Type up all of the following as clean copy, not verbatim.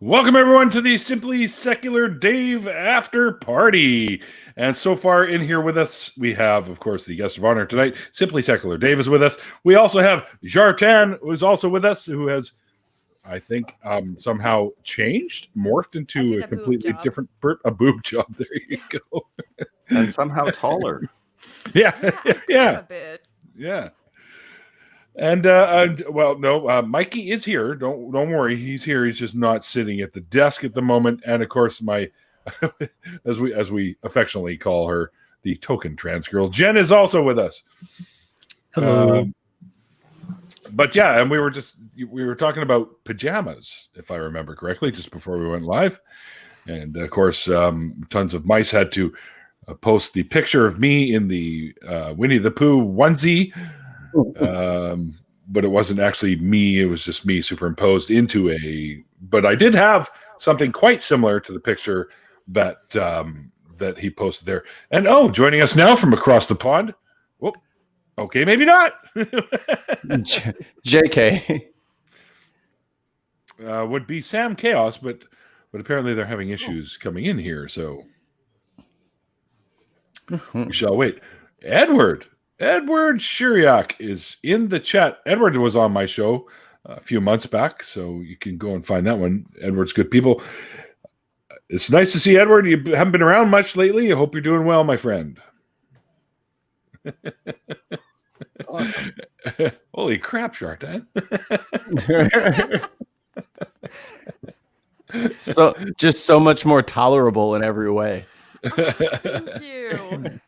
Welcome, everyone, to the Simply Secular Dave After Party. And so far in here with us, we have, of course, the guest of honor tonight. Simply Secular Dave is with us. We also have Jartan, who is also with us, who has, I think, somehow changed, morphed into a completely different a boob job. There you go. And somehow taller. Yeah. A bit. Yeah. And Mikey is here. Don't worry, he's here. He's just not sitting at the desk at the moment. And of course, my as we affectionately call her, the token trans girl, Jen, is also with us. Hello. But yeah, and we were talking about pajamas, if I remember correctly, just before we went live. And of course, tons of mice had to post the picture of me in the Winnie the Pooh onesie. But it wasn't actually me. It was just me superimposed into but I did have something quite similar to the picture that he posted there. And joining us now from across the pond. Whoop. Okay, maybe not. JK. Would be Sam Chaos, but apparently they're having issues coming in here, so we shall wait. Edward Shuriak is in the chat. Edward was on my show a few months back, so you can go and find that one. Edward's good people. It's nice to see Edward. You haven't been around much lately. I hope you're doing well, my friend. Awesome. Holy crap, Shartan. Just so much more tolerable in every way. Thank you.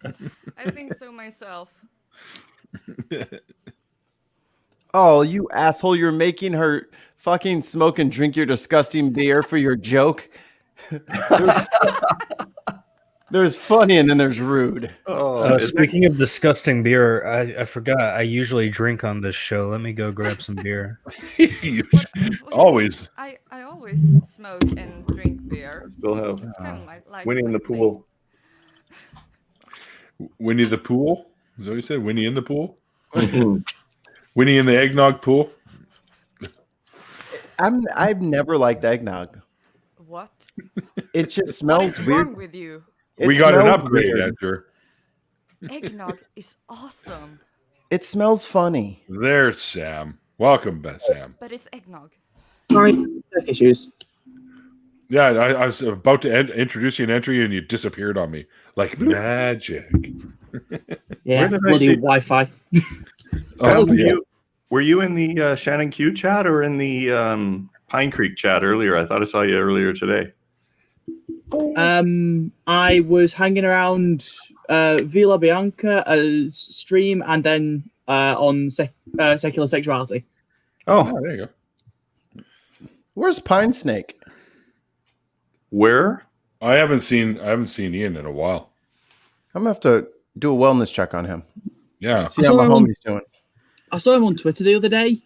I think so myself. Oh, you asshole. You're making her fucking smoke and drink your disgusting beer for your joke. There's funny and then there's rude. Speaking of disgusting beer, I forgot I usually drink on this show. Let me go grab some beer. Always. I always smoke and drink beer. I still have It's kind of like Winnie in the pool. Winnie the Pool? Is that what you said? Winnie in the pool? Winnie in the eggnog pool? I've never liked eggnog. What? It just smells What is weird. wrong with you? We got an upgrade, Andrew. Eggnog is awesome. It smells funny. There's Sam. Welcome, Sam. But it's eggnog. Sorry, tech issues. Yeah, I was about to introduce you an entry and you disappeared on me like magic. Yeah, Where did I bloody see- Wi-Fi. Were you in the Shannon Q chat or in the Pine Creek chat earlier? I thought I saw you earlier today. I was hanging around Villa Bianca's stream and then on secular sexuality. Oh, there you go. Where's Pine Snake? Where? I haven't seen Ian in a while. I'm gonna have to do a wellness check on him. Yeah. See how my homie's doing. I saw him on Twitter the other day,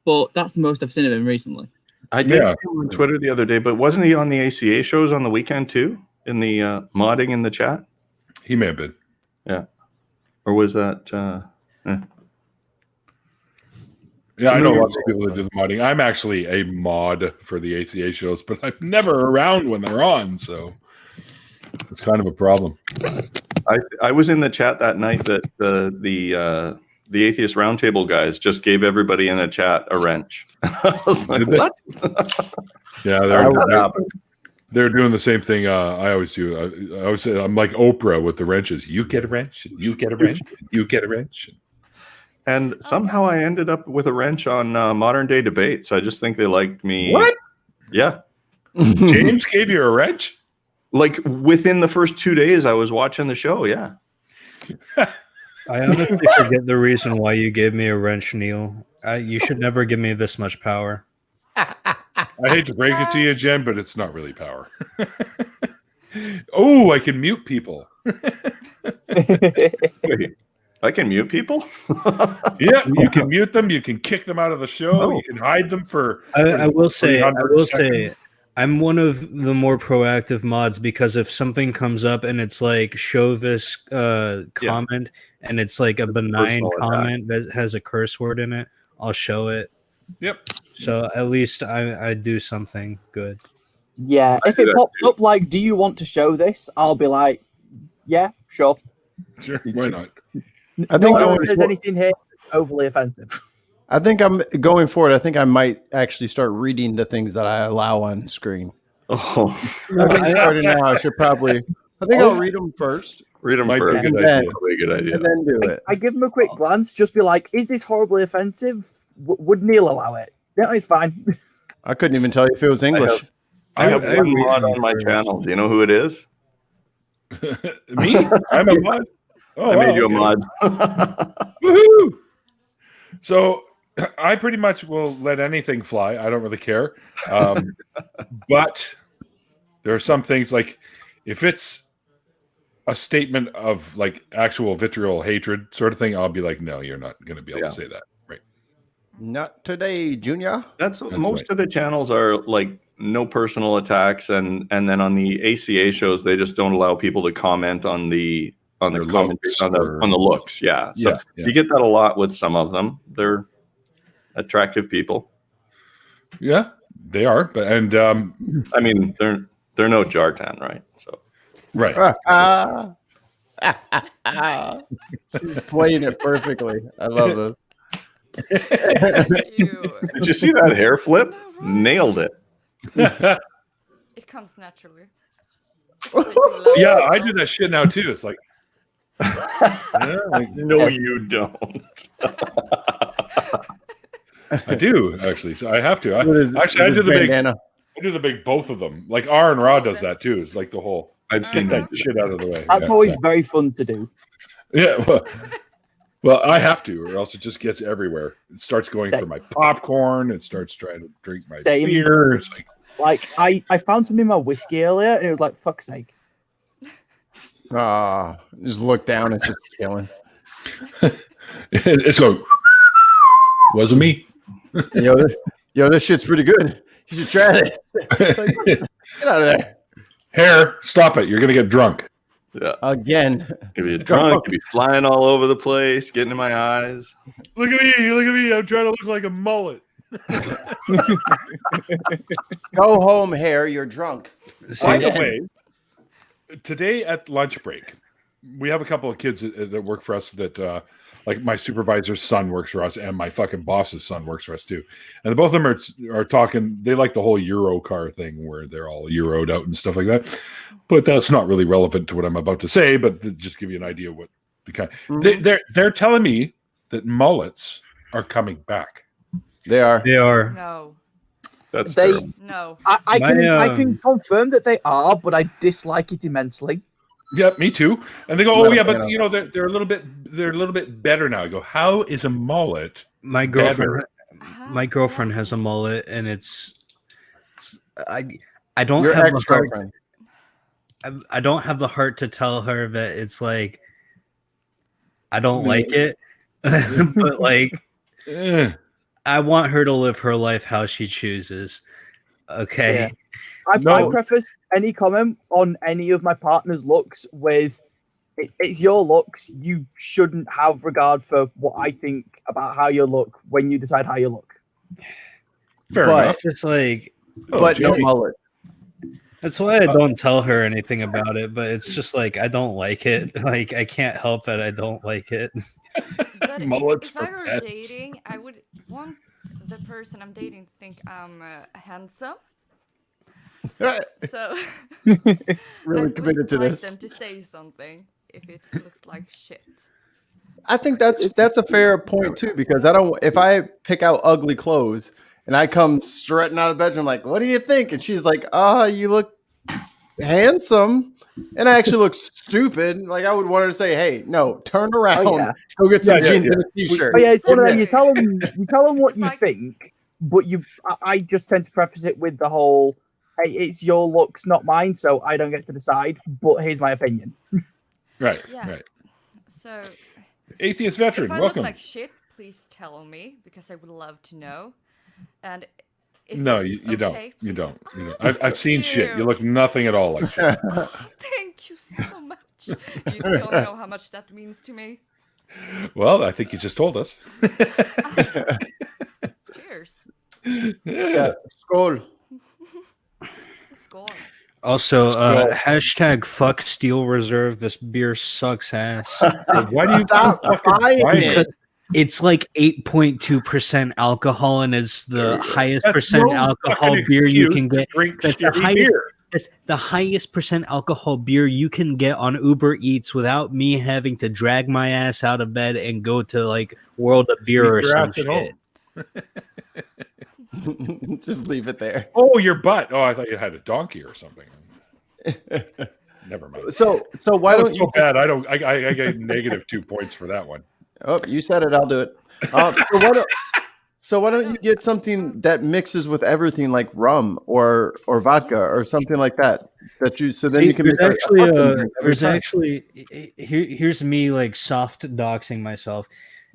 but that's the most I've seen of him recently. I did see him on Twitter the other day, but wasn't he on the ACA shows on the weekend too? In the modding in the chat? He may have been. Yeah. Or was that Yeah, I know lots of people that do the modding. I'm actually a mod for the ACA shows, but I'm never around when they're on, so it's kind of a problem. I was in the chat that night that the Atheist Roundtable guys just gave everybody in the chat a wrench. I was like, what? Yeah, they're doing the same thing I always do. I always say I'm like Oprah with the wrenches. You get a wrench, you get a wrench, you get a wrench. And somehow I ended up with a wrench on Modern Day Debates. I just think they liked me. What? Yeah. James gave you a wrench? Like within the first 2 days I was watching the show, yeah. I honestly forget the reason why you gave me a wrench, Neil. You should never give me this much power. I hate to break it to you, Jen, but it's not really power. Oh, I can mute people. Wait, I can mute people? Yeah, you can mute them. You can kick them out of the show. You can hide them for. I will say, 300 seconds. I'm one of the more proactive mods because if something comes up and it's like show this comment and it's like a benign comment that has a curse word in it, I'll show it. Yep. So at least I do something good. Yeah, if it pops up like, do you want to show this? I'll be like, yeah, sure. Sure, why not? I No think one else going says for- anything here that's overly offensive. I think I'm going forward. I think I might actually start reading the things that I allow on screen. Oh, I think starting now, I should probably. I think I'll read them first read them Might be first. a good and then, idea. Probably a good idea. and then do it. I give them a quick glance, just be like, is this horribly offensive? Would Neil allow it? No, it's fine. I couldn't even tell you if it was English. I have I one read mod them on my first. channel. Do you know who it is? Me? I'm a mod. Oh, I made wow, you okay. a mod. Woohoo! So I pretty much will let anything fly. I don't really care. But there are some things like if it's a statement of like actual vitriol hatred sort of thing, I'll be like, no, you're not going to be able Yeah. to say that. Right. Not today, Junior. That's That's most right. of the channels are like no personal attacks, and then on the ACA shows they just don't allow people to comment on the Their comment looks on the looks. Yeah, so Yeah. you get that a lot with some of them. They're attractive people. Yeah, they are. But I mean, they're no Jartan, right? So right. She's playing it perfectly. I love this. You. did you see that hair flip? No, right. Nailed it. It comes naturally. It's like you love Yeah, I yourself. do that shit now too. It's like, yeah, like, No, you don't. I do actually. So I have to. I With his- actually I with do his the big. bandana. I do the big both of them. Like R and Raw does that too. It's like the whole I've get seen that that. shit out of the way. That's Yeah, always so- very fun to do. yeah. Well, I have to, or else it just gets everywhere. It starts going Same. for my popcorn. It starts trying to drink my Same. beer. It's like, Like, I found something in my whiskey earlier, and it was like, fuck's sake. Just look down. It's just killing. it's going. Wasn't me. This shit's pretty good. You should try this. Get out of there. Hair, stop it. You're gonna get drunk. Yeah, Again. you'd be drunk. You'd be flying all over the place, getting in my eyes. Look at me. Look at me. I'm trying to look like a mullet. Go home, hair. You're drunk. By the Again. way, today at lunch break, we have a couple of kids that work for us that like my supervisor's son works for us and my fucking boss's son works for us too. And the both of them are talking, they like the whole Euro car thing where they're all Euroed out and stuff like that. But that's not really relevant to what I'm about to say, but to just give you an idea of what the kind they're telling me that mullets are coming back. They are. They are. No, That's They- terrible. no. I My, can confirm that they are, but I dislike it immensely. Yeah, me too. And they go, Not "Oh a yeah, fan but of you know they're a little bit better now." I go, "How is a mullet?" My girlfriend. My girlfriend has a mullet, and it's I don't Your have the heart. ex-girlfriend. I don't have the heart to tell her that it's like I don't like it, but like Eh. I want her to live her life how she chooses. Okay. Yeah. I No. preface any comment on any of my partner's looks with, it's your looks. You shouldn't have regard for what I think about how you look when you decide how you look. Fair But- enough. It's just like But no Jamie. mullet. that's why I don't tell her anything about it, but it's just like I don't like it. Like I can't help it. I don't like it. But Mullets if I for were pets. dating, I would want the person I'm dating to think I'm handsome. So Really I committed would to like this. them to say something if it looks like shit. I think that's a fair point too, because I don't. If I pick out ugly clothes and I come strutting out of the bedroom, like, what do you think? And she's like, you look handsome, and I actually look stupid. Like, I would want her to say, hey, no, turn around, Oh, yeah. go get some Yeah, jeans yeah. and a t-shirt. Oh yeah, it's one of them. You Exactly. tell them what It's you like- think, but I just tend to preface it with the whole, hey, it's your looks, not mine, so I don't get to decide. But here's my opinion. Right, Yeah. right. So Atheist if veteran, I welcome. look like shit, please tell me because I would love to know. And if No, it's you don't. okay, You please- don't. You don't. Oh, I've seen thank shit. You look nothing at all like shit. Thank you so much. You don't know how much that means to me. Well, I think you just told us. Cheers. Yeah, Skål. gone. Also, So- hashtag fuck Steel Reserve. This beer sucks ass. Why do you Stop fucking buying buy it. It's like 8.2% alcohol, and it's the highest That's percent no alcohol fucking beer you excuse can to get. drink That's the shitty highest. beer. That's the highest percent alcohol beer you can get on Uber Eats without me having to drag my ass out of bed and go to like World of Beer or Leave your some ass at shit. home. Just leave it there. Oh, your butt. Oh, I thought you had a donkey or something. Never mind. So why That was don't so you? bad? I get negative 2 points for that one. Oh, you said it. I'll do it. So why don't you get something that mixes with everything, like rum or vodka or something like that? So then you can make there's actually custom drink every there's time. actually here's me like soft doxing myself.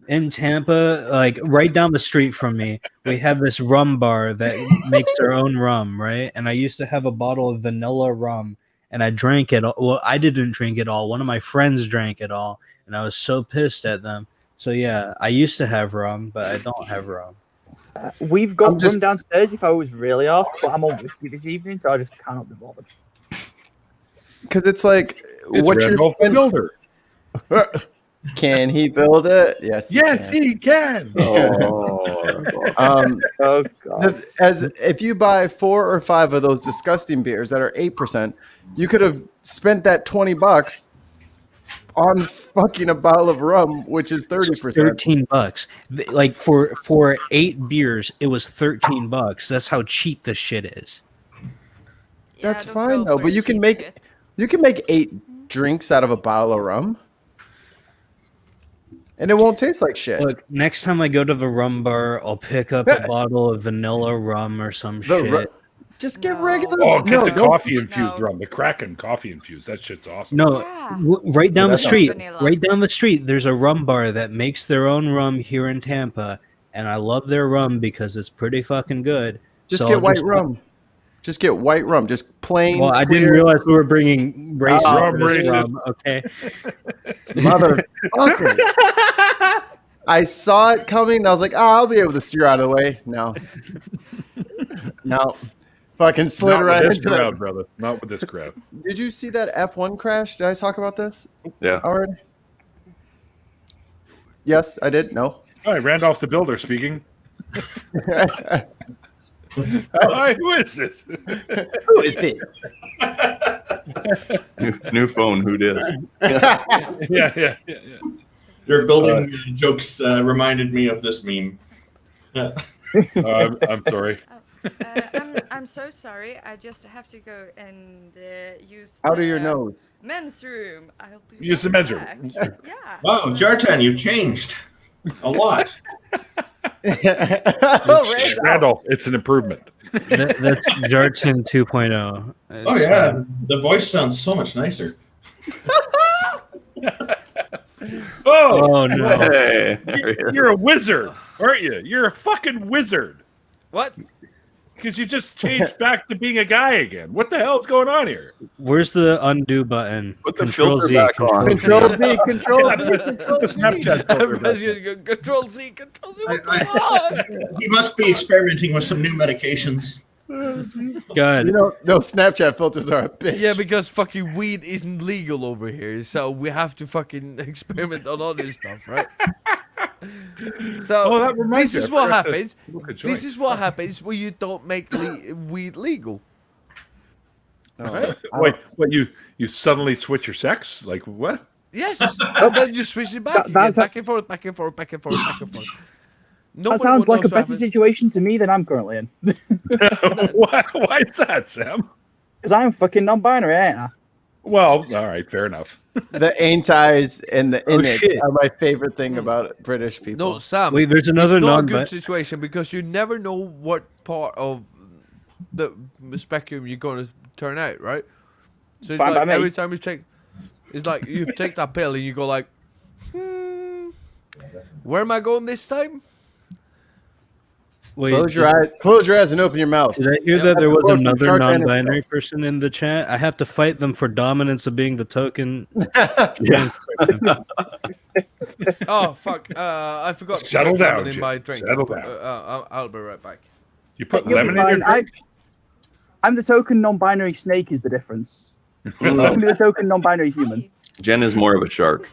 In Tampa, like right down the street from me, we have this rum bar that makes their own rum, right? And I used to have a bottle of vanilla rum, and I drank it. Well, I didn't drink it all. One of my friends drank it all, and I was so pissed at them. So yeah, I used to have rum, but I don't have rum. We've got I'm just- rum downstairs if I was really asked, but I'm on whiskey this evening, so I just cannot be bothered. Because it's like It's what you're Randolph the Builder. Can he build it? Yes. Yes, can. he can. Um, Oh god. as if you buy 4 or 5 of those disgusting beers that are 8%, you could have spent that $20 on fucking a bottle of rum, which is 30%. $13. Like for 8 beers, it was $13. That's how cheap this shit is. Yeah, That's don't fine, go though, for but you can cheap make- shit. You can make 8 drinks out of a bottle of rum, and it won't taste like shit. Look, next time I go to the rum bar, I'll pick up a bottle of vanilla rum or some The ru- shit. Just get No. regular. Oh, get no, the don't- coffee infused No. rum, the Kraken coffee infused. That shit's awesome. No, Yeah. right down the that's not street. vanilla. Right down the street, there's a rum bar that makes their own rum here in Tampa, and I love their rum because it's pretty fucking good. Just So get I'll white rum. Just get white rum. Just plain. Well, I didn't clear- realize we were bringing race Oh, into this racist. rum. Okay, Motherfucker. I saw it coming. And I was like, oh, I'll be able to steer out of the way. No. No. Fucking slid Not right with this into crowd, that. brother. Not with this crowd. Did you see that F1 crash? Did I talk about this Yeah. already? Yes, I did. No. All right, Randolph the Builder speaking. Hi, who is this? Who is this? New phone. Who dis? Yeah. Your building jokes reminded me of this meme. I'm sorry. I'm so sorry. I just have to go and use Out of your the nose. men's room. I'll be Use the right men's room. back. Yeah. Wow, Jartan, you've changed a lot. Randolph, it's an improvement. that's Jarton 2.0. Oh yeah, the voice sounds so much nicer. Oh, no! Hey, there he is. you're a wizard, aren't you? You're a fucking wizard. What? Because you just changed back to being a guy again. What the hell's going on here? Where's the undo button? Put the Control filter Z. back on. Control Z. Control Z. Put the Snapchat filter Everybody's back on. gonna go Control Z, Control Z. What the fuck? He must be experimenting with some new medications. God. You know, no Snapchat filters are a bitch. Yeah, because fucking weed isn't legal over here, so we have to fucking experiment on all this stuff, right? So Oh, that reminds this me, is I what forgot to happens. smoke a joint. This is what happens when you don't make weed legal. No. Wait, what? You suddenly switch your sex? Like what? Yes, and then you switch it back, So again, that's a- back and forth, back and forth, back and forth, back and forth. That Nobody sounds like a knows what better happens. situation to me than I'm currently in. Why is that, Sam? Because I'm fucking non-binary, ain't I? Well, all right, fair enough. The ain'tis and the Oh, innits shit. are my favorite thing about British people. No, Sam. Wait, there's another it's not a non. good situation because you never know what part of the spectrum you're going to turn out, right? So it's Fine by like me. every time you take, it's like you take that pill and you go like, where am I going this time? Wait, Close your eyes and open your mouth. did I hear Yeah, that there was quote from another Shark Tank non-binary person in the chat? I have to fight them for dominance of being the token. Yeah. Oh fuck! I forgot. to Settle put down, lemon in Jim. my drink. Settle down. I'll be right back. You put You'll be lemon in your fine. drink? I'm the token non-binary snake is the difference. You can be the token non-binary human. Jen is more of a shark.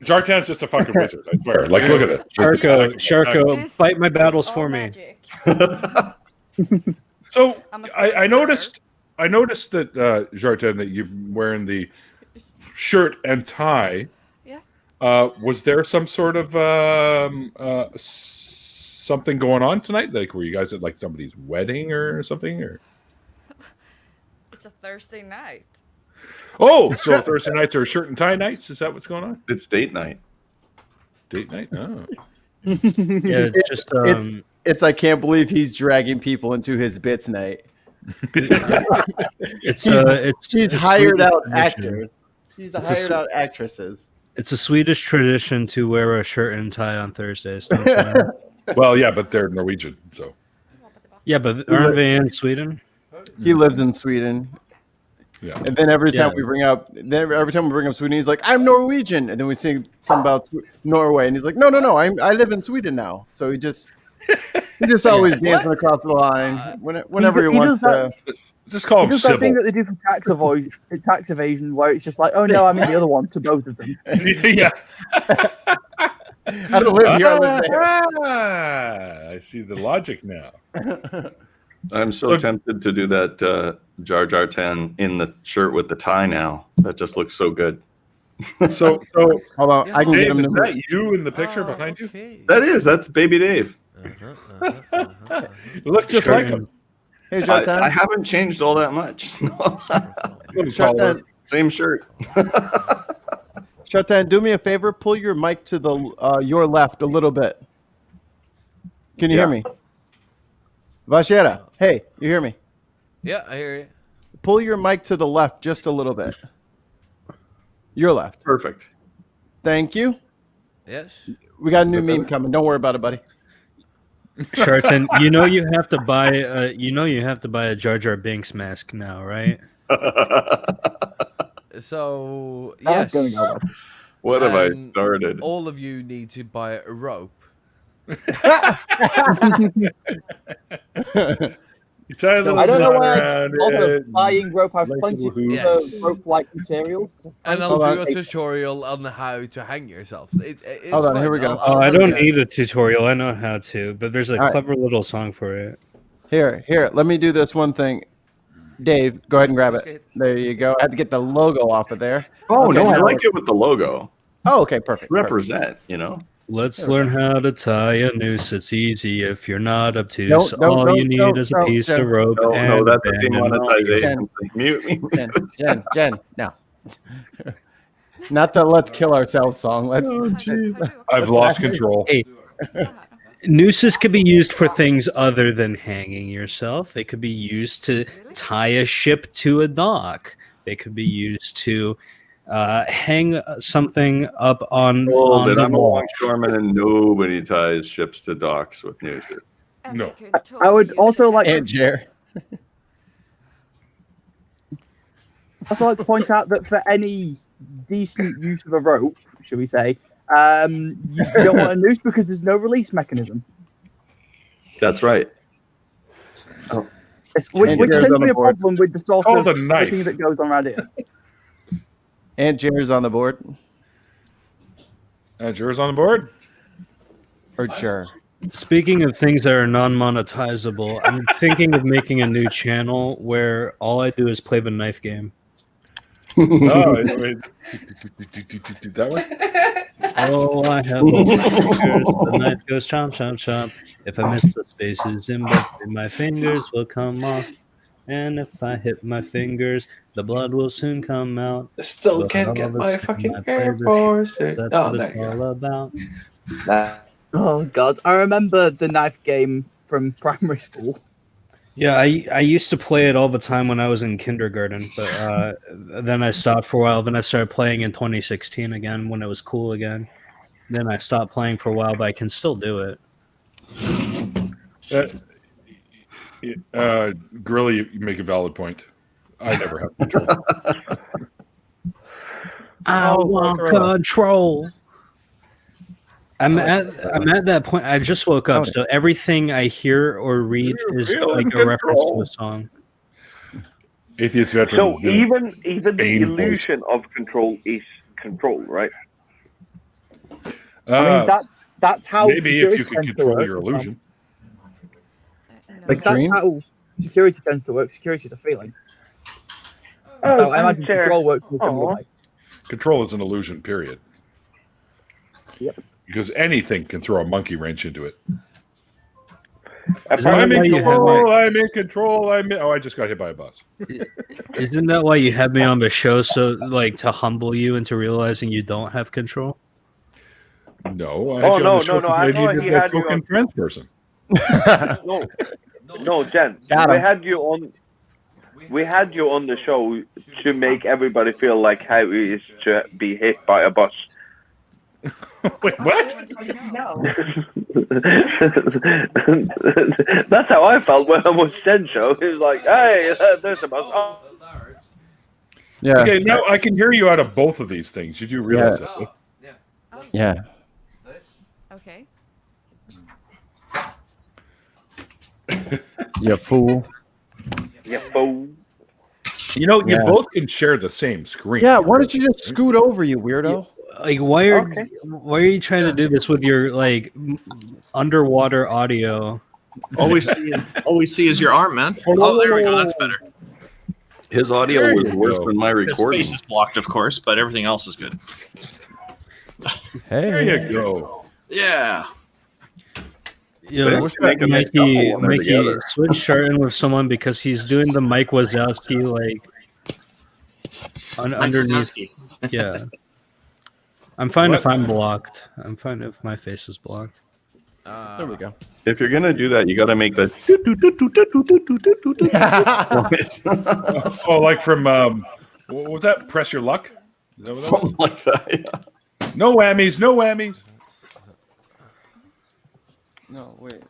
Jartan's just a fucking wizard, I swear. Like, look at it. Sharko, This fight my battles is for all me. magic. So I'm a I sorcerer. noticed that Jartan, that you're wearing the shirt and tie. Yeah. Was there some sort of something going on tonight? Like, were you guys at like somebody's wedding or something? Or It's a Thursday night. oh, so Thursday nights are shirt and tie nights? Is that what's going on? It's date night. Date night? Oh, Yeah, it's just It's I can't believe he's dragging people into his bits night. it's He's a hired Swedish out tradition. actors. He's It's a hired out actresses. It's a Swedish tradition to wear a shirt and tie on Thursdays. Don't you know? well, yeah, but they're Norwegian, so Yeah, but aren't they in Sweden? He lives in Sweden. yeah. And then every time Yeah. we bring up Sweden, he's like, "I'm Norwegian," and then we sing something about Norway, and he's like, "No, I live in Sweden now." So he just always dancing across the line whenever he He wants does to. Just call He him does that thing Sybil. that they do for tax evasion, where it's just like, oh no, I'm in the other one to both of them. yeah. I don't live here. I live there. I see the logic now. I'm so So- tempted to do that Jar Jar 10 in the shirt with the tie now. That just looks so good. So Hold on, I can get Dave, him is to that you in the picture Oh, behind you? okay. That's Baby Dave. You look just like him. Hey, I Jonathan. haven't changed all that much. Little taller. Same shirt. Shatan, do me a favor. Pull your mic to the your left a little bit. Can you hear me? Vashera, hey, you hear me? Yeah, I hear you. Pull your mic to the left just a little bit. Your left. Perfect. Thank you. Yes. We got a new meme coming. Don't worry about it, buddy. Sharton, you have to buy a Jar Jar Binks mask now, right? So That's yes, gonna go well. What have I And started? all of you need to buy a rope. You tie a little I don't know knot why around I'm it. buying rope. I have Like plenty little of hoops. rope-like materials. And I'll Hold do on. a tutorial on how to hang yourself. It's Hold on, fine. here we go. Oh, I help don't you out. need a tutorial. I know how to, but there's a All right. clever little song for it. Here. Let me do this one thing. Dave, go ahead and grab it. There you go. I had to get the logo off of there. Oh, Okay, no, I now- like it with the logo. Oh, okay, perfect. Represent, you know? Let's learn how to tie a noose. It's easy if you're not obtuse. Don't- All you don't- need don't- is a don't, piece Jen. of rope No, and no, a that's a band and demonetization. Mute me. Jen, no. Not the "Let's Kill Ourselves" song. Let's. I've lost control. Hey, nooses could be used for things other than hanging yourself. They could be used to tie a ship to a dock. They could be used to hang something up on Hold it. the I'm a wall. longshoreman and nobody ties ships to docks with nooses. No. I would also like Aunt Jer. to point out that for any decent use of a rope, should we say, you don't want a noose because there's no release mechanism. That's right. Which Jer's tends to on be the a board. problem with the sort Called of a knife. thing that goes on around here. Aunt Jer's on the board. Yours on the board? Or Jer. Speaking of things that are non-monetizable, I'm thinking of making a new channel where all I do is play the knife game. Oh, wait. That one? Oh, I have all my fingers. The knife goes chomp, chomp, chomp. If I miss the spaces in between, my fingers will come off. And if I hit my fingers, the blood will soon come out. Still But can't all get of a my sudden, fucking I play Air this- Force. That's Oh, what there it's you all go. about. Oh god, I remember the knife game from primary school. Yeah, I used to play it all the time when I was in kindergarten, but then I stopped for a while. Then I started playing in 2016 again when it was cool again. Then I stopped playing for a while, but I can still do it. Gorilla, you make a valid point. I never have control. I want control. I'm at that point. I just woke up, so everything I hear or read is Feeling like a reference to control. a song. Atheist veteran. So even the painful. illusion of control is control, right? I mean, that's how maybe if security you could tends to control work. your illusion. Like that's Dreams? how security tends to work. Security is a feeling. Oh, So I imagine chair. control works in a similar Aw. way. Control is an illusion, period. Yep. Because anything can throw a monkey wrench into it. Isn't that I'm why in you have control. I'm in control. Oh, I just got hit by a bus. Isn't that why you had me on the show? So, like, to humble you into realizing you don't have control? No. I Oh, had you on the show no, because I thought needed he that had you token on- trans person. No, Jen. Got We him. had you on. We had you on the show to make everybody feel like how it is to be hit by a bus. Wait, I what? wanted to know. That's how I felt when I was Jen show. It was like, hey, there's a bus. Oh. Yeah. Okay, now I can hear you out of both of these things. Did you realize that? Oh, Yeah. okay. You fool. Yeah, fool. You know, you Yeah. both can share the same screen. Yeah. Why don't you just scoot over, you weirdo? Like, why are you trying to do this with your like underwater audio? All we see is your arm, man. Oh, there we go. That's better. His audio There was you worse go. than my His recording. face is blocked, of course, but everything else is good. There you go. Yeah. Yo, They should make a nice couple Mikey, when they're Mikey, together. switch Sharton with someone because he's doing the Mike Wazowski like underneath. Yeah, I'm fine if I'm blocked. I'm fine if my face is blocked. There we go. If you're gonna do that, you got to make the. Oh, like from what was that? Press your luck. Is that what that was? Something like that. Yeah. No whammies. No whammies. No, wait.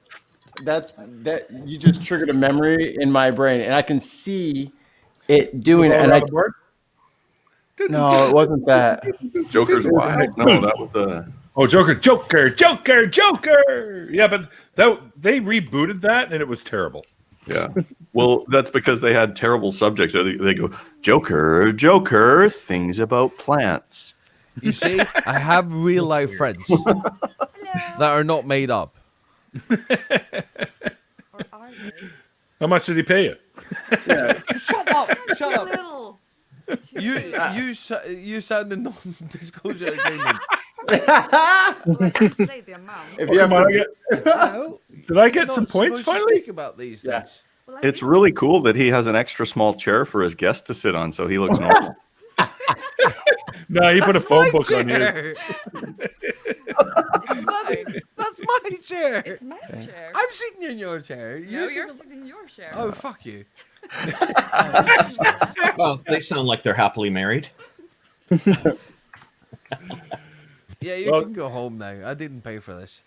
That you just triggered a memory in my brain, and I can see it doing it. And I board? no, it wasn't that. Joker's why? No, that was a. Oh, Joker! Yeah, but they rebooted that and it was terrible. Yeah. Well, that's because they had terrible subjects. They go, Joker, things about plants. You see, I have real life friends that are not made up. Or are they? How much did he pay you? Shut up! Shut Too up! little. You signed a non-disclosure agreement. Well, I didn't say the amount. If you have Come on, to, Did I You're get not some points supposed to finally? speak about these Yeah. things. Well, I It's didn't. really cool that he has an extra small chair for his guest to sit on, so he looks normal. No, he put a phone book on his. Chair. That's my chair. It's my chair. I'm sitting in your chair. No, you're sitting- sitting in your chair. Oh, fuck you. Well, they sound like they're happily married. Yeah, you Well- can go home now. I didn't pay for this.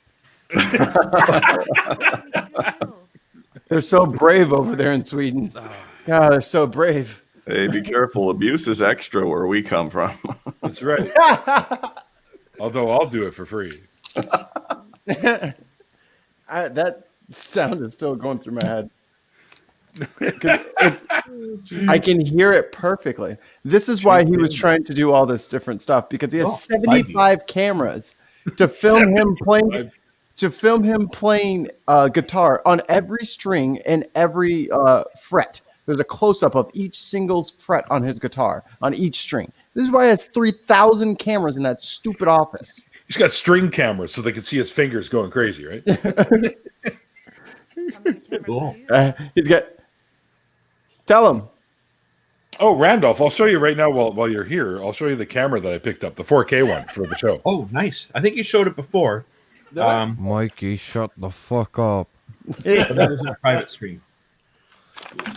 they're so brave over there in Sweden. God, they're so brave. Hey, be careful. Abuse is extra where we come from. That's right. Although I'll do it for free. That sound is still going through my head. 'Cause I can hear it perfectly. This is why he was trying to do all this different stuff because he has 75 cameras to film him playing guitar on every string and every fret. There's a close-up of each single fret on his guitar on each string. This is why he has 3,000 cameras in that stupid office. He's got string cameras so they can see his fingers going crazy, right? How many cameras Cool. do you? He's got. Tell him. Oh, Randolph, I'll show you right now while you're here. I'll show you the camera that I picked up, the 4K one for the show. Oh, nice. I think you showed it before. Mikey, shut the fuck up. But that was a private stream.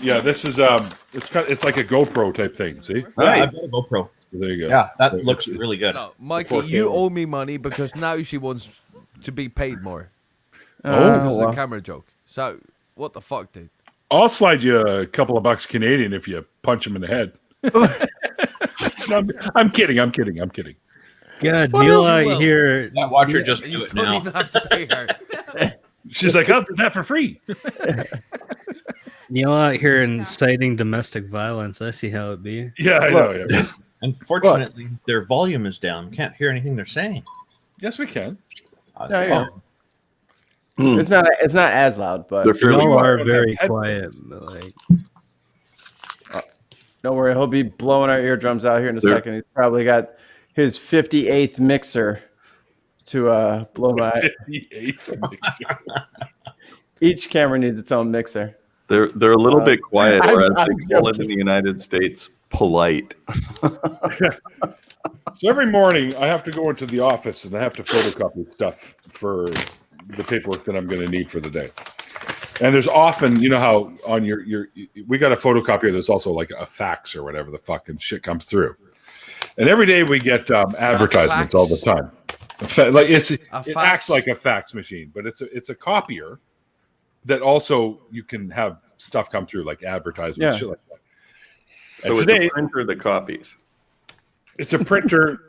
Yeah, this is it's like a GoPro type thing. See? Yeah, I've got a GoPro. There you go. Yeah, that looks really good. No, Mikey, 4K you one. owe me money because now she wants to be paid more. Oh, Because of well. the camera joke. So, what the fuck, dude? I'll slide you a couple of bucks Canadian if you punch him in the head. No, I'm kidding. I'm kidding. God, What Neil else you out will? here. Yeah, watch her just do You it don't now. even have to pay her. She's like, I'll do that for free. You know, out here inciting domestic violence. I see how it be. Yeah, I know. Yeah. Unfortunately, their volume is down. Can't hear anything they're saying. Yes, we can. Yeah, yeah. Hmm. It's not as loud, but They're fairly Y'all are quiet. very quiet. But like, don't worry, he'll be blowing our eardrums out here in a There- second. He's probably got his 58th mixer to blow my. 58. Each camera needs its own mixer. They're a little bit quiet, I'm- whereas I'm they call it in the United States polite. So every morning I have to go into the office and I have to photocopy stuff for the paperwork that I'm going to need for the day. And there's often, you know how on your we got a photocopier that's also like a fax or whatever the fucking shit comes through. And every day we get advertisements all the time. Like it acts like a fax machine, but it's a copier that also you can have stuff come through like advertisements, shit like that. So And today it's a printer that copies. it's a printer.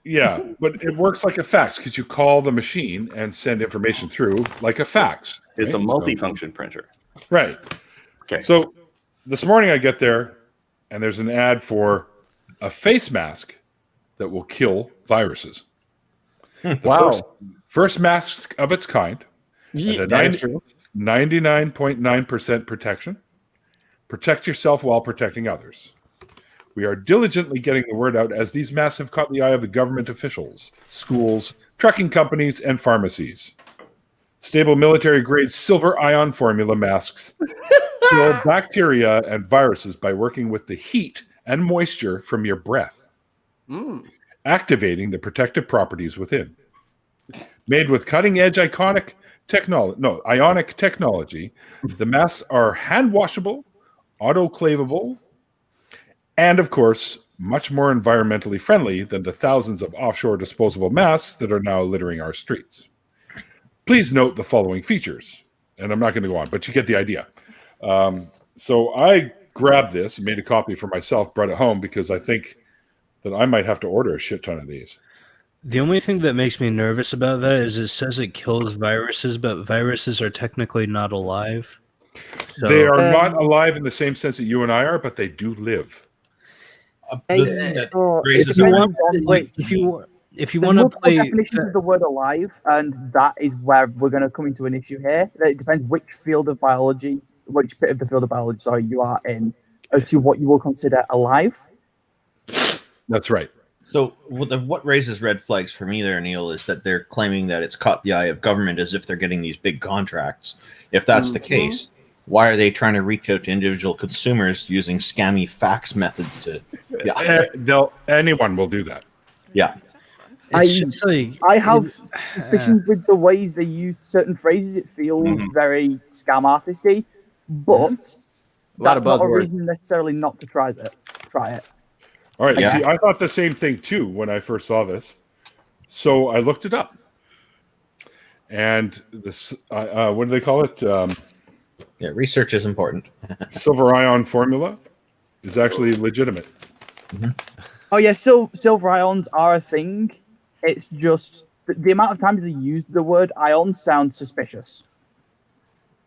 Yeah, but it works like a fax because you call the machine and send information through like a fax. It's a right? multifunction printer. Right. Okay. So this morning I get there and there's an ad for a face mask that will kill viruses. Wow. First mask of its kind. Yeah, And a that is true. 99.9% protection. Protect yourself while protecting others. We are diligently getting the word out as these masks have caught the eye of the government officials, schools, trucking companies, and pharmacies. Stable military-grade silver ion formula masks kill bacteria and viruses by working with the heat and moisture from your breath, activating the protective properties within. Made with cutting-edge ionic technology, the masks are hand-washable, autoclavable, and of course, much more environmentally friendly than the thousands of offshore disposable masks that are now littering our streets. Please note the following features, and I'm not going to go on, but you get the idea. So I grabbed this, made a copy for myself, brought it home because I think that I might have to order a shit ton of these. the only thing that makes me nervous about that is it says it kills viruses, but viruses are technically not alive. So, They are not alive in the same sense that you and I are, but they do live. The thing that raises if you a- want, Wait, if you there's want to multiple play, definitions of the word alive, and that is where we're going to come into an issue here. It depends which field of biology, which bit of the field of biology, sorry, you are in, as to what you will consider alive. That's right. So what raises red flags for me there, Neil, is that they're claiming that it's caught the eye of government as if they're getting these big contracts. If that's the case, why are they trying to reach out to individual consumers using scammy fax methods to? Yeah, Anyone will do that. yeah. it's just like I have suspicions with the ways they use certain phrases. It feels very scam artisty, but A lot of that's not a buzzwords. reason necessarily not to try it. All right. Yeah. See, I thought the same thing too when I first saw this. So I looked it up. And this, what do they call it? Yeah, research is important. Silver ion formula is actually legitimate. Oh yeah, silver ions are a thing. It's just the amount of times they use the word ion sounds suspicious.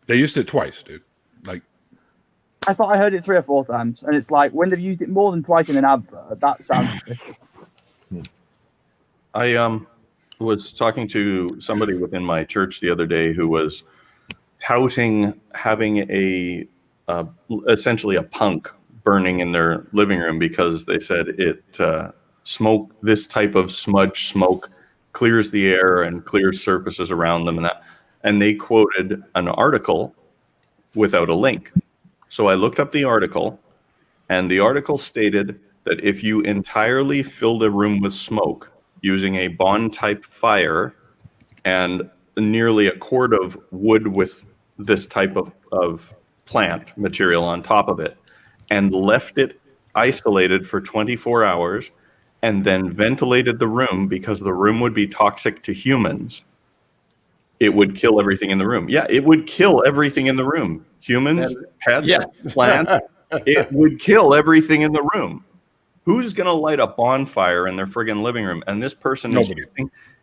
They used it twice, dude. Like, I thought I heard it 3 or 4 times, and it's like when they've used it more than twice in an advert, that sounds suspicious. I was talking to somebody within my church the other day who was touting having a essentially a punk burning in their living room because they said it this type of smudge smoke clears the air and clears surfaces around them and they quoted an article without a link. So I looked up the article, and the article stated that if you entirely filled a room with smoke using a Bond-type fire and nearly a quart of wood with this type of plant material on top of it, and left it isolated for 24 hours, and then ventilated the room because the room would be toxic to humans, it would kill everything in the room. Yeah, it would kill everything in the room. Humans, pets, plants, it would kill everything in the room. Who's going to light a bonfire in their friggin' living room? And this person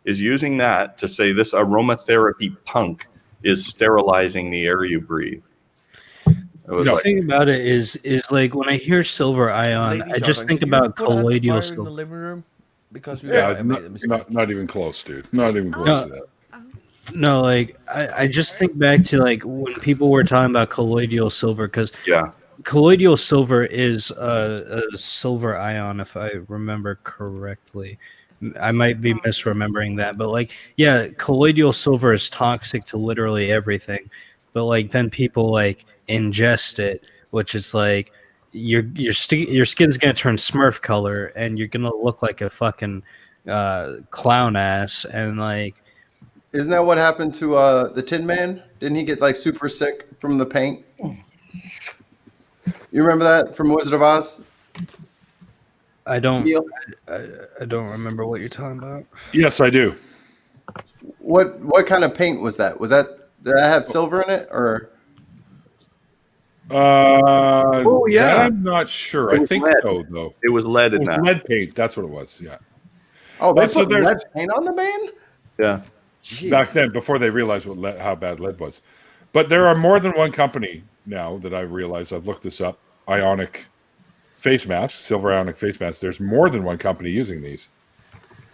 is using that to say this aromatherapy punk is sterilizing the air you breathe. It was No. The like, thing about it is like when I hear silver ion, Lady I just Jordan, think can you about put out the colloidal fire in the silver. living room because we Yeah, made a mistake. not even close, dude. Not even close No. to that. No, like I just think back to like when people were talking about colloidal silver, because yeah, colloidal silver is a silver ion, if I remember correctly. I might be misremembering that, but like, yeah, colloidal silver is toxic to literally everything. But like, then people like ingest it, which is like your skin's gonna turn Smurf color, and you're gonna look like a fucking clown ass, and like. Isn't that what happened to the Tin Man? Didn't he get like super sick from the paint? You remember that from Wizard of Oz? I don't. Neil? I don't remember what you're talking about. Yes, I do. What kind of paint was that? Did that have silver in it or? Oh yeah. I'm not sure. It I was think lead. so, though. it was lead It in was that. lead paint. That's what it was. Yeah. Oh, they So put there's- lead paint on the man? Yeah. Back Jeez. then, before they realized how bad lead was. But there are more than one company now that I realize. I've looked this up. Ionic face masks, silver ionic face masks. There's more than one company using these.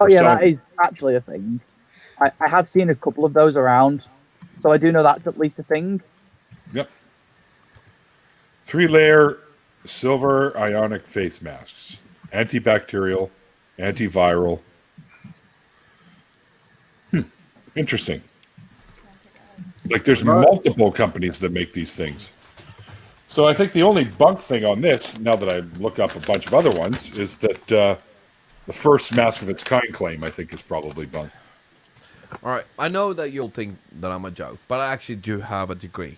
Oh yeah, Some- that is actually a thing. I have seen a couple of those around, so I do know that's at least a thing. Yep. 3-layer silver ionic face masks. Antibacterial, antiviral. Interesting. Like there's multiple companies that make these things. So I think the only bunk thing on this, now that I look up a bunch of other ones, is that the first mask of its kind claim, I think, is probably bunk. All right, I know that you'll think that I'm a joke, but I actually do have a degree,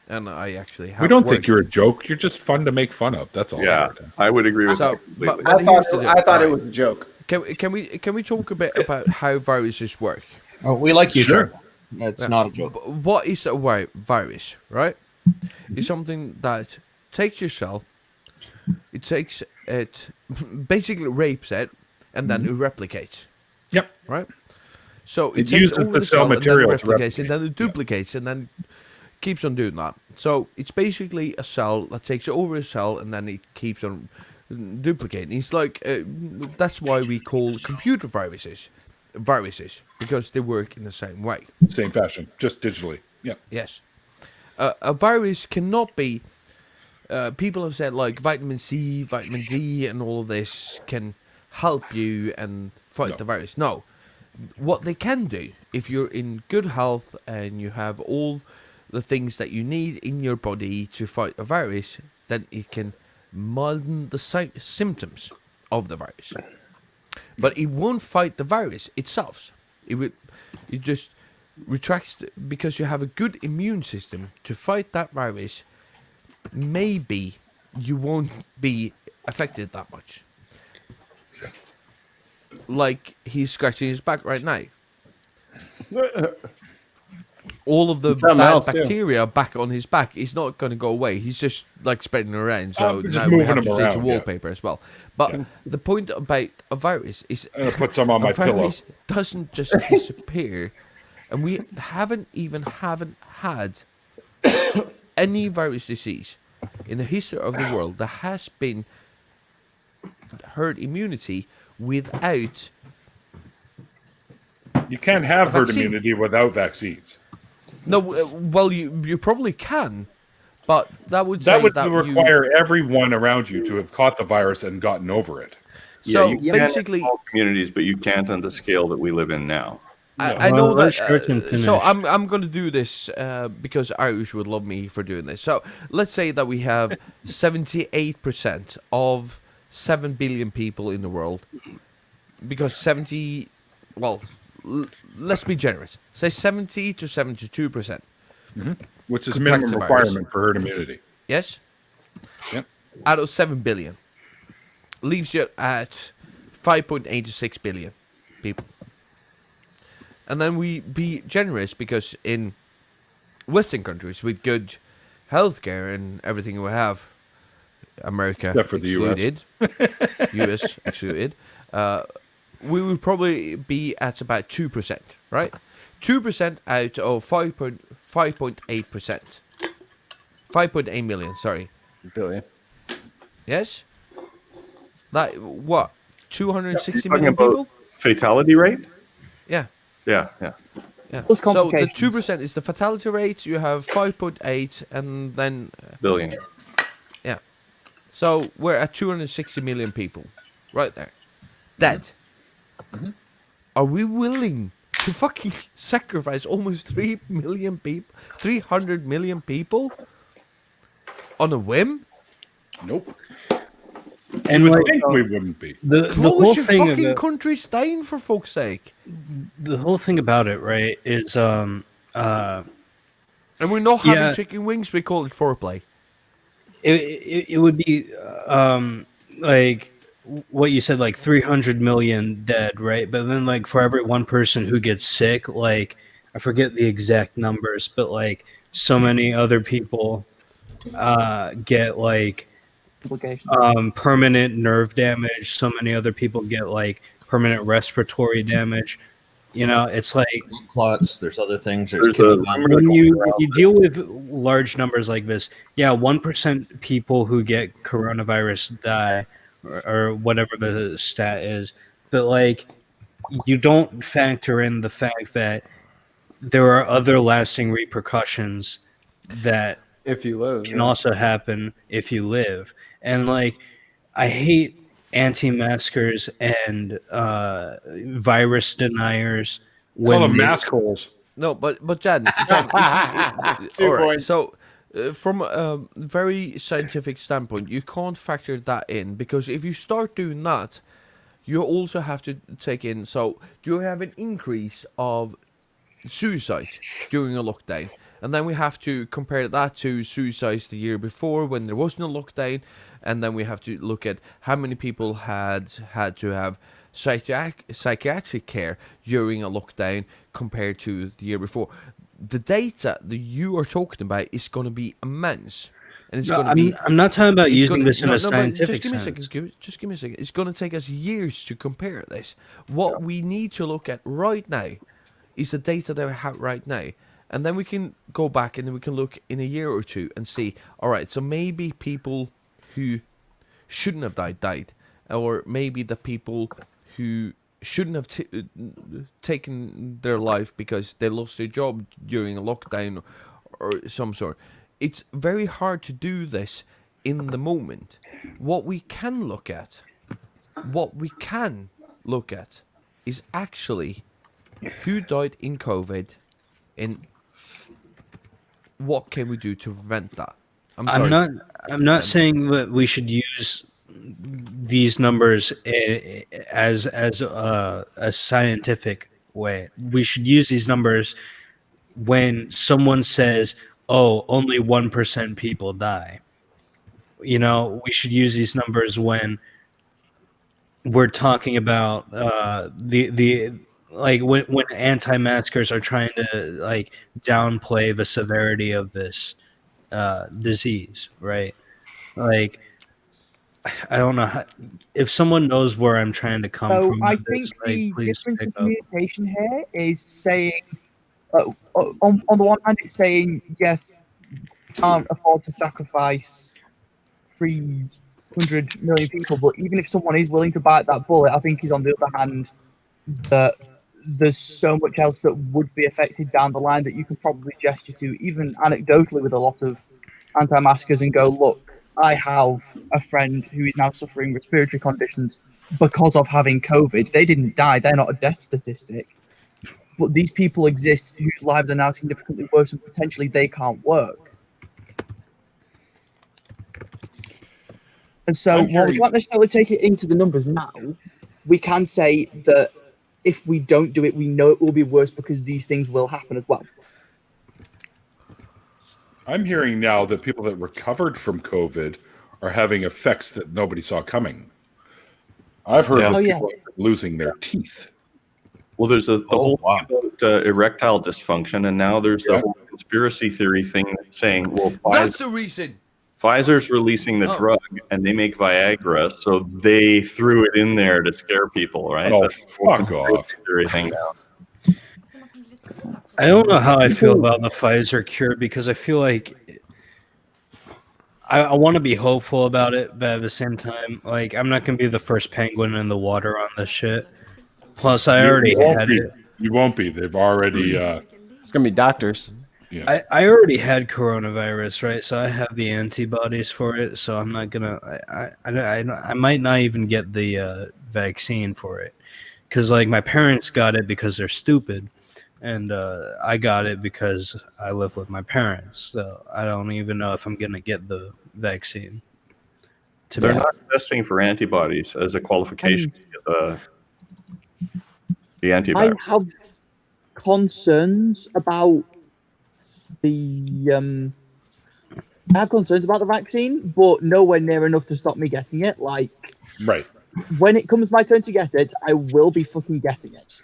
and I actually have. We don't think worked- you're a joke. You're just fun to make fun of. That's all. Yeah, I would agree with So, that completely. but I thought here's the deal. I thought it All right. was a joke. Can we talk a bit about how viruses work? Oh, we like you, Sure. sir. That's Yeah. not a joke. What is a virus, right? It's something that takes your cell, it takes it, basically rapes it, and then it replicates. Yep. Right? So It it takes uses over the the cell cell and then material to replicates, and then it replicate. duplicates, and then keeps on doing that. So it's basically a cell that takes over a cell, and then it keeps on duplicating. It's like, that's why we call computer viruses, because they work in the same way. Same fashion, just digitally. Yeah. Yes. A virus cannot be. People have said like vitamin C, vitamin D, and all of this can help you and fight No. the virus. No. What they can do, if you're in good health and you have all the things that you need in your body to fight a virus, then it can milden the symptoms of the virus. But it won't fight the virus itself. It just retracts because you have a good immune system to fight that virus. Maybe you won't be affected that much. Like he's scratching his back right now. All of the And something bad else, too. bacteria back on his back is not going to go away. He's just like spreading around. So just now we moving have him to change the around, yeah. wallpaper as well. But the point about a virus is I'm gonna put some on my a pillow. virus doesn't just disappear, and we haven't had any virus disease in the history of the world that has been herd immunity without. You can't have herd vaccine. immunity without vaccines. No, well, you probably can, but that would say That would that require everyone around you to have caught the virus and gotten over it. So you can basically, in small communities, but you can't on the scale that we live in now. I know Well, that. let Shirton finish. So I'm going to do this because Irish would love me for doing this. So let's say that we have 78% of 7 billion people in the world, because 70. Well, let's be generous. Say 70 to 72%. Which is Contracts minimum the virus. requirement for herd immunity. Yes. Yep. Out of 7 billion, leaves you at 5.8 to 6 billion people. And then we be generous because in Western countries with good healthcare and everything we have, America Except for the US. excluded, US excluded, we would probably be at about 2%, right? 2% out of 5.8%. 5.8 million. Sorry. Billion. Yes. That what? 260 Talking million about people. fatality rate? Yeah. Yeah. Yeah. Plus So the complications. 2% is the fatality rate. You have 5.8, and then Billion. yeah. So we're at 260 million people, right there, dead. Are we willing to fucking sacrifice almost 3 million people, 300 million people, on a whim? Nope. And You would like think we wouldn't be. the whole Close your thing fucking about, country's dying, for fuck's sake. the whole thing about it, right, is And we're not having Yeah. chicken wings. We call it foreplay. it would be like what you said, like 300 million dead, right? But then like for every one person who gets sick, like I forget the exact numbers, but like so many other people get like Complications. permanent nerve damage. So many other people get like permanent respiratory damage. You know, it's like Blood clots. There's other things. There's There's kidney a damage. when you deal with large numbers like this, yeah, 1% people who get coronavirus die, or whatever the stat is, but like you don't factor in the fact that there are other lasting repercussions that If you live. can yeah. also happen if you live. And like, I hate anti-maskers and virus deniers Call them they- mask holes. No, but Jan, 2 all right, points. so from a very scientific standpoint, you can't factor that in, because if you start doing that, you also have to take in. So do you have an increase of suicide during a lockdown? And then we have to compare that to suicides the year before when there was no lockdown, and then we have to look at how many people had to have psychiatric care during a lockdown compared to the year before. The data that you are talking about is going to be immense, and it's going to be. I'm not talking about it's using gonna- this in no, a no, but scientific just give me a sense. second. Just give me a second. It's going to take us years to compare this. What we need to look at right now is the data that we have right now. And then we can go back and then we can look in a year or two and see, all right, so maybe people who shouldn't have died. Or maybe the people who shouldn't have taken their life because they lost their job during a lockdown or some sort. It's very hard to do this in the moment. What we can look at is actually who died in COVID and what can we do to prevent that. I'm not saying that we should use these numbers as a scientific way. We should use these numbers when someone says, "Oh, only 1% people die." You know, we should use these numbers when we're talking about the like when anti-maskers are trying to like downplay the severity of this disease, right? Like, I don't know if someone knows where I'm trying to come So from. I with think this, the like, please difference in pick up. communication here is saying, on the one hand, it's saying, yes, can't afford to sacrifice 300 million people, but even if someone is willing to bite that bullet, I think is on the other hand that there's so much else that would be affected down the line that you can probably gesture to, even anecdotally, with a lot of anti-maskers and go, look, I have a friend who is now suffering respiratory conditions because of having COVID. They didn't die. They're not a death statistic. But these people exist whose lives are now significantly worse and potentially they can't work. And so while we can't necessarily take it into the numbers now, we can say that if we don't do it, we know it will be worse because these things will happen as well. I'm hearing now that people that recovered from COVID are having effects that nobody saw coming. I've heard of people losing their teeth. Well, there's the whole thing about erectile dysfunction, and now there's the whole conspiracy theory thing saying, well, That's the reason. Pfizer's releasing the drug, and they make Viagra, so they threw it in there to scare people, right? Oh, That's fuck off. Theory thing now. I don't know how I feel about the Pfizer cure because I feel like I want to be hopeful about it, but at the same time, like I'm not gonna be the first penguin in the water on this shit. Plus, I already had it. You won't be. They've already. It's gonna be doctors. Yeah. I already had coronavirus, right? So I have the antibodies for it. So I'm not gonna. I might not even get the vaccine for it, because like my parents got it because they're stupid, and I got it because I live with my parents. So I don't even know if I'm gonna get the vaccine. They're not testing for antibodies as a qualification to get the antibiotic. I have concerns about the vaccine, but nowhere near enough to stop me getting it. Like, Right. when it comes my turn to get it, I will be fucking getting it.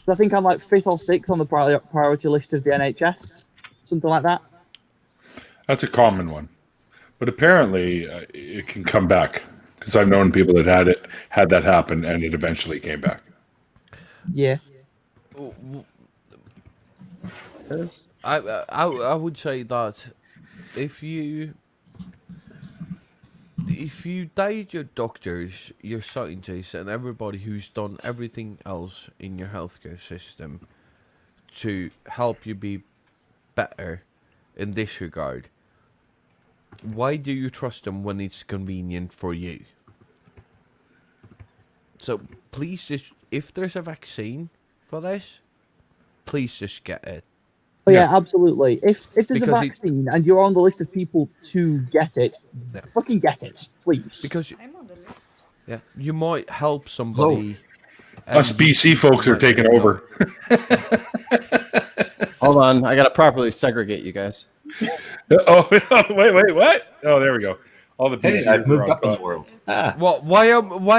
I think I'm like 5th or 6th on the priority list of the NHS, something like that. That's a common one, but apparently it can come back, because I've known people that had that happen, and it eventually came back. Yeah. I would say that if you died your doctors, your scientists, and everybody who's done everything else in your healthcare system to help you be better in this regard, why do you trust them when it's convenient for you? So please, just, if there's a vaccine for this, please just get it. Oh, yeah, absolutely. If there's Because a vaccine and you're on the list of people to get it, fucking get it, please. Because I'm on the list. yeah, you might help somebody. Us BC folks are taking over. Hold on, I gotta properly segregate you guys. Oh, wait, what? Oh, there we go. All the BC. Hey, I've moved up in the world. What? Why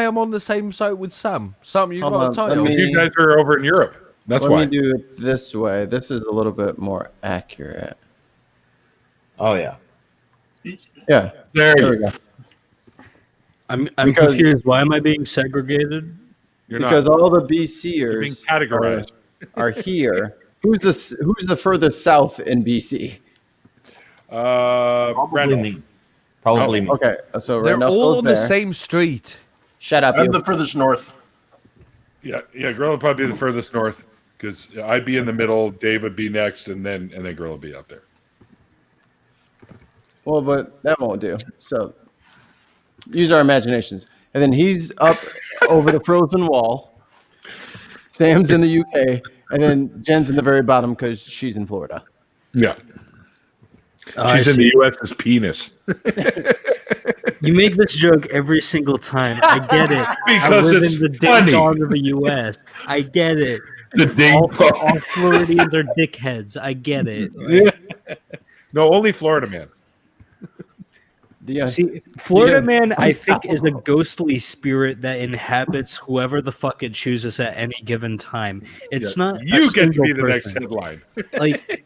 I'm on the same site with Sam? Sam, you Hold got a on, title. let me- You guys are over in Europe. That's Let why. me do it this way. This is a little bit more accurate. Oh yeah. Yeah. There There you we go. go. I'm Because- confused. Why am I being segregated? You're Because not. all the You're being BCers categorized. are here. Who's the furthest south in BC? Probably Randolph. me. Probably me. Okay, so They're Randolph all goes on the there. same street. Shut up, I'm you. the furthest north. Yeah, Gorilla would probably be the furthest north, because I'd be in the middle, Dave would be next, and then Gorilla would be up there. Well, but that won't do. So use our imaginations. And then he's up over the frozen wall. Sam's in the UK, and then Jen's in the very bottom because she's in Florida. Yeah. I She's in see. the US's penis. You make this joke every single time. I get it. Because I live it's in the funny. ding dong of the U.S. I get it. The ding all dong. Floridians are dickheads. I get it. No, only Florida man. See, Florida man, I think, is a ghostly spirit that inhabits whoever the fuck it chooses at any given time. It's Yeah. not. a You get to single be the next person. headline. Like,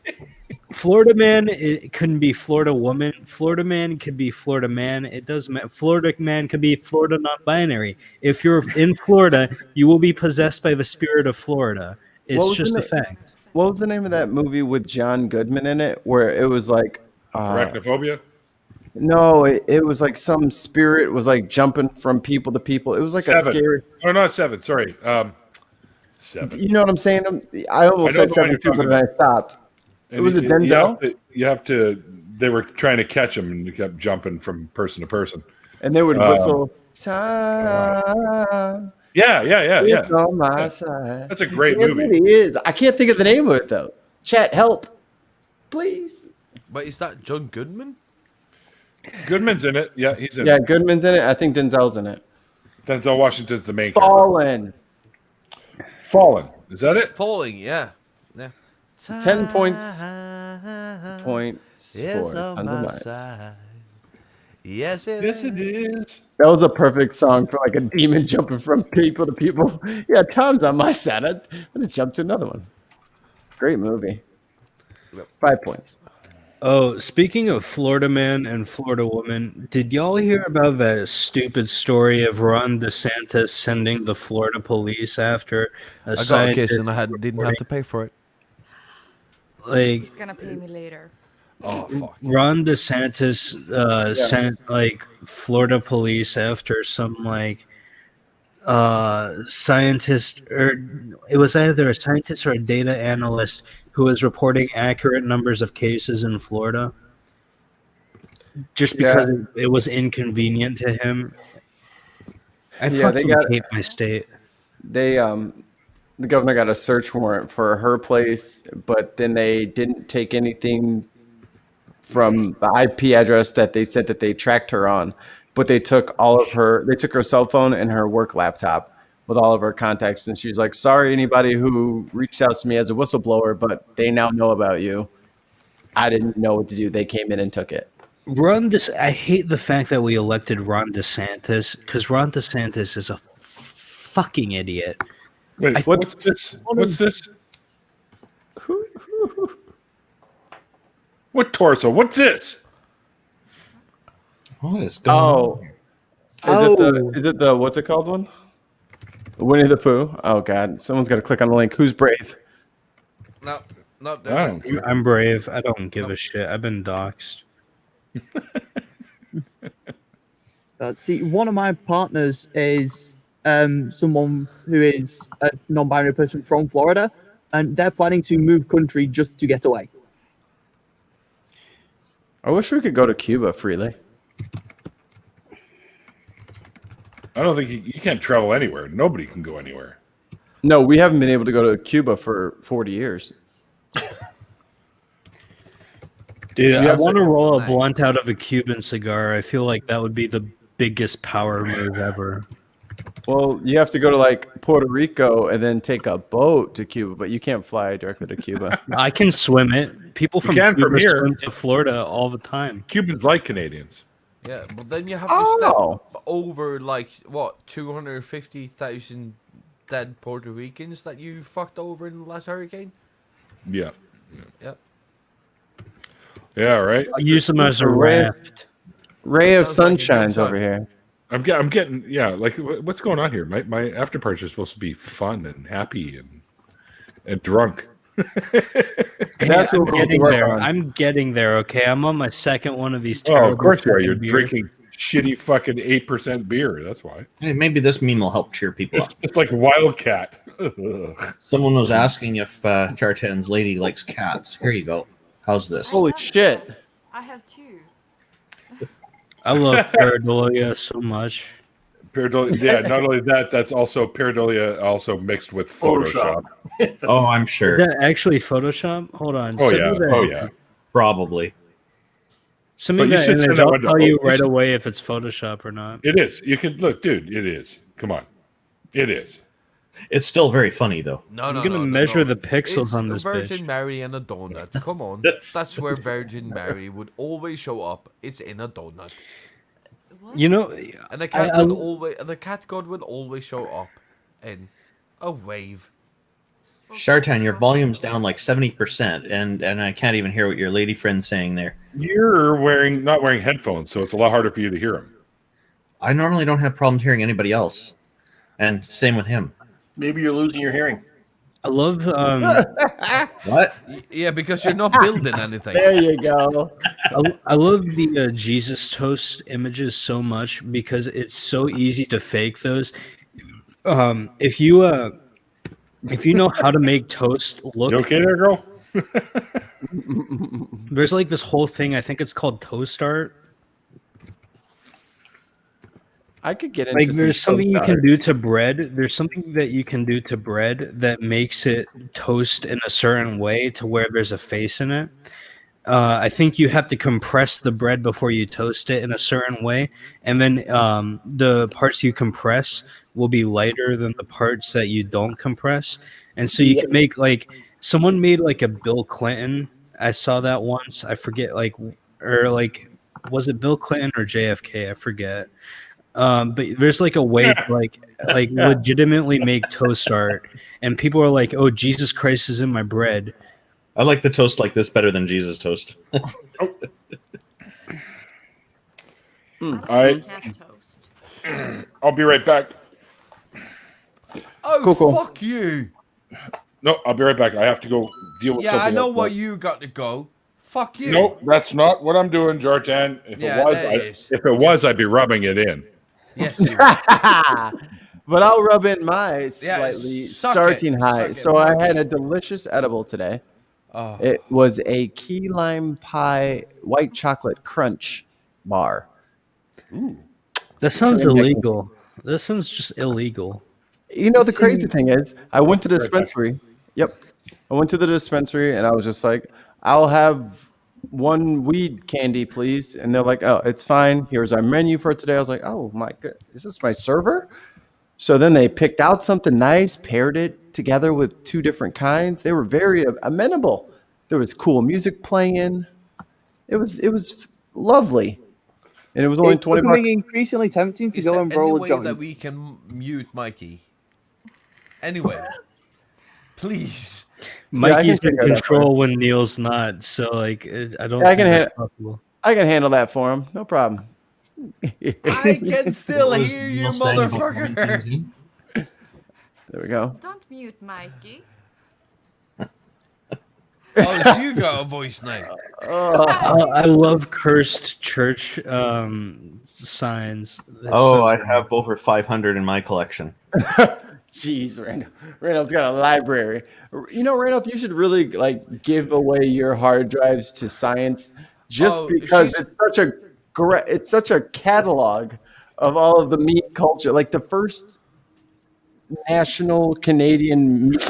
Florida man, it couldn't be Florida woman. Florida man could be Florida man. It doesn't matter. Florida man could be Florida non-binary. If you're in Florida, you will be possessed by the spirit of Florida. What It's was just the a na- fact. What was the name of that movie with John Goodman in it, where it was like, Arachnophobia? no, it was like some spirit was like jumping from people to people. It was like a Seven. scary. Oh, not seven. Sorry. Seven. You know what I'm saying? I almost I know said the one 7 you're too, but talking then I stopped. And Was it you Denzel? have to. They were trying to catch him, and he kept jumping from person to person. And they would Um, whistle. Time. Yeah. It's on my side. That's a great Yes, movie. It is. I can't think of the name of it though. Chat, help, please. But is that John Goodman? Goodman's in it. Yeah, he's in Yeah, it. Goodman's in it. I think Denzel's in it. Denzel Washington's the main character. Fallen. Fallen. Is that it? Falling, yeah. 10 points. Points Yes, for on Tons of my Lights. side. Yes, it Yes, is. it is. That was a perfect song for like a demon jumping from people to people. Yeah, Tom's on my side. I just jumped to another one. Great movie. 5 points. Oh, speaking of Florida man and Florida woman, did y'all hear about that stupid story of Ron DeSantis sending the Florida police after a I got a scientist kiss and I didn't have to pay for it. Like, He's gonna pay me later. Oh fuck. Ron DeSantis sent like Florida police after some like scientist, or it was either a scientist or a data analyst who was reporting accurate numbers of cases in Florida just because it was inconvenient to him. I fucking hate my state. They the governor got a search warrant for her place, but then they didn't take anything from the IP address that they said that they tracked her on. But they took her cell phone and her work laptop with all of her contacts. And she's like, sorry, anybody who reached out to me as a whistleblower, but they now know about you. I didn't know what to do. They came in and took it. I hate the fact that we elected Ron DeSantis, because Ron DeSantis is a fucking idiot. Wait, what's this? What's this? What torso? What's this? What is going on? Is it the what's it called one? Winnie the Pooh. Oh god, someone's got to click on the link. Who's brave? No, not there. I'm brave. I don't give a shit. I've been doxxed. See, one of my partners is someone who is a non-binary person from Florida, and they're planning to move country just to get away. I wish we could go to Cuba freely. I don't think you can't travel anywhere. Nobody can go anywhere. No, we haven't been able to go to Cuba for 40 years. Dude, I want to roll a blunt out of a Cuban cigar. I feel like that would be the biggest power move ever. Well, you have to go to like Puerto Rico and then take a boat to Cuba, but you can't fly directly to Cuba. I can swim it. People from Cuba swim to Florida all the time. Cubans like Canadians. Yeah, but then you have to step over like what 250,000 dead Puerto Ricans that you fucked over in the last hurricane. Yeah. Yep. Yeah. Right. I'll use them as a raft. Ray of sunshine's over here. I'm getting like what's going on here? My after parties are supposed to be fun and happy and drunk. That's what I'm getting there. I'm getting there. Okay, I'm on my second one of these. Terrible of course you are. You're beers. drinking shitty fucking 8% beer. That's why. Hey, maybe this meme will help cheer people up. It's like Wildcat. Someone was asking if Chartan's lady likes cats. Here you go. How's this? Holy shit! I have two. I love pareidolia so much. Pareidolia, yeah. Not only that, that's also pareidolia, also mixed with Photoshop. Oh, I'm sure. Is that actually Photoshop? Hold on. Oh Send yeah. me that. Oh yeah. Probably. Send me But you that should send image. that I'll one to tell you Oak. right away if it's Photoshop or not. It is. You can look, dude. It is. Come on. It is. It's still very funny though. No, I'm gonna measure the pixels it's on this Virgin bitch. Mary and a donut. Come on, that's where Virgin Mary would always show up. It's in a donut. What? You know, And the cat the cat god would always show up in a wave. Chartan, your volume's down like 70%, and I can't even hear what your lady friend's saying there. You're not wearing headphones, so it's a lot harder for you to hear them. I normally don't have problems hearing anybody else, and same with him. Maybe you're losing your hearing. I love What? Yeah, because you're not building anything. There you go. I love the Jesus toast images so much because it's so easy to fake those. If you know how to make toast look, You okay there, girl? there's like this whole thing. I think it's called toast art. I could get into Like there's some something you toast can art. do to bread. There's something that you can do to bread that makes it toast in a certain way to where there's a face in it. I think you have to compress the bread before you toast it in a certain way, and then the parts you compress will be lighter than the parts that you don't compress, and so you can make like someone made like a Bill Clinton. I saw that once. I forget was it Bill Clinton or JFK? I forget. But there's like a way to like legitimately make toast art, and people are like, "Oh, Jesus Christ is in my bread." I like the toast like this better than Jesus toast. Toast. I'll be right back. Oh, Cool. fuck you! No, I'll be right back. I have to go deal with Yeah, something I know else. why you got to go. Fuck you. Nope, that's not what I'm doing, Jordan. If it was, I'd be rubbing it in. Yes, you But I'll rub in my slightly starting high. So I had a delicious edible today. Oh. It was a key lime pie white chocolate crunch bar. Ooh. That sounds illegal. That sounds just illegal. You know, the crazy thing is, I went to the dispensary. Yep. I went to the dispensary and I was just like, I'll have one weed candy, please. And they're like, oh, it's fine. Here's our menu for today. I was like, oh my God, is this my server? So then they picked out something nice, paired it together with two different kinds. They were very amenable. There was cool music playing. It was lovely. And it was only $20. Becoming increasingly tempting to go and roll a joint. That we can mute Mikey. Anyway, please. Mikey's in control when Neil's not, so like I don't. I can handle that for him. No problem. I can still hear you, motherfucker. There we go. Don't mute Mikey. Oh, you got a voice now. I love cursed church signs. I have over 500 in my collection. Jeez, Randolph's got a library. You know, Randolph, you should really like give away your hard drives to science, just because it's such a catalog of all of the meat culture. Like the first National Canadian Meat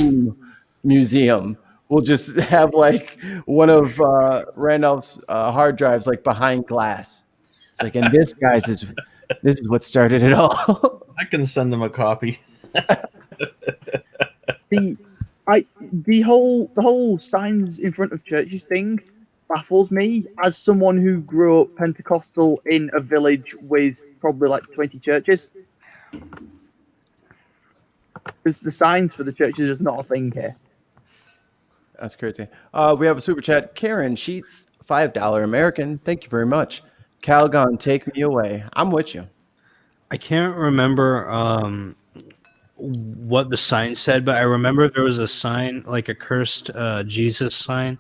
Museum will just have like one of Randolph's hard drives like behind glass. It's like, and this is what started it all. I can send them a copy. See, the whole signs in front of churches thing baffles me as someone who grew up Pentecostal in a village with probably like 20 churches. Because the signs for the churches is not a thing here. That's crazy. We have a super chat. Karen Sheets, $5 American. Thank you very much. Calgon, take me away. I'm with you. I can't remember what the sign said, but I remember there was a sign, like a cursed Jesus sign,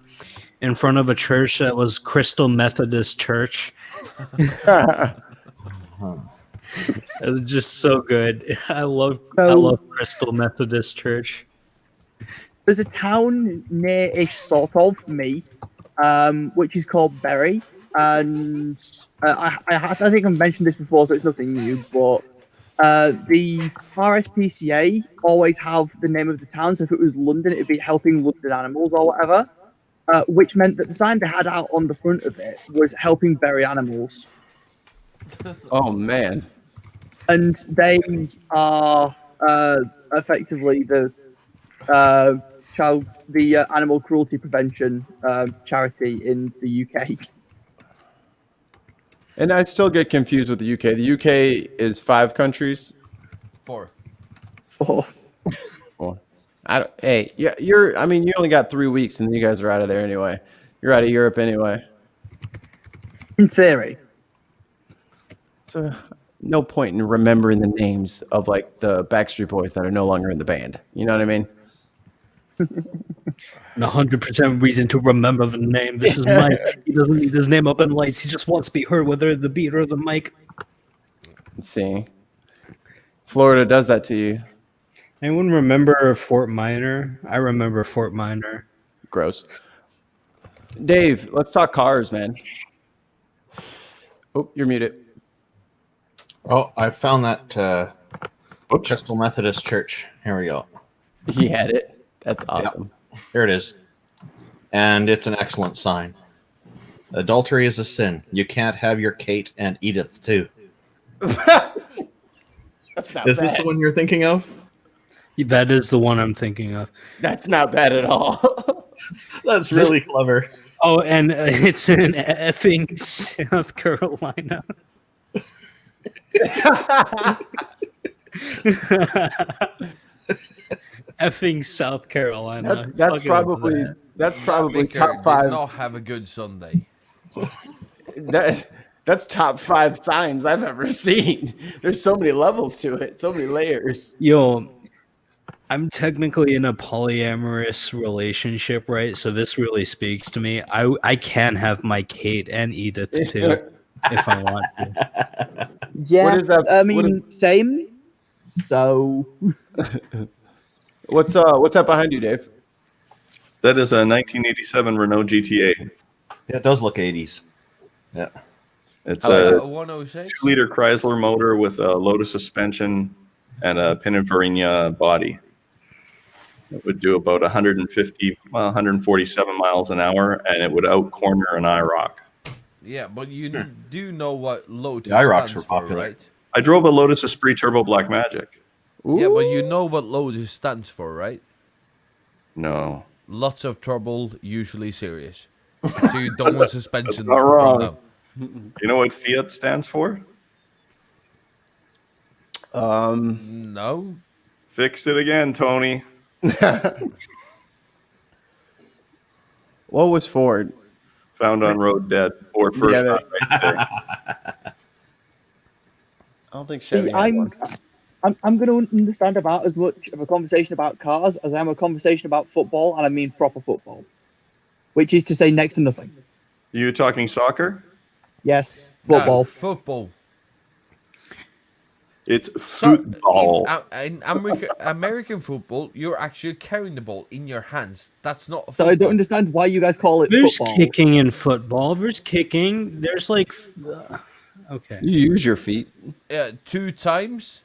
in front of a church that was Crystal Methodist Church. It was just so good. I love Crystal Methodist Church. There's a town near-ish sort of me, which is called Bury, and I think I've mentioned this before, so it's nothing new, but the RSPCA always have the name of the town, so if it was London, it would be Helping London Animals or whatever, which meant that the sign they had out on the front of it was Helping Bury Animals. Oh, man. And they are effectively the animal cruelty prevention charity in the UK. And I still get confused with the UK. The UK is 5 countries. 4. 4. You only got 3 weeks, and you guys are out of there anyway. You're out of Europe anyway. In theory. So no point in remembering the names of like the Backstreet Boys that are no longer in the band. You know what I mean? 100% reason to remember the name. This is Mike. He doesn't need his name up in lights. He just wants to be heard, whether the beat or the mic. Let's see. Florida does that to you. Anyone remember Fort Minor? I remember Fort Minor. Gross. Dave, let's talk cars, man. Oh, you're muted. Oh, I found that Crystal Methodist Church. Here we go. He had it. That's awesome. Yep. Here it is. And it's an excellent sign. Adultery is a sin. You can't have your Kate and Edith too. That's not Is bad. this the one you're thinking of? That is the one I'm thinking of. That's not bad at all. That's really clever. Oh, and it's in effing South Carolina. Effing South Carolina. That's probably top 5. Did not have a good Sunday. That's top 5 signs I've ever seen. There's so many levels to it, so many layers. Yo, I'm technically in a polyamorous relationship, right? So this really speaks to me. I can have my Kate and Edith too, if I want to. Yeah, What is that? I what mean, same. So What's that behind you, Dave? That is a 1987 Renault GTA. Yeah, it does look 80s. Yeah. It's A a 106. 2-liter Chrysler motor with a Lotus suspension and a Pininfarina body. It would do about 147 miles an hour, and it would out-corner an IROC. Yeah, but you do know what Lotus The IROCs stands were for, popular. right? I drove a Lotus Esprit Turbo Black Magic. Yeah, but you know what Lotus stands for, right? No. Lots of trouble, usually serious. So you don't want suspension. not from wrong. them. You know what Fiat stands for? No. Fix it again, Tony. What was Ford? Found on road dead or first Yeah, time right there. I don't think Chevy see, had one. I'm going to understand about as much of a conversation about cars as I am a conversation about football, and I mean proper football, which is to say next to nothing. You talking soccer? Yes, No, football. football. It's So, football. in American football, you're actually carrying the ball in your hands. That's not. So I don't football. understand why you guys call it There's football. kicking in football. There's kicking. There's like, okay. You use your feet. 2 times.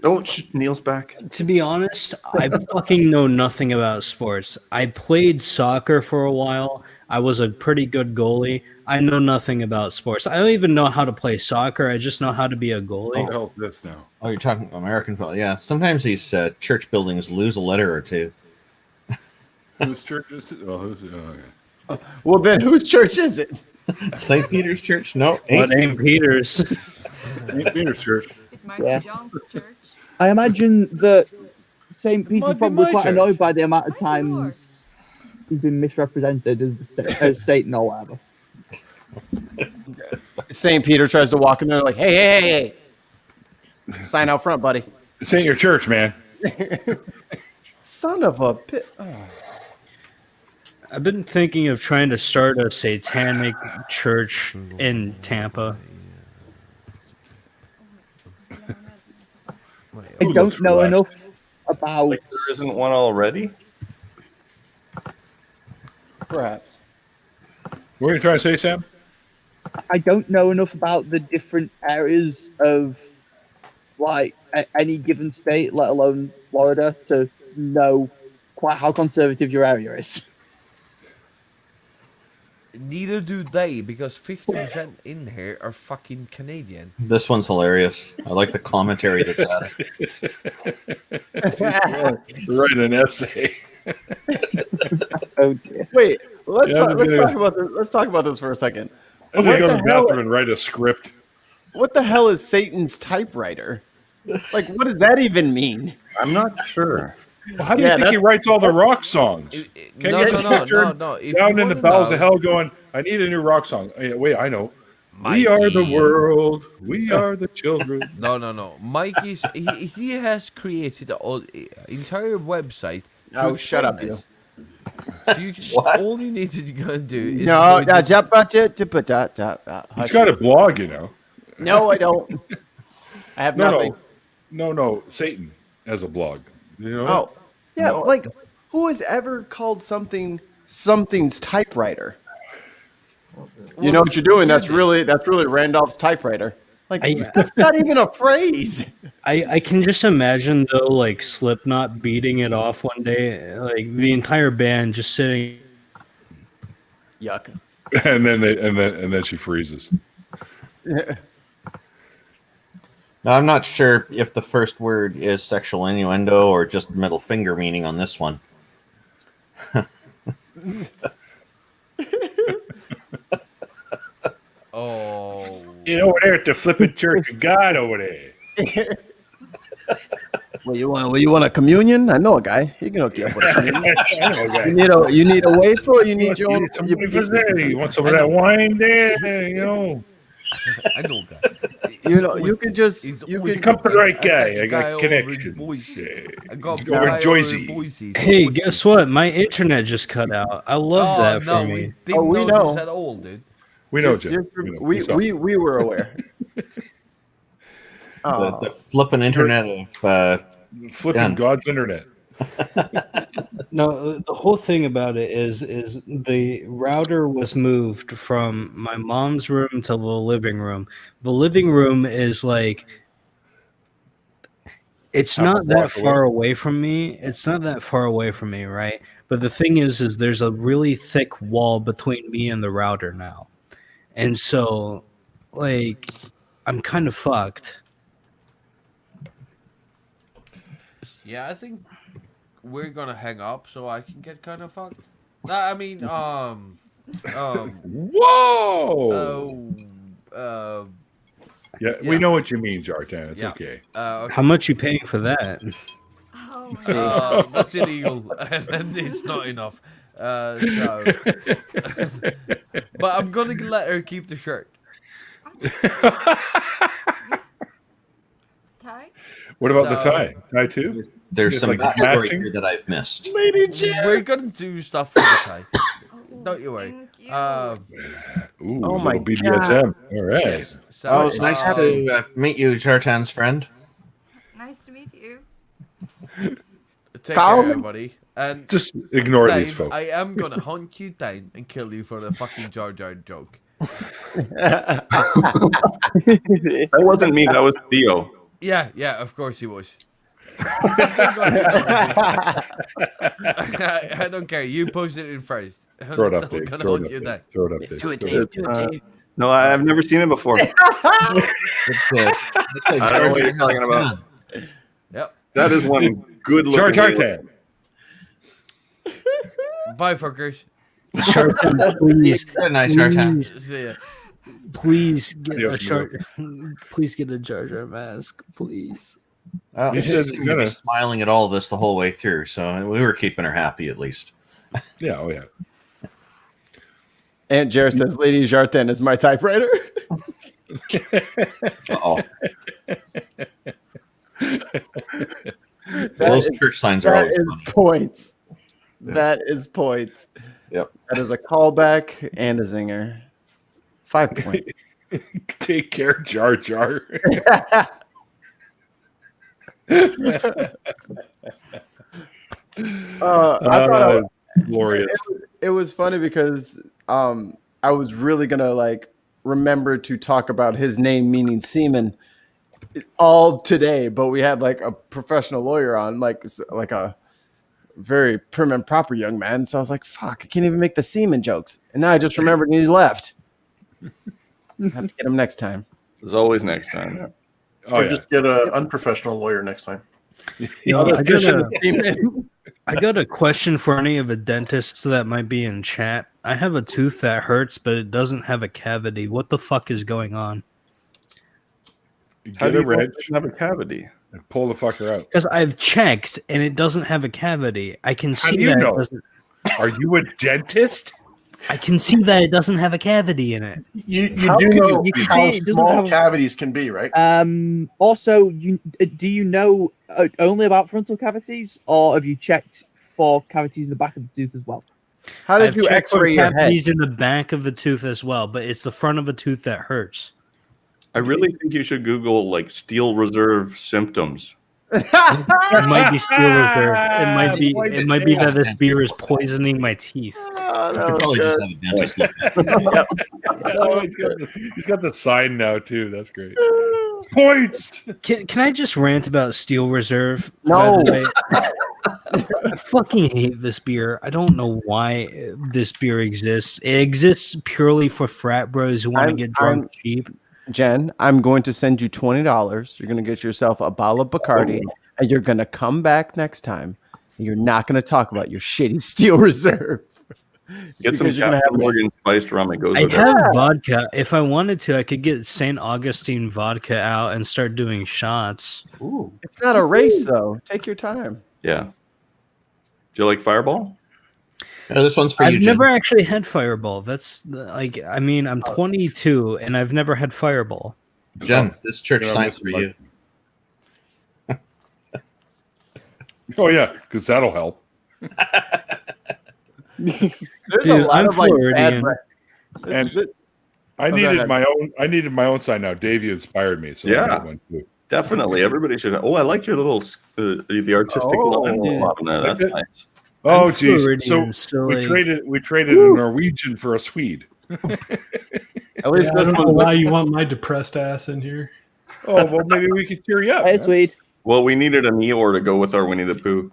Don't Neil's back. To be honest, I fucking know nothing about sports. I played soccer for a while. I was a pretty good goalie. I know nothing about sports. I don't even know how to play soccer. I just know how to be a goalie. What the hell is this now? Oh, you're talking American football. Yeah, sometimes these church buildings lose a letter or two. Whose church is it? Oh, who's okay. Well, then whose church is it? St. Peter's Church? No, What name Peters? St. Peter's Church. It might Yeah. be John's church. I imagine that St. Peter's Might be probably my quite church. annoyed by the amount of Might be yours. times he's been misrepresented as as Satan or whatever. St. Peter tries to walk in there like, hey. Sign out front, buddy. This ain't your church, man. Son of a pit. I've been thinking of trying to start a satanic church in Tampa. I Who don't looks know relaxed? enough about. Like there isn't one already? Perhaps. What are you trying to say, Sam? I don't know enough about the different areas of like any given state, let alone Florida, to know quite how conservative your area is. Neither do they, because 50% in here are fucking Canadian. This one's hilarious. I like the commentary that's added. Write an essay. Oh dear. Wait, let's Yeah, let's talk about this for a second. I'm gonna go to the the hell- bathroom and write a script. What the hell is Satan's typewriter? Like, what does that even mean? I'm not sure. Well, how do Yeah, you think he that's- writes all the rock songs? Can No, you no, just no, picture no, him no. If down you in the wanna bowels know- of hell going, I need a new rock song. Wait, I know. We are the Mikey. world. We are the children. No. Mikey's he has created an entire website. to Oh, shut up, explain you. this. So you What? all you need to go and do is No, go to- He's got a blog, you know. No, I don't. I have nothing. No. Satan has a blog. You know? Oh, yeah. No. Like, who has ever called something's typewriter? You know what you're doing? That's really Randolph's typewriter. Like, that's not even a phrase. I can just imagine though, like Slipknot beating it off one day, like the entire band just sitting. Yuck. and then she freezes. Now, I'm not sure if the first word is sexual innuendo or just middle finger meaning on this one. Oh, You know, over there at the flipping Church of God over there. Well, you want a communion? I know a guy. He can hook you up with a communion. I know, guys. You need a wafer. Or you need your own. You want some of that wine there, you know. An old guy. You know, you could just He's you always could Come to the right I guy. I guy got over in connections. Boise. I got Over in guy Jersey. Boise. Hey, guess what? My internet just cut out. I love that for no, me. we didn't we know this know. at all, dude. We know, just, Jim. just- We saw. we were aware. The flipping internet of Flipping Done. God's internet. No, the whole thing about it is the router was moved from my mom's room to the living room. The living room is like it's Half a not that block far away from me. It's not that far away from me, right? But the thing is there's a really thick wall between me and the router now. And so like I'm kind of fucked. Yeah, I think we're gonna hang up so I can get kind of fucked. Nah, I mean, Whoa! Yeah, we yeah. know what you mean, Jartan. It's Yeah. okay. Okay. How much you paying for that? Oh my god. That's illegal, and it's not enough. So, but I'm gonna let her keep the shirt. Ty? What about the So- tie? Tie too? there's It's some like backstory matching? here that I've missed. We're gonna do stuff for the tie. Don't you worry. Thank you. Ooh, Oh a my little BDSM. All right. Yes. So, Oh, it's nice to meet you, Jartan's friend. Nice to meet you. take Call care, me. everybody. And Just ignore these Dave, folks. I am gonna hunt you down and kill you for the fucking Jar Jar joke. That wasn't me. That was Theo. Yeah, of course he was. I don't care. You posted it first. I'm Throw it up, still Dave. gonna Throw it hunt up, you Dave. down. Throw it up, Dave. Do it, Throw Dave. Do it, Dave. No, I've never seen it before. It's I don't know what you're talking about. Yep. That is one good looking. Jartan. Bye, fuckers. Shartan, please, Good night, Jartan. See ya. please get Adios, a shark. Please get a Jar Jar mask, please. Oh, He she says seemed he's to be gonna. smiling at all this the whole way through, so we were keeping her happy at least. Yeah, oh yeah. Aunt Jared says, Lady Jartan is my typewriter. Uh-oh. Those church signs are That always is funny. points. That is points. Yep. That is a callback and a zinger. 5 points. Take care, Jar Jar. I thought Glorious. it was funny because I was really gonna like remember to talk about his name meaning semen all today, but we had like a professional lawyer on, like a very prim and proper young man. So I was like, "Fuck, I can't even make the semen jokes." And now I just remembered and he left. I have to get him next time. There's always next time. Oh Or yeah. just get an unprofessional lawyer next time. Yo, Other I version got of semen. a question for any of the dentists that might be in chat. I have a tooth that hurts, but it doesn't have a cavity. What the fuck is going on? How Get do a you know it wrench doesn't have a cavity? and pull the fucker out. Because I've checked and it doesn't have a cavity. I can How see do you that. know? It doesn't, Are you a dentist? I can see that it doesn't have a cavity in it. You How do can know you can how see it doesn't small have- cavities can be, right? Also, do you know only about frontal cavities, or have you checked for cavities in the back of the tooth as well? How did I've you checked for X-ray your head? cavities in the back of the tooth as well, but it's the front of a tooth that hurts. I really think you should Google like steel reserve symptoms. It might be steel reserve. It might be that this beer is poisoning my teeth. Oh, that You was probably good. just have a dentist look at it. Oh, he's got the sign now too. That's great. Points. Can I just rant about Steel Reserve? No. by the way? I fucking hate this beer. I don't know why this beer exists. It exists purely for frat bros who want to I'm- get drunk I'm- cheap. Jen, I'm going to send you $20. You're going to get yourself a bottle of Bacardi, and you're going to come back next time. And you're not going to talk about your shitty Steel Reserve. Get some Because you're gonna Captain have Morgan spiced rum. It goes I with it. have vodka. If I wanted to, I could get St. Augustine vodka out and start doing shots. Ooh. It's not a race, though. Take your time. Yeah. Do you like Fireball? This one's for I've you, never Jen. actually had Fireball. I mean, I'm 22 and I've never had Fireball. Jen, this church Yeah, signs Mr. for you. Oh yeah, because that'll help. There's Dude, a lot I'm of like bad Floridian. And Is it- I go needed ahead. my own. I needed my own sign now. Dave, you inspired me. So I Yeah. got one too. Definitely, everybody should. Oh, I like your little the artistic line Oh. on there. That's Like it? nice. Oh I'm geez. Floridian, So so, we like, traded a Norwegian for a Swede. At least I this don't know one's why you want my depressed ass in here. Oh well, maybe we could cheer you up. Hey, man. sweet. Well, we needed an Eeyore to go with our Winnie the Pooh.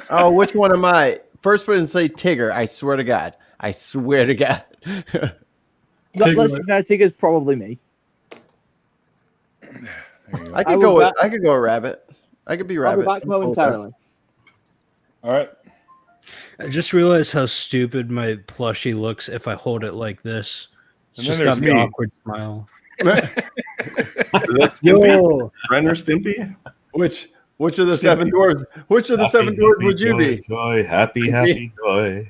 Oh, which one am I? First person say Tigger. I swear to God. I swear to God. Let's be fair, Tigger's probably me. I I could will go with back- I could go a rabbit. I could be I'll rabbit. be back momentarily. All right. I just realized how stupid my plushie looks if I hold it like this. It's And just then got there's me me. awkward smile. That's Stimpy? Yo, Ren or Stimpy? Which of the Stimpy. seven dwarves? Which of the seven dwarves would you be? Joy, happy, happy, joy.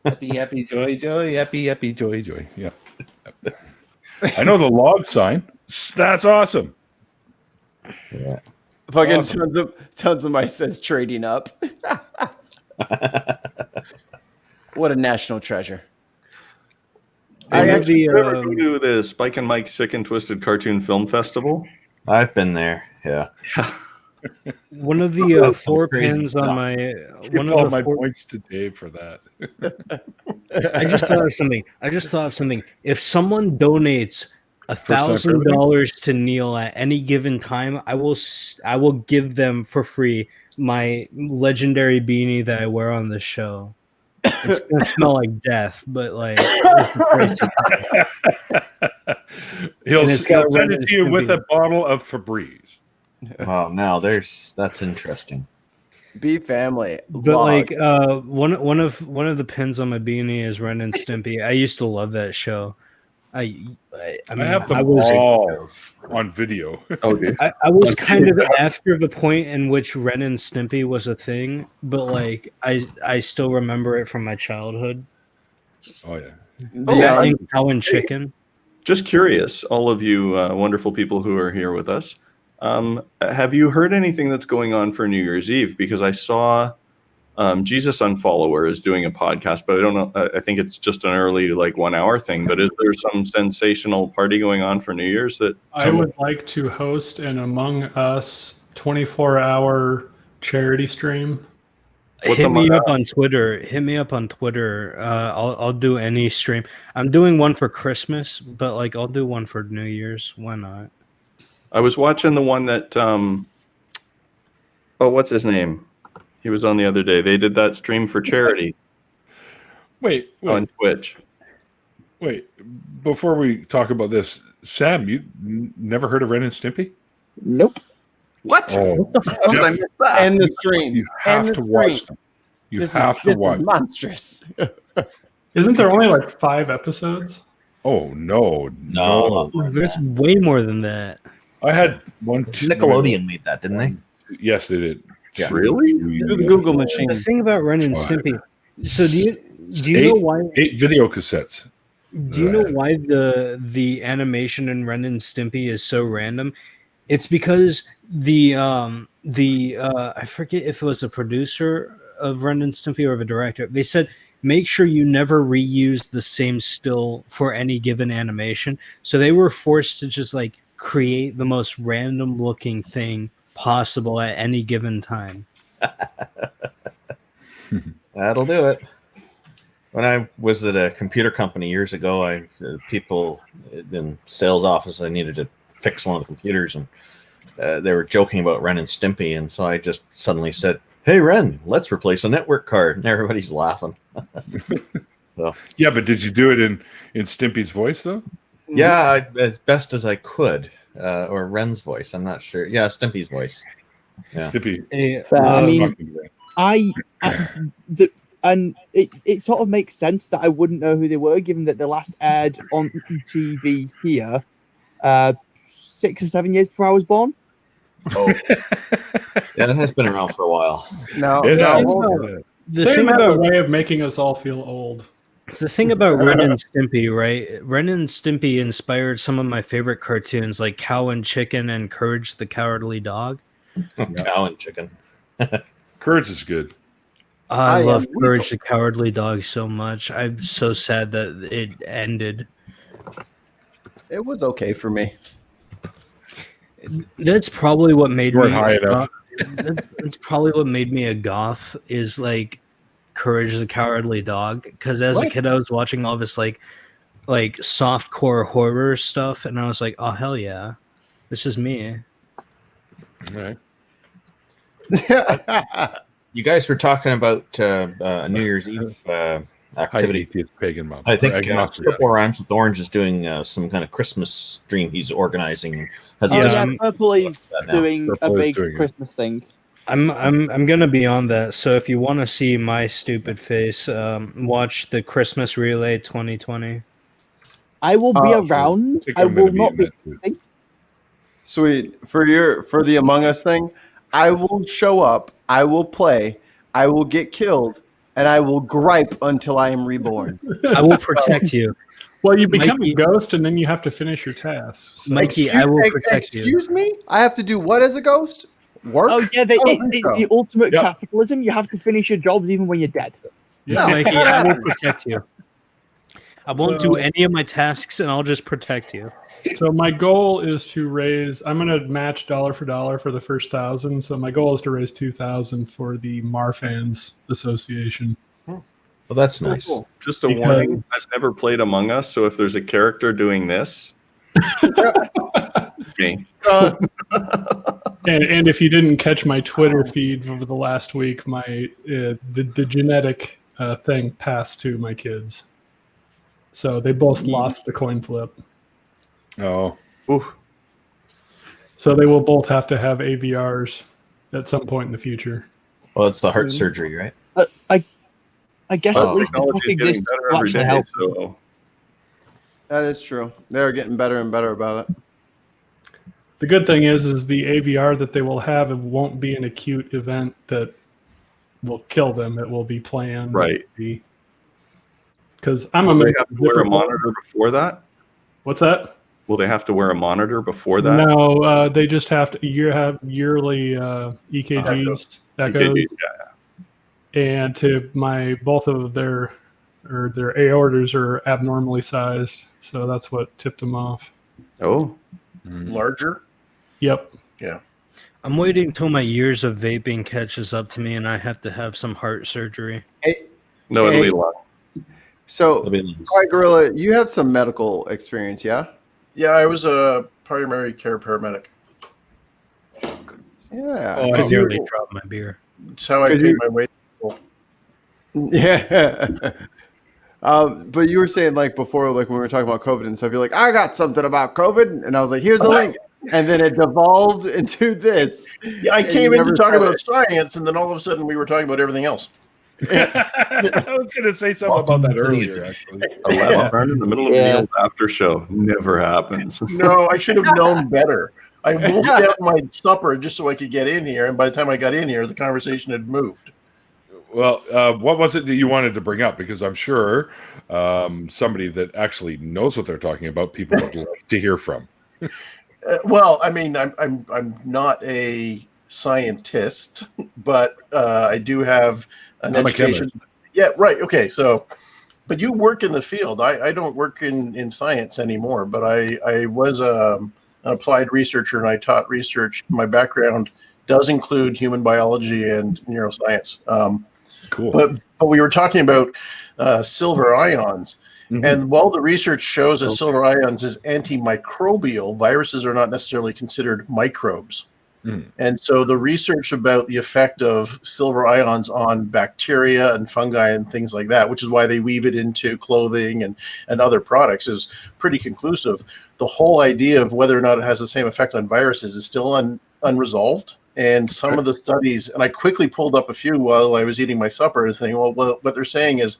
Happy, joy, joy, happy, joy, joy. Yeah. I know the log sign. That's awesome. Fucking Awesome. tons of my says trading up. What a national treasure. Hey, I Nick, actually, did you ever go to the Spike and Mike Sick and Twisted Cartoon Film Festival? I've been there. Yeah. one of the That's some four crazy pins on stuff. my Give one all of the my four, points to Dave for that. I just thought of something. If someone donates time for everything? $1,000 to Neil at any given time, I will give them for free my legendary beanie that I wear on the show. It's gonna smell like death, but like He'll And it's got send Ren it and to you with Stimpy. a bottle of Febreze. Oh, now that's interesting. be family. but log. like one of the pins on my beanie is Ren and Stimpy. I used to love that show. I mean, I have them I was all on video. Okay. I was kind of after the point in which Ren and Stimpy was a thing, but like I still remember it from my childhood. Oh yeah. Yeah, and Cow and Chicken. Just curious, all of you wonderful people who are here with us, have you heard anything that's going on for New Year's Eve? Because I saw Jesus Unfollower is doing a podcast, but I don't know. I think it's just an early, like 1 hour thing. But is there some sensational party going on for New Year's that I would like to host an Among Us 24-hour charity stream. What's Hit me Among up on Twitter. Hit me up on Twitter. I'll do any stream. I'm doing one for Christmas, but like I'll do one for New Year's. Why not? I was watching the one that what's his name? He was on the other day. They did that stream for charity Wait. on Twitch. Wait. Before we talk about this, Sam, you never heard of Ren and Stimpy? Nope. What? Oh, How did I miss that? And the stream. you have And to the watch stream. them. You This have is, to this watch. is monstrous. Isn't there only like 5 episodes? Oh no. There's way more than that. I had one. Nickelodeon made that, didn't they? Yes, they did. Yeah. Really? Do the Google machine. The thing about Ren and Fine. Stimpy. So do you know why? 8 video cassettes. Do you know why the animation in Ren and Stimpy is so random? It's because the I forget if it was a producer of Ren and Stimpy or the director. They said make sure you never reuse the same still for any given animation. So they were forced to just like create the most random looking thing possible at any given time. That'll do it. When I was at a computer company years ago, people in sales office, I needed to fix one of the computers, and they were joking about Ren and Stimpy, and so I just suddenly said, "Hey, Ren, let's replace a network card," and everybody's laughing. So, Yeah, but did you do it in Stimpy's voice though? yeah, as best as I could, or Ren's voice. I'm not sure. Yeah, Stimpy's voice. Yeah. Stimpy. I was mean, fucking great. and it sort of makes sense that I wouldn't know who they were, given that the last aired on TV here 6 or 7 years before I was born. Oh. Yeah, it has been around for a while. No, It no, has. hold on. The Sam thing has about a way of making us all feel old. The thing about Ren and Stimpy, right? Ren and Stimpy inspired some of my favorite cartoons, like Cow and Chicken and Courage the Cowardly Dog. Cow and Chicken. Courage is good. I I love am Courage Weasel. the Cowardly Dog so much. I'm so sad that it ended. It was okay for me. That's probably what made You weren't me high a enough. goth. That's probably what made me a goth. Is like Courage the Cowardly Dog. Because as a What? kid, I was watching all this like softcore horror stuff, and I was like, oh hell yeah, this is me. Right. You guys were talking about New Year's Eve activity. Atheist pagan mob. I think Agnostic. Purple Rhymes with Orange is doing some kind of Christmas stream he's organizing. Has Oh he yeah, done Purple is that now? doing a Purple is big doing it. Christmas thing. I'm gonna be on that. So if you want to see my stupid face, watch the Christmas Relay 2020. I will be Oh, around. think I I'm gonna will be not in be. that too. Sweet. For the Among Us thing, I will show up, I will play, I will get killed, and I will gripe until I am reborn. I will protect you, Well, you become Mikey- a ghost, and then you have to finish your tasks. So- Mikey. I will protect you. Excuse me? I have to do what as a ghost? Work? Oh yeah, I don't think it's so. the ultimate Yep. capitalism. You have to finish your jobs even when you're dead. Yeah. Mikey, I will protect you. I won't do So- any of my tasks, and I'll just protect you. So my goal is to raise. I'm going to match dollar for the first 1,000. So my goal is to raise 2,000 for the Marfans Association. Well, that's nice. Cool. Just a Because- warning: I've never played Among Us, so if there's a character doing this, me. And if you didn't catch my Twitter feed over the last week, my the genetic thing passed to my kids, so they both lost the coin flip. Oh, Oof. So they will both have to have AVRs at some point in the future. Well, it's the heart surgery, right? I guess Well, at least the book technology is getting exists better to every actually day, help. so That is true. They're getting better and better about it. The good thing is the AVR that they will have, it won't be an acute event that will kill them. It will be planned. Right. Because I'm will a they have to wear a monitor before that? What's that? Will they have to wear a monitor before that? No, they just have to have yearly EKGs, echoes, EKGs, yeah. and to both of their aortas are abnormally sized, so that's what tipped them off. Oh, Larger. Yep. I'm waiting till my years of vaping catches up to me, and I have to have some heart surgery. no, it'll Hey. be a lot. So, It'll be nice. Quiet Gorilla, you have some medical experience, yeah? Yeah, I was a primary care paramedic. Yeah. Oh, I 'Cause you- nearly dropped my beer. It's how I 'Cause paid you- my way. Yeah. But you were saying like before, like when we were talking about COVID and stuff, you're like, I got something about COVID, and I was like, here's the link, and then it devolved into this. Yeah, I And came you in to never talk said about it. science, and then all of a sudden we were talking about everything else. I was going to say something about that earlier. Actually, A left turn in the middle of Yeah. Neil's after show never happens. No, I should have known better. I wolfed out my supper just so I could get in here, and by the time I got in here, the conversation had moved. well, what was it that you wanted to bring up? Because I'm sure somebody that actually knows what they're talking about, people would like to hear from. Well, I mean, I'm not a scientist, but I do have an I'm a education. Yeah, right. Okay, so, but you work in the field. I don't work in science anymore, but I was an applied researcher, and I taught research. My background does include human biology and neuroscience. Cool. But we were talking about silver ions. Mhm. And while the research shows that silver ions is antimicrobial, viruses are not necessarily considered microbes. Mhm. And so the research about the effect of silver ions on bacteria and fungi and things like that, which is why they weave it into clothing and other products, is pretty conclusive. The whole idea of whether or not it has the same effect on viruses is still unresolved. And some of the studies, and I quickly pulled up a few while I was eating my supper, and saying, well, what they're saying is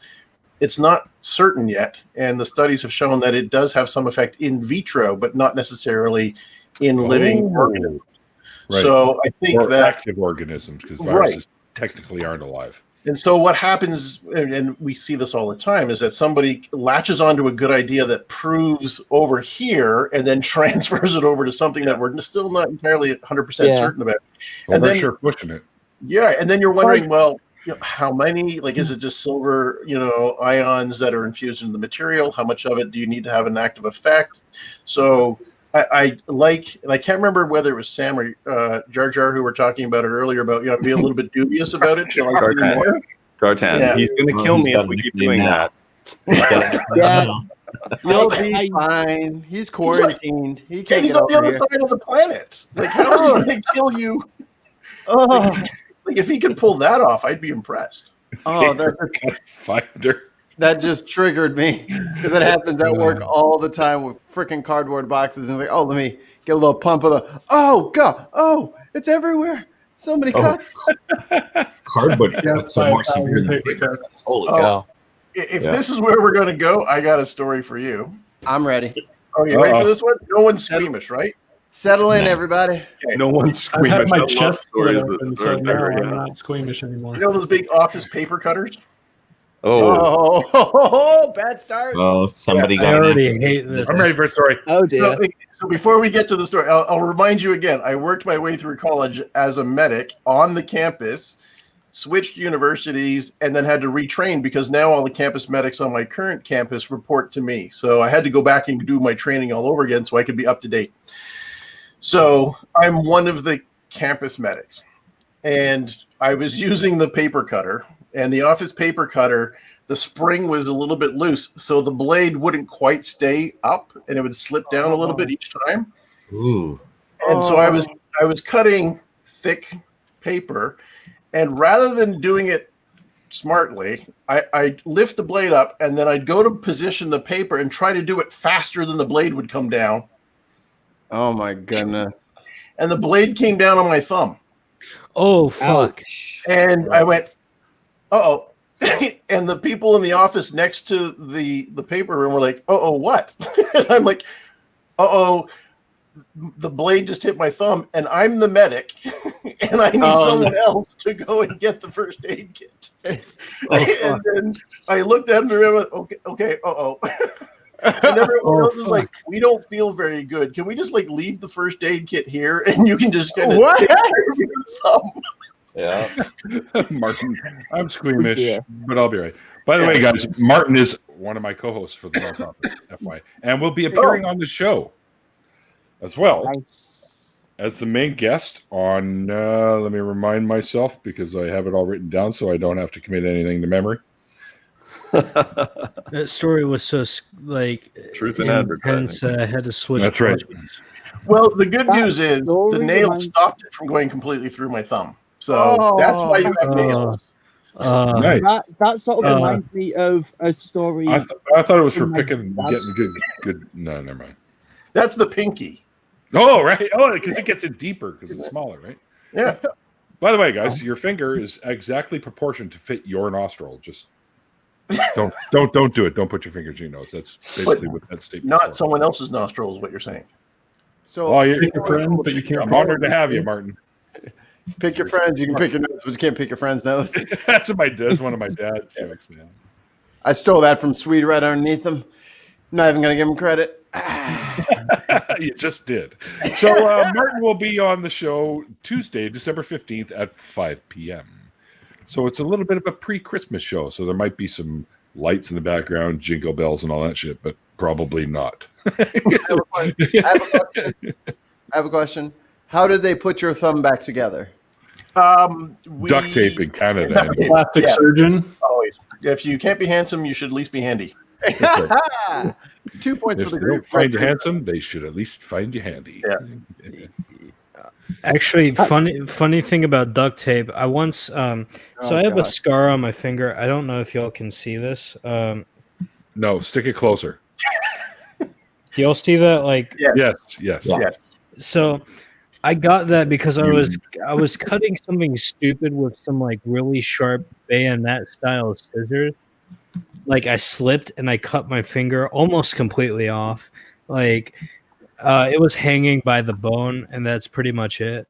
it's not certain yet. And the studies have shown that it does have some effect in vitro, but not necessarily in living organisms. Right. So I think Or that active organisms, because Right. viruses technically aren't alive. And so what happens, and we see this all the time, is that somebody latches onto a good idea that proves over here and then transfers it over to something that we're still not entirely 100% certain about. Well, And they're then, sure pushing it. yeah, and then you're wondering, well, how many, like, is it just silver, ions that are infused into the material? How much of it do you need to have an active effect? So I like, and I can't remember whether it was Sam or Jar Jar who were talking about it earlier about, be a little bit dubious about it. Till I see more. Tartan. Yeah. He's going to kill me if we keep doing that. Yeah. You'll be fine. He's quarantined. He can't He's get on the over other here. side of the planet. Like, how is he going to kill you? Like, if he could pull that off, I'd be impressed. Oh, Finder. that just triggered me because it happens at work all the time with freaking cardboard boxes. And like, oh, let me get a little pump of the. Oh God! Oh, it's everywhere. So many cuts. Cardboard cuts are more severe than paper cuts. Holy cow! If this is where we're going to go, I got a story for you. I'm ready. Oh, you ready for this one? No one's squeamish, right? Settle in, everybody. Okay. No one's I've squeamish. had my I love chest stories split open, that so are now there, I'm yeah. not squeamish anymore. You know those big office paper cutters? Oh, bad start. Oh, somebody I got already hate this. I'm ready for a story. Oh dear. So before we get to the story, I'll remind you again. I worked my way through college as a medic on the campus, switched universities, and then had to retrain because now all the campus medics on my current campus report to me. So I had to go back and do my training all over again so I could be up to date. So I'm one of the campus medics, and I was using the paper cutter, and the office paper cutter, the spring was a little bit loose, so the blade wouldn't quite stay up, and it would slip down a little bit each time. Ooh. And so I was cutting thick paper, and rather than doing it smartly, I'd lift the blade up, and then I'd go to position the paper and try to do it faster than the blade would come down. Oh my goodness. And the blade came down on my thumb. Oh fuck! And I went, uh-oh. And the people in the office next to the paper room were like, uh-oh, what? And I'm like, uh-oh, the blade just hit my thumb, and I'm the medic, and I need someone else to go and get the first aid kit. And then I looked at him and I went, okay, uh-oh. And everyone else is like, we don't feel very good. Can we just like leave the first aid kit here and you can just kind of take care of your thumb? Yeah. Martin, I'm squeamish, but I'll be right. By the way, guys, Martin is one of my co-hosts for the nonprofit, FY, and will be appearing on the show as well as the main guest on, let me remind myself because I have it all written down so I don't have to commit anything to memory. That story was so Truth in intense. advertising. I had to switch. That's right. Well, the good news is the story nail reminds- stopped it from going completely through my thumb. So that's why you have nails. Nice. That sort of reminds me of a story. I thought it was for from my picking, dad's- getting good. No, never mind. That's the pinky. Oh, right. Oh, because it gets it deeper because it's smaller, right? Yeah. By the way, guys, your finger is exactly proportioned to fit your nostril. Just don't do it. Don't put your fingers in your nose. That's basically what that statement. Not someone else's nostril is what you're saying. So Oh, yeah. Pick your friend, but you can't. I'm honored to have you, Martin. pick your friends. You can pick your nose, but you can't pick your friend's nose. That's one of my dad's jokes, man. I stole that from Swede right underneath him. Not even gonna give him credit. You just did. So Martin will be on the show Tuesday, December 15th at 5 p.m. So it's a little bit of a pre-Christmas show. So there might be some lights in the background, jingle bells and all that shit, but probably not. I have a question. How did they put your thumb back together? Duct tape in Canada. Plastic surgeon. Always. If you can't be handsome, you should at least be handy. 2 points If for the they don't group. find you handsome, they should at least find you handy. Yeah. Actually, funny thing about duct tape. I once, so I have a God. scar on my finger. I don't know if y'all can see this. No, stick it closer. Do y'all see that? Like, Yes. so I got that because I was cutting something stupid with some like really sharp bayonet style scissors. Like I slipped and I cut my finger almost completely off. Like it was hanging by the bone, and that's pretty much it.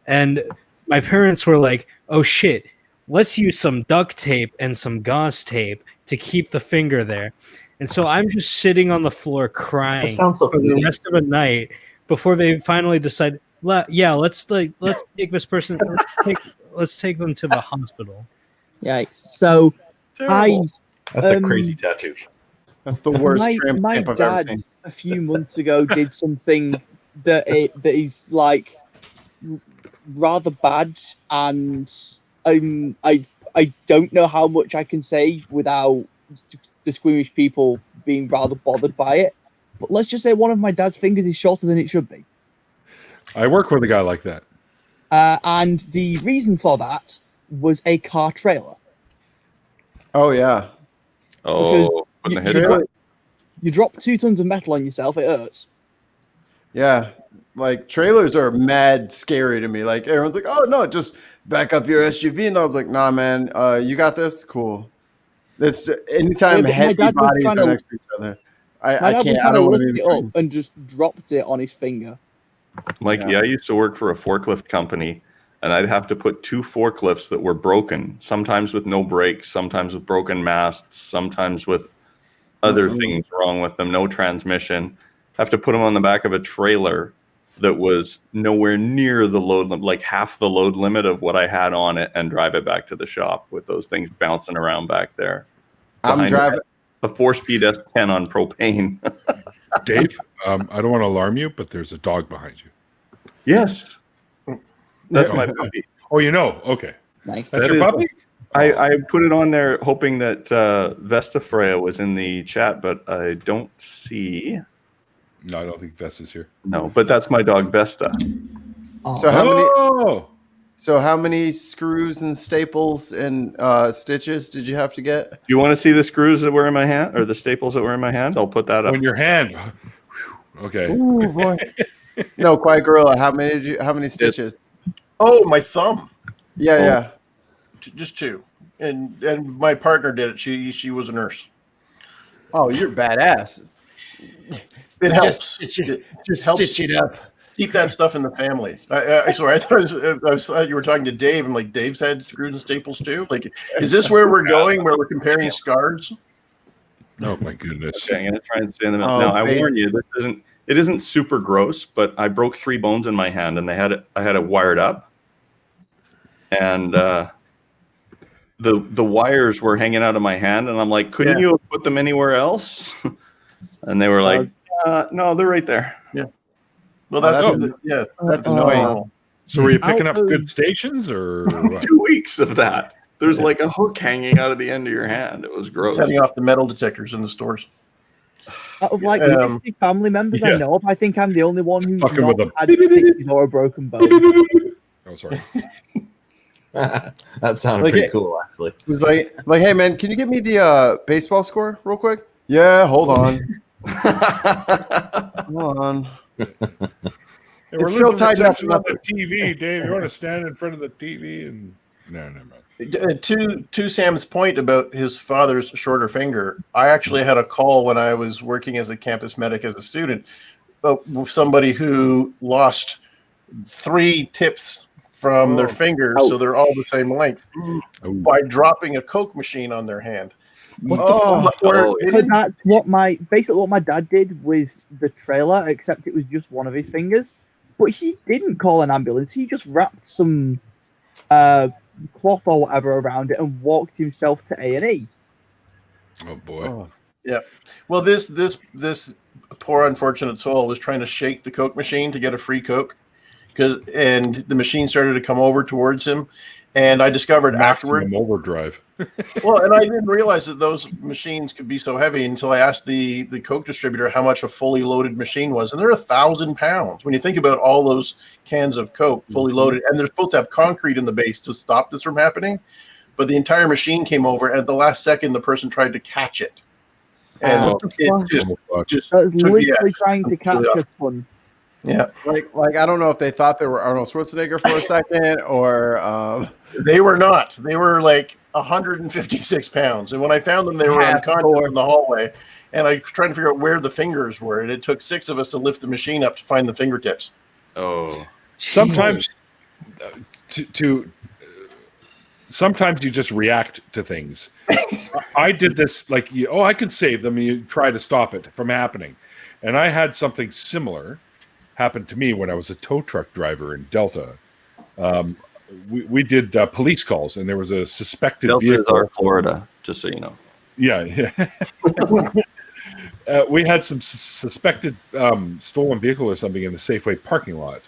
And my parents were like, "Oh shit, let's use some duct tape and some gauze tape to keep the finger there. And so I'm just sitting on the floor crying sounds so for the convenient. rest of the night before they finally decide, let's take this person, let's take them to the hospital. Yeah. So Terrible. That's a crazy tattoo. That's the worst tramp my stamp I've ever dad seen. a few months ago did something that is like rather bad, and I don't know how much I can say without the squeamish people being rather bothered by it. But let's just say one of my dad's fingers is shorter than it should be. I work with a guy like that. And the reason for that was a car trailer. Oh yeah. Oh, putting the you, head you drop 2 tons of metal on yourself, it hurts. Yeah. Like trailers are mad scary to me. Like everyone's like, oh no, just back up your SUV. And I was like, nah, man, you got this? Cool. That's anytime Yeah, but my heavy dad was bodies trying are to- next to each other. My I dad was can't. I trying to don't want to lift be it up and just dropped it on his finger. Mikey, Yeah. I used to work for a forklift company, and I'd have to put 2 forklifts that were broken, sometimes with no brakes, sometimes with broken masts, sometimes with other things wrong with them, no transmission. Have to put them on the back of a trailer that was nowhere near the load limit, like half the load limit of what I had on it, and drive it back to the shop with those things bouncing around back there. I'm Behind driving. a 4-speed S10 on propane. Dave, I don't want to alarm you, but there's a dog behind you. Yes. That's my puppy. Oh, you know? Okay. Nice. That's That your is- puppy? I put it on there hoping that Vesta Freya was in the chat, but I don't see. No, I don't think Vess is here. No, but that's my dog Vesta. So how many? Oh! So how many screws and staples and stitches did you have to get? Do you want to see the screws that were in my hand or the staples that were in my hand? I'll put that up. On your hand. Okay. Ooh, boy. No, Quiet Gorilla. How many stitches? Oh, my thumb. Yeah, yeah. Just 2. And my partner did it. She was a nurse. Oh, you're badass. It helps. Just helps stitch it up. Keep that stuff in the family. Sorry, I thought you were talking to Dave. I'm like, Dave's had screws and staples too. Like, is this where we're going? Where we're comparing scars? Oh my goodness. Okay, I'm gonna try and stay in the middle. Oh, now I baby. warn you, it isn't super gross, but I broke 3 bones in my hand, and I had it wired up, and the wires were hanging out of my hand, and I'm like, couldn't you have put them anywhere else? And they were like, no, they're right there. Yeah. Well, That's annoying. So were you picking up good stations or what? 2 weeks of that. There's like a hook hanging out of the end of your hand. It was gross. Setting off the metal detectors in the stores. Out of like 50 family members I know of, I think I'm the only one who's Fucking not with a- had stitches or a broken bone. Oh, sorry. That sounded Like pretty it- cool, actually. It was like, hey man, can you get me the baseball score real quick? Yeah, hold on. Hold on. Hey, we're It's still losing tied up reception on the TV, Dave. You want to stand in front of the TV and no, never mind. To Sam's point about his father's shorter finger, I actually had a call when I was working as a campus medic as a student with somebody who lost 3 tips from their fingers, so they're all the same length, by dropping a Coke machine on their hand. But that's what my dad did with the trailer, except it was just one of his fingers. But he didn't call an ambulance. He just wrapped some cloth or whatever around it and walked himself to A&E. Oh boy. Yeah. Well, this poor unfortunate soul was trying to shake the Coke machine to get a free Coke, and the machine started to come over towards him. And I discovered afterward. Overdrive. Well, and I didn't realize that those machines could be so heavy until I asked the Coke distributor how much a fully loaded machine was, and they're 1,000 pounds. When you think about all those cans of Coke fully loaded, and they're supposed to have concrete in the base to stop this from happening, but the entire machine came over, and at the last second, the person tried to catch it, and it just That was took the literally edge trying to catch completely a ton. Yeah, like I don't know if they thought they were Arnold Schwarzenegger for a second, or they were not. They were like 156 pounds, and when I found them, they were unconscious in the hallway. And I was trying to figure out where the fingers were, and it took 6 of us to lift the machine up to find the fingertips. Oh, sometimes sometimes you just react to things. I did this like, I can save them, and you try to stop it from happening. And I had something similar happen to me when I was a tow truck driver in Delta. We did police calls, and there was a suspected Delta vehicle. is our Florida, just so you know. Yeah. We had some suspected stolen vehicle or something in the Safeway parking lot.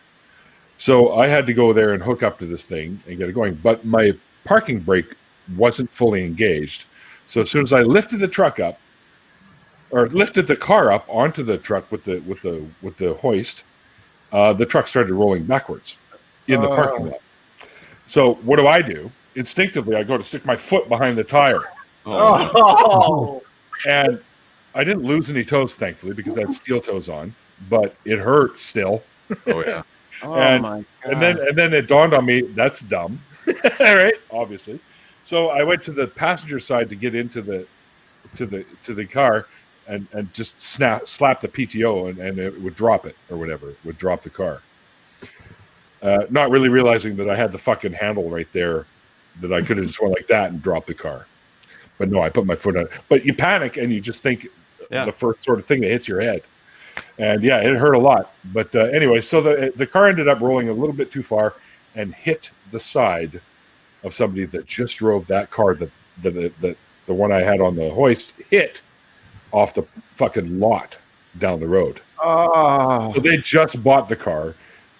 So I had to go there and hook up to this thing and get it going. But my parking brake wasn't fully engaged. So as soon as I lifted the truck up, or lifted the car up onto the truck with the hoist, the truck started rolling backwards in the parking lot. So what do? Instinctively, I go to stick my foot behind the tire. And I didn't lose any toes, thankfully, because I had steel toes on, but it hurt still. Oh yeah. And then it dawned on me, that's dumb. All right, obviously. So I went to the passenger side to get into the car and just slap the PTO and it would drop it or whatever. It would drop the car. Not really realizing that I had the fucking handle right there, that I could have just went like that and dropped the car. But no, I put my foot on it. But you panic and you just think the first sort of thing that hits your head. And yeah, it hurt a lot. But anyway, so the car ended up rolling a little bit too far and hit the side of somebody that just drove that car, the one I had on the hoist, hit off the fucking lot down the road. Oh. So they just bought the car,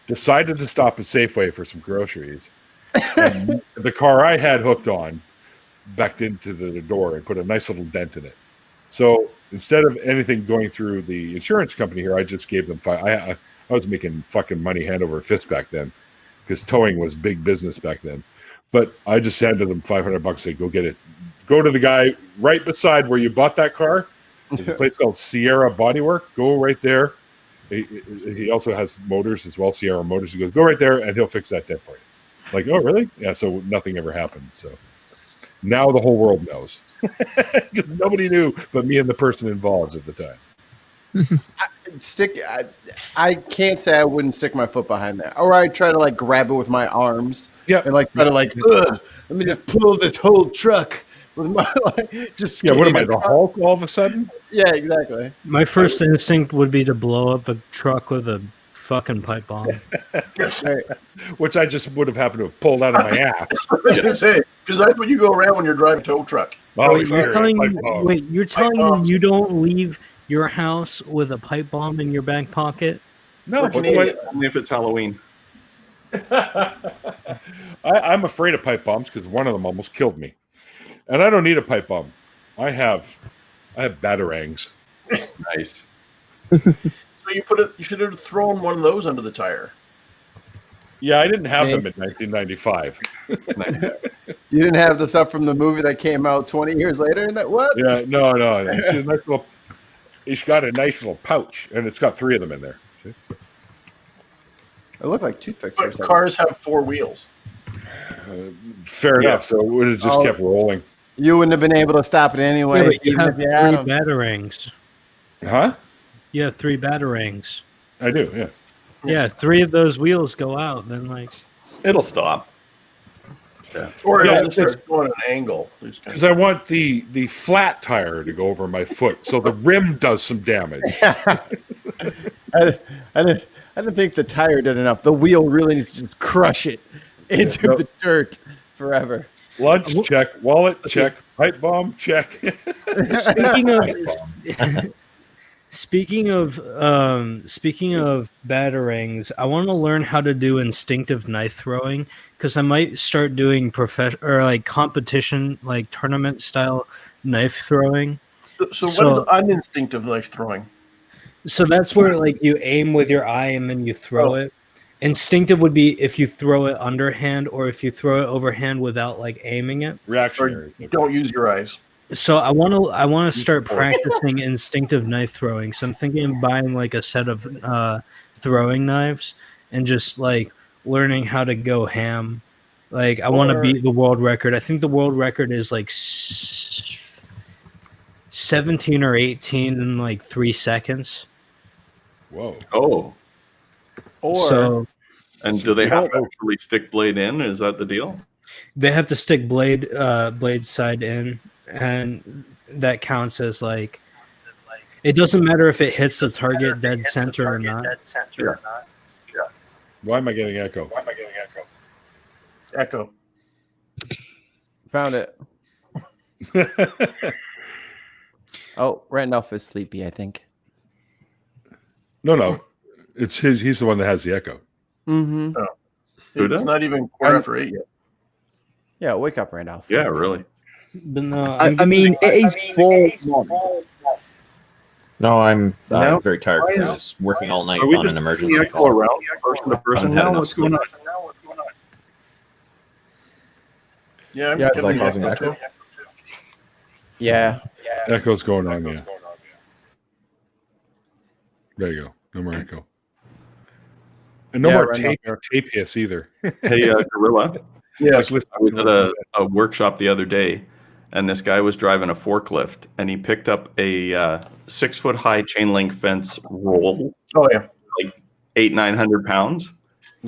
decided to stop at Safeway for some groceries. And the car I had hooked on backed into the door and put a nice little dent in it. So instead of anything going through the insurance company here, I just gave them I was making fucking money hand over fist back then, because towing was big business back then. But I just handed them $500. Say, go get it. Go to the guy right beside where you bought that car. There's a place called Sierra Bodywork. Go right there. He also has motors as well, Sierra Motors. He goes, go right there, and he'll fix that dent for you. Like, oh, really? Yeah, so nothing ever happened. So now the whole world knows. Because nobody knew but me and the person involved at the time. I can't say I wouldn't stick my foot behind that. Or I'd try to like grab it with my arms. Yeah. And like try to like, let me just pull this whole truck with my just. Yeah, what am I, the Hulk all of a sudden? Yeah, exactly. My first instinct would be to blow up a truck with a fucking pipe bomb. Which I just would have happened to have pulled out of my ass. I was going to say, because that's what you go around when you're driving a tow truck. Wait, you're telling me you don't leave your house with a pipe bomb in your back pocket? No, only if it's Halloween. I'm afraid of pipe bombs because one of them almost killed me. And I don't need a pipe bomb. I have batarangs. Nice. So you should have thrown one of those under the tire. Yeah, I didn't have them in 1995. You didn't have the stuff from the movie that came out 20 years later? And that what? Yeah, no. It's got a nice little pouch, and it's got 3 of them in there. See? It looked like toothpicks. But cars have 4 wheels. Fair enough. So it would have just kept rolling. You wouldn't have been able to stop it anyway. You have 3 batarangs. Huh? You have 3 batarangs. I do, yeah. Yeah, 3 of those wheels go out, then like it'll stop. Yeah. Or it'll just go on an angle. Because I want the flat tire to go over my foot, so the rim does some damage. I didn't think the tire did enough. The wheel really needs to just crush it into the dirt forever. Lunch check, wallet check, pipe bomb check. Speaking of batarangs, I want to learn how to do instinctive knife throwing because I might start doing competition, like tournament style knife throwing. So what is uninstinctive knife throwing? So that's where like you aim with your eye and then you throw it. Instinctive would be if you throw it underhand or if you throw it overhand without like aiming it. Reactionary. Or don't use your eyes. So I want to start practicing instinctive knife throwing. So I'm thinking of buying like a set of throwing knives and just like learning how to go ham. Like I want to beat the world record. I think the world record is like 17 or 18 in like 3 seconds. Whoa. Oh. And do they have to actually stick blade in? Is that the deal? They have to stick blade side in, and that counts as like. It doesn't matter if it hits the target dead center or not. Why am I getting echo? Echo. Found it. Oh, Randolph is sleepy, I think. No. It's his. He's the one that has the echo. Mm-hmm. Oh. It's not even quarter after 8 yet. Yeah, wake up, Randolph. Yeah, really. But no, I mean, it is 4-1. No, I'm No. very tired Why is- because I was working all night Are we on just an emergency echo call. around person to person Haven't had now? enough What's going on? Yeah, I'm Yeah, getting like causing the echo? Yeah. Echo's going on. Yeah. There you go. No more echo. And no Yeah, more Randolph. tape hiss either. Hey, Gorilla. Yes. Like, I was at a workshop the other day, and this guy was driving a forklift, and he picked up a 6-foot-high chain link fence roll, Oh yeah. like 800-900 pounds,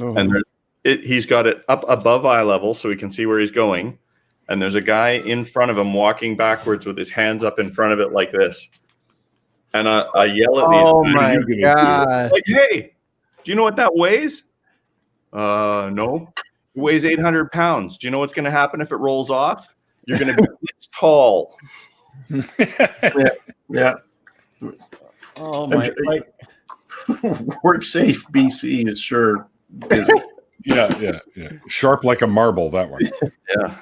Oh. and he's got it up above eye level so he can see where he's going. And there's a guy in front of him walking backwards with his hands up in front of it like this. And I yell at these Oh guys, my "You can do it." God. Like, hey, do you know what that weighs? No. It weighs 800 pounds. Do you know what's going to happen if it rolls off? You're going to be this tall. Yeah. Oh my! Like, Work safe, BC is sure busy. Yeah. Sharp like a marble, that one. Yeah.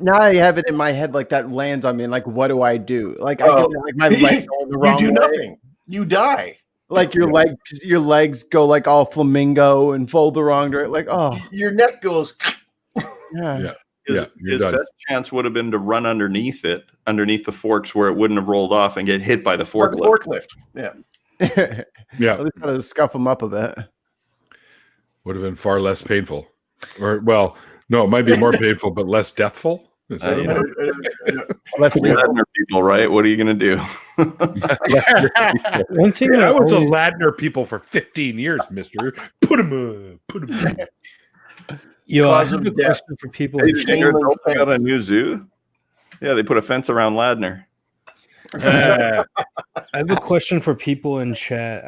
now I have it in my head like that lands on me. And like, what do I do? Like, I Oh. get like my leg going the You wrong do way. nothing. You die. Like your legs go like all flamingo and fold the wrong direction. Like, oh Your neck goes. yeah. Yeah. His best chance would have been to run underneath the forks where it wouldn't have rolled off and get hit by the forklift. Yeah. Yeah. At least gotta scuff them up a bit. Would have been far less painful. Or, well, no, it might be more painful, but less deathful. Is that You what- know, Let's Ladner people, right? What are you going to do? one thing I was a always- Ladner people for 15 years, mister. Put him up. Yo, I Cause have of a death. question for people. Hey, in did chat. you hear they got a new zoo? Yeah, they put a fence around Ladner. I have a question for people in chat.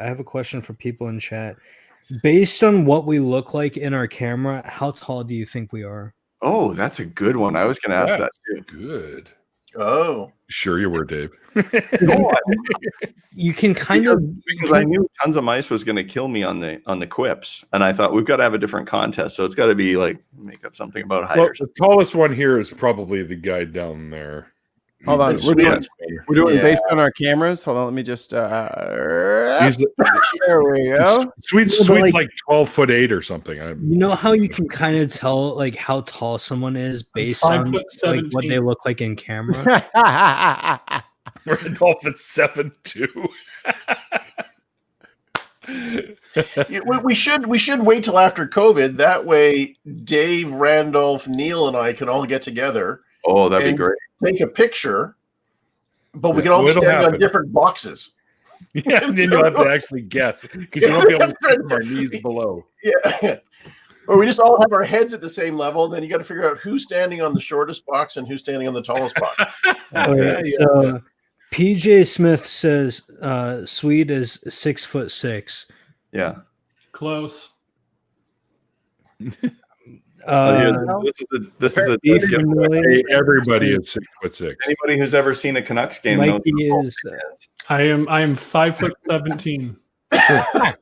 Based on what we look like in our camera, how tall do you think we are? Oh, that's a good one. I was going to ask that too. Good. Oh. Sure you were, Dave. You can kind of Because I knew Tons of Mice was going to kill me on the quips, and I thought we've got to have a different contest. So it's got to be like make up something about height. Well, Or the tallest one here is probably the guy down there. Hold on, That's we're doing, sweet. we're doing Yeah. based on our cameras. Hold on, let me just. He's There we go. Sweet's like- like 12'8" or something. You know how you can kind of tell like how tall someone is based on like 5'17". what they look like in camera. Randolph is 7'2". We should wait till after COVID. That way, Dave, Randolph, Neil, and I can all get together. Oh, that'd be and great. Take a picture, but we Yeah, can all be it'll standing on happen. different boxes. Yeah, and then you'll have to actually guess because you won't be able to see from our knees below. Yeah. Or we just all have our heads at the same level, and then you got to figure out who's standing on the shortest box and who's standing on the tallest box. Okay, so PJ Smith says Swede is 6'6". Yeah. Close. This is a Beef giveaway. and Millie. Hey, everybody is 6'6". Anybody who's ever seen a Canucks game knows Mikey what is I am 5'17". Oh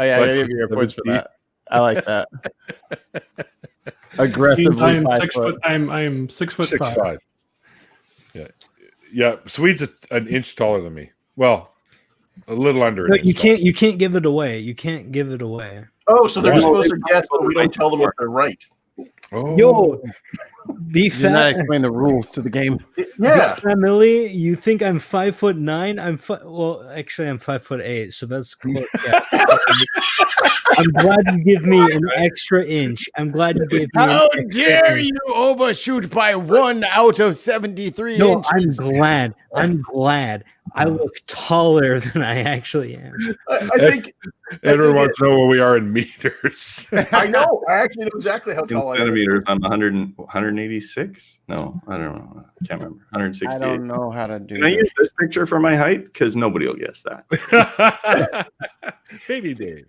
yeah, I give you your points for that. I like that. Aggressively I am 5 6 foot. foot. I am 6'5". 6'5". Yeah. Swede's an inch taller than me. Well, a little under. No, an you inch can't. You can't give it away. You can't give it away. Oh, so they're Yeah. just supposed to guess, but we don't tell them if they're right. taller. Oh. Yo, be You did not fat. explain the rules to the game. Yeah. Millie, you think I'm 5'9"? Well, actually, I'm 5'8", so that's close. Yeah. I'm glad you give me an extra inch. I'm glad you gave me. How an extra dare inch. you overshoot by 1 out of 73 No, inches? I'm glad. I look taller than I actually am. I think Everyone wants to know where we are in meters. I know. I actually know exactly how In tall I am. centimeters, I'm 186. No, I don't know. I can't remember. I 168. don't know how to do Can I that. use this picture for my height? Because nobody will guess that. Baby Dave.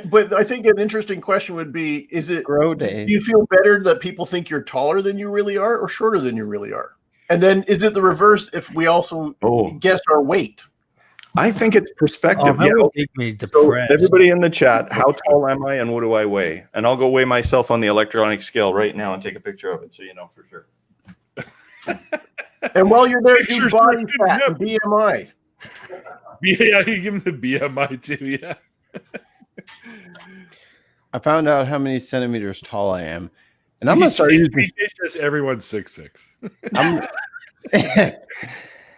But I think an interesting question would be: Is it Grow do day. you feel better that people think you're taller than you really are, or shorter than you really are? And then is it the reverse if we also guess our weight? I think it's perspective. Oh, that would make me So depressed. everybody in the chat, how tall am I and what do I weigh? And I'll go weigh myself on the electronic scale right now and take a picture of it so you know for sure. And while you're there, do Pictures body are- fat and BMI. Yeah, you give him the BMI too. Yeah. I found out how many centimeters tall I am, and I'm gonna start using. PJ says everyone's 6'6".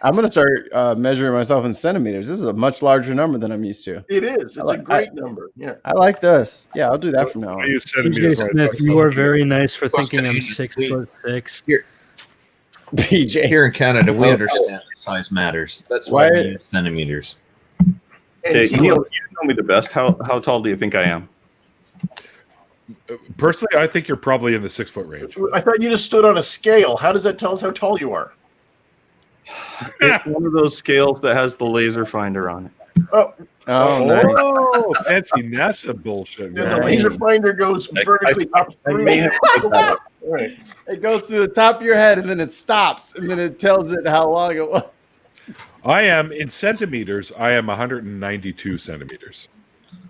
I'm gonna start measuring myself in centimeters. This is a much larger number than I'm used to. It is. It's a great number. Yeah. I like this. Yeah, I'll do that from now I on. use centimeters. PJ Smith, you are very nice for Plus, thinking I'm Canadian, 6'6". Here, PJ. here in Canada, we understand size matters. That's why we use centimeters. Okay, Neil, you know me the best. How tall do you think I am? Personally, I think you're probably in the 6 foot range. I thought you just stood on a scale. How does that tell us how tall you are? It's one of those scales that has the laser finder on it. Oh, nice. Oh, fancy NASA bullshit. And the laser finder goes vertically up. I may have put that up. Right. It goes through the top of your head, and then it stops, and then it tells it how long it was. I am in centimeters. I am 192 centimeters.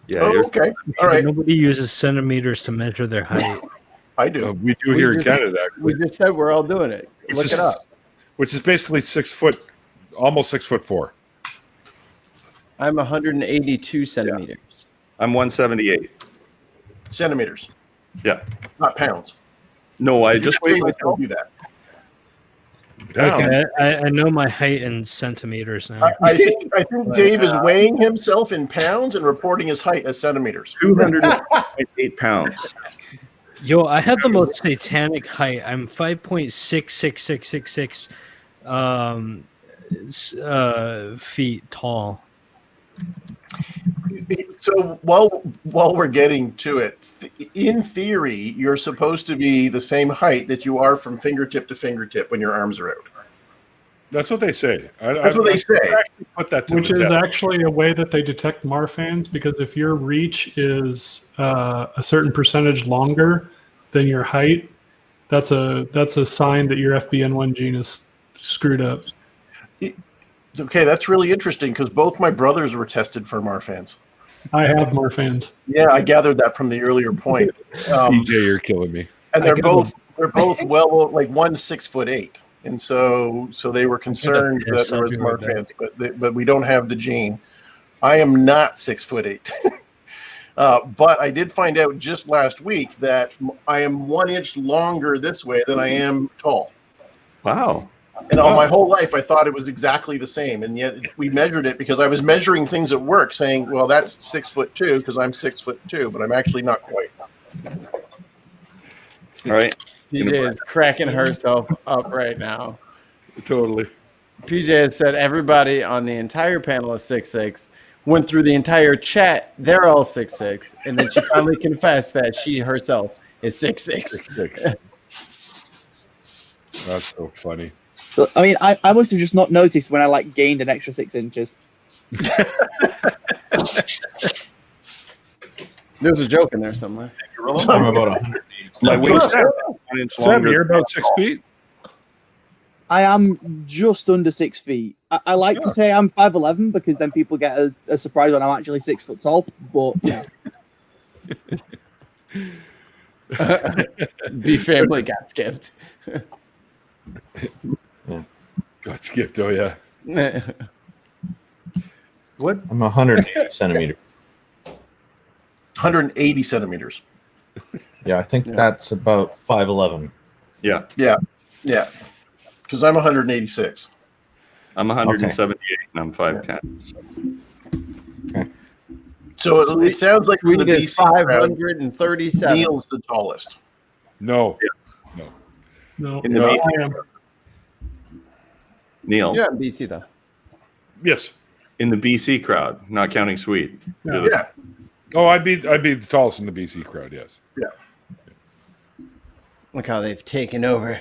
Yeah, Oh, you're okay. All right. Nobody uses centimeters to measure their height. I do. We do here in Canada, We actually, just said we're all doing it. Look is- it up. which is basically 6 foot, almost 6'4". I'm 182 centimeters. I'm 178. Centimeters, Yeah. not pounds. No, I just weighed Dave myself. do that. Damn. Okay, I know my height in centimeters now. I think Dave is weighing himself in pounds and reporting his height as centimeters. 208 pounds. Yo, I have the most satanic height. I'm 5.66666 feet tall. So while we're getting to it, in theory, you're supposed to be the same height that you are from fingertip to fingertip when your arms are out. That's what they say. That's what they say. Actually put that to Which the is test. actually a way that they detect Marfans, because if your reach is a certain percentage longer than your height, that's a sign that your FBN1 gene is screwed up. Okay, that's really interesting because both my brothers were tested for Marfans. I have Marfans. Yeah, I gathered that from the earlier point. PJ, you're killing me. And they're both well, like one's 6'8", and so they were concerned Yeah, that there was something like that. Marfans, but we don't have the gene. I am not 6'8". But I did find out just last week that I am 1 inch longer this way than I am tall. Wow. And all my whole life, I thought it was exactly the same. And yet we measured it because I was measuring things at work saying, well, that's 6'2" because I'm 6'2", but I'm actually not quite. All right. PJ is cracking herself up right now. Totally. PJ has said everybody on the entire panel is 6'6", went through the entire chat, they're all 6'6", and then she finally confessed that she herself is 6'6". That's so funny. I mean, I must have just not noticed when I gained an extra 6 inches. There's a joke in there somewhere. I'm about 100. My waist is 1 inch Sam, longer. you're about 6 feet. I am just under 6 feet. I like to say I'm 5'11" because then people get a surprise when I'm actually 6 foot tall. But B family got skipped. Got skipped. Oh yeah. What? I'm 180 centimeters. 180 centimeters. Yeah, I think that's about 5'11". Yeah. Yeah. Because I'm 186. I'm 178 and I'm 5'10". So it sounds like from the Sweet is BC crowd, 537. Neil's the tallest. No. No, In the I meeting. am. Neil. You're not in BC though. Yes. In the BC crowd, not counting Swede. Yeah. Oh, I'd be the tallest in the BC crowd. Yes. Yeah. Look how they've taken over.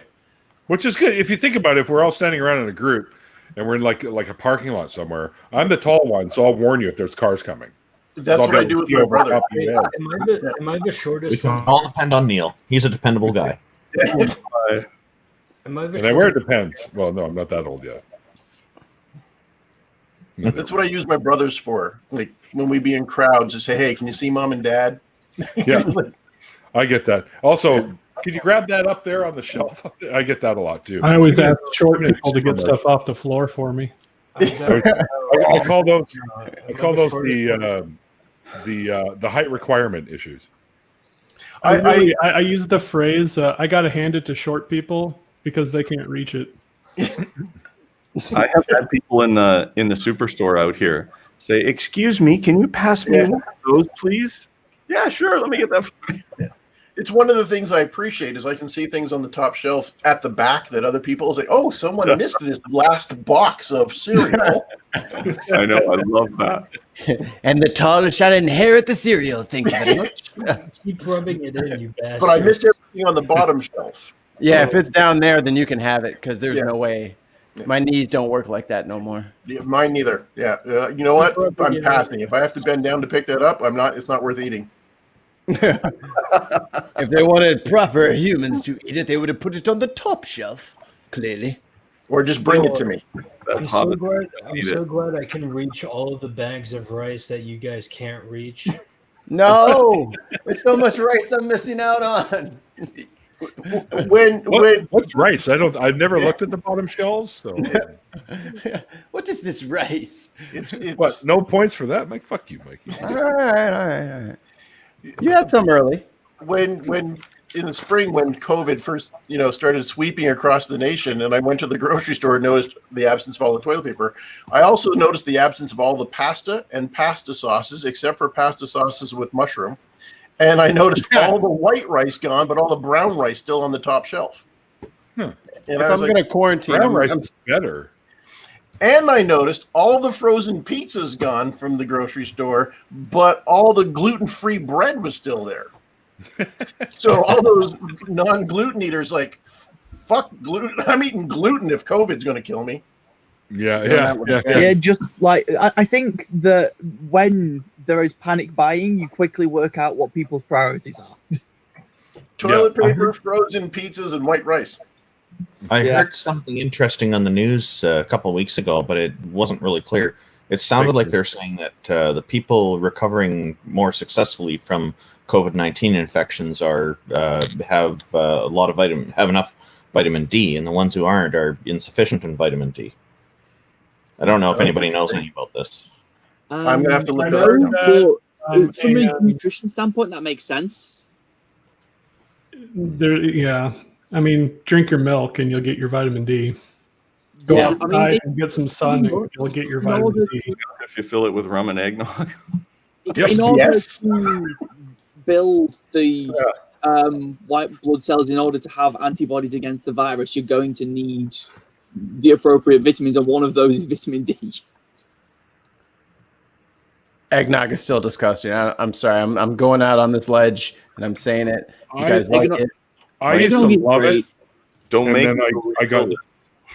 Which is good if you think about it. If we're all standing around in a group and we're in like a parking lot somewhere, I'm the tall one, so I'll warn you if there's cars coming. That's what I do with my brother. Am I the shortest It can one? all depend on Neil. He's a dependable guy. Am I the And then where it shortest? depends. Well, no, I'm not that old yet. That's what I use my brothers for. Like when we be in crowds, to say, "Hey, can you see mom and dad?" Yeah, I get that. Also, could you grab that up there on the shelf? I get that a lot too. I always ask short people to get stuff off the floor for me. I call those the height requirement issues. I use the phrase, I got to hand it to short people because they can't reach it. I have had people in the superstore out here say, "Excuse me, can you pass me one of those, please?" Yeah, sure. Let me get that. For you. It's one of the things I appreciate is I can see things on the top shelf at the back that other people say, "Oh, someone missed this last box of cereal." I know. I love that. And the tall shall inherit the cereal. Thank you very much. Keep rubbing it in, you bastard. But I missed everything on the bottom shelf. Yeah, if it's down there, then you can have it because there's Yeah. no way. My knees don't work like that no more. Yeah, mine neither. Yeah, you know what? I'm passing. If I have to bend down to pick that up, I'm not. It's not worth eating. If they wanted proper humans to eat it, they would have put it on the top shelf, clearly. Or just bring it to me. I'm so glad I can reach all of the bags of rice that you guys can't reach. No, it's so much rice I'm missing out on. What's rice? I've never looked at the bottom shelves. So What is this rice? It's what? No points for that, Mike. Fuck you, Mikey. All right. You had some early. When in the spring when COVID first started sweeping across the nation, and I went to the grocery store and noticed the absence of all the toilet paper. I also noticed the absence of all the pasta and pasta sauces, except for pasta sauces with mushroom. And I noticed all the white rice gone, but all the brown rice still on the top shelf. Hmm. And If I'm going to quarantine, Brown rice is better. And I noticed all the frozen pizzas gone from the grocery store, but all the gluten-free bread was still there. So all those non-gluten eaters like, fuck gluten. I'm eating gluten if COVID's going to kill me. Yeah, just like I think that when there is panic buying, you quickly work out what people's priorities are. Toilet paper, frozen pizzas, and white rice. I heard something interesting on the news a couple of weeks ago, but it wasn't really clear. It sounded like they're saying that the people recovering more successfully from COVID-19 infections have a lot of have enough vitamin D, and the ones who aren't are insufficient in vitamin D. I don't know if anybody knows any about this. I'm gonna have to look I that know up. From a nutrition standpoint, that makes sense. I mean, drink your milk and you'll get your vitamin D. Go outside and get some sun and you'll get your vitamin D. If you fill it with rum and eggnog. In order to build the white blood cells, in order to have antibodies against the virus, you're going to need the appropriate vitamins, and one of those is vitamin D. Eggnog is still disgusting. I'm sorry. I'm going out on this ledge and I'm saying it. You guys like it? I used to love it. Don't make then me